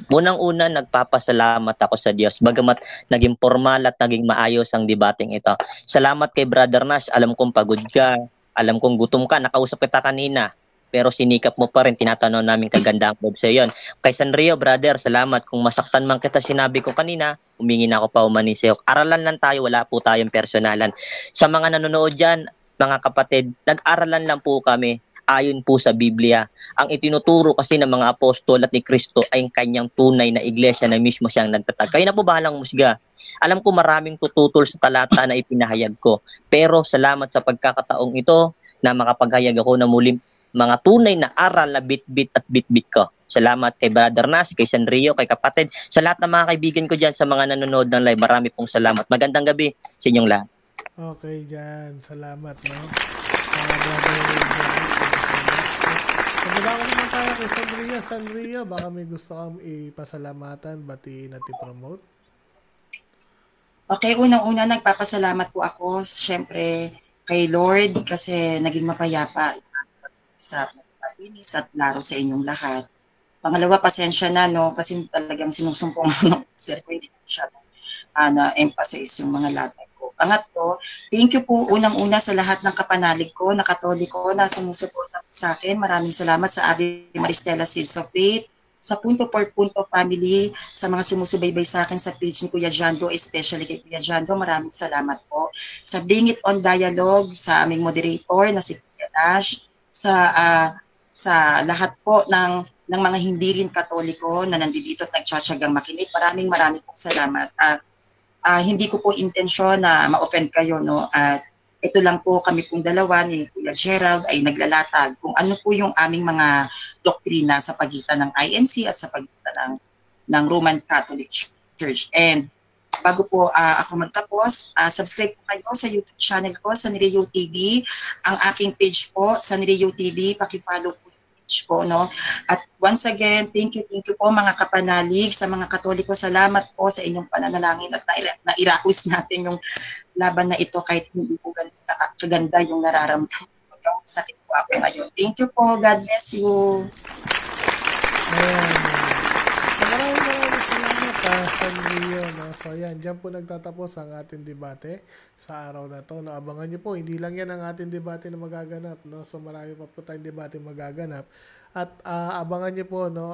Unang-una, nagpapasalamat ako sa Diyos. Bagamat naging formal at naging maayos ang debating ito. Salamat kay Brother Nash. Alam kong pagod ka. Alam kong gutom ka. Nakausap kita kanina. Pero sinikap mo pa rin. Tinatanong namin kagandang loob sa iyo. Kay Sanrio, brother, salamat. Kung masaktan man kita, sinabi ko kanina, humingi na ako pa umani sa iyo. Aralan lang tayo. Wala po tayong personalan. Sa mga nanonood dyan, mga kapatid, nag-aralan lang po kami ayon po sa Biblia. Ang itinuturo kasi ng mga apostol at ni Kristo ay ang kanyang tunay na iglesia na mismo siyang nagtatag. Kayo na po bahalang musga. Alam ko maraming tututol sa talata na ipinahayag ko. Pero salamat sa pagkakataong ito na makapaghayag ako na muli mga tunay na aral na bit-bit at bit-bit ko. Salamat kay Brother Nas, kay Sanrio, kay kapatid, sa lahat ng mga kaibigan ko dyan, sa mga nanonood ng live. Marami pong salamat. Magandang gabi sa inyong lahat. Okay, dyan. Salamat, no? Brother Gerald. Maganda ko naman tayo kay Sanria. Sanria, baka may gusto kang ipasalamatan, batiin at i-promote. Okay, unang-una nagpapasalamat po ako syempre kay Lord kasi naging mapayapa sa pagpapalinis at laro sa inyong lahat. Pangalawa, pasensya na, no? Kasi talagang sinusumpong ng sir ko, hindi ko siya na-emphasize yung mga latay ko. Pangatlo, thank you po unang-una sa lahat ng kapanalig ko, na katoliko na sumusuporta sa akin. Maraming salamat sa Ave Maristela Seeds of Faith, sa Punto por Punto family, sa mga sumusubaybay sa akin sa page ni Kuya Jando, especially kay Kuya Jando, maraming salamat po. Sa Bring It On Dialogue, sa aming moderator na si Kuya Nash, sa lahat po ng mga hindi rin katoliko na nandito at nagtsatsagang makinig. Maraming pong salamat. Hindi ko po intensyon na ma-offend kayo, no? At ito lang po kami pong dalawa ni Kuya Gerald ay naglalatag kung ano po yung aming mga doktrina sa pagitan ng INC at sa pagitan ng Roman Catholic Church. And bago po ako magtapos, subscribe po kayo sa YouTube channel ko, Sanrio TV. Ang aking page po, Sanrio TV, pakipollow po yung page po, no? At once again, thank you po mga kapanalig, sa mga Katoliko, salamat po sa inyong pananalangin at nairaos natin yung laban na ito kahit hindi po kaganda yung nararamdaman ko. Yung sakit po ako ngayon. Thank you po. God bless you. Ayan. So, maraming salamat Sanrio, no? So, ayan. Diyan po nagtatapos ang ating debate sa araw na to. No? Abangan nyo po, hindi lang yan ang ating debate na magaganap. No? So, marami pa po tayong debate magaganap. At abangan nyo po, no?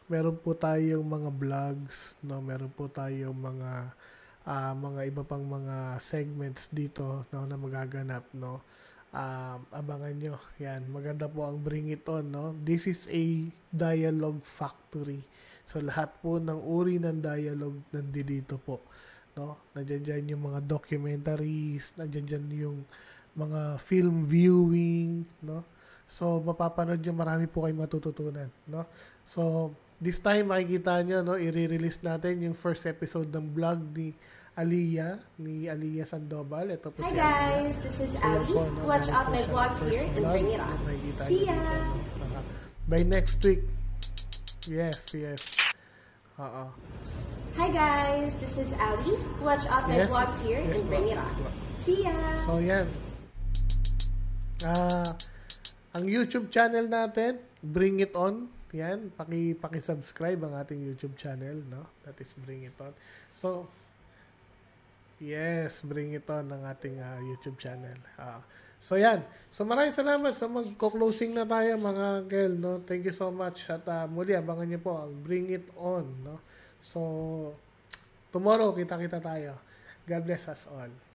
Meron po tayong mga vlogs, no? Meron po tayong mga iba pang mga segments dito, no, na magaganap, no. Abangan nyo. Yan, maganda po ang Bring It On, no. This is a dialogue factory. So lahat po ng uri ng dialogue nandito po, no. Nandiyan dyan yung mga documentaries, nandiyan dyan yung mga film viewing, no. So mapapanood nyo, marami po kayong matututunan, no. So this time makikita nyo, no, i-release natin yung first episode ng vlog ni Aliyah Sandoval. Ito po Hi si guys, Aliyah. this is So, yan Ali. po, no, Watch meron out po my siyang vlogs first here and vlog. bring it Yan, on. makikita See nyo ya! dito, no. By next week. Yes. Oo. Hi guys, this is Ali. Watch out my Yes, vlogs here yes, and bring po. it on. Yes, po. See ya! So, yan. Ang YouTube channel natin, Bring It On. Yan, paki-subscribe ang ating YouTube channel, no? That is Bring It On. So, yes, Bring It On ang ating YouTube channel. So, yan. So, maraming salamat. So, magko-closing na tayo, mga uncle, no? Thank you so much. At muli, abangan niyo po ang Bring It On, no? So, tomorrow, kita-kita tayo. God bless us all.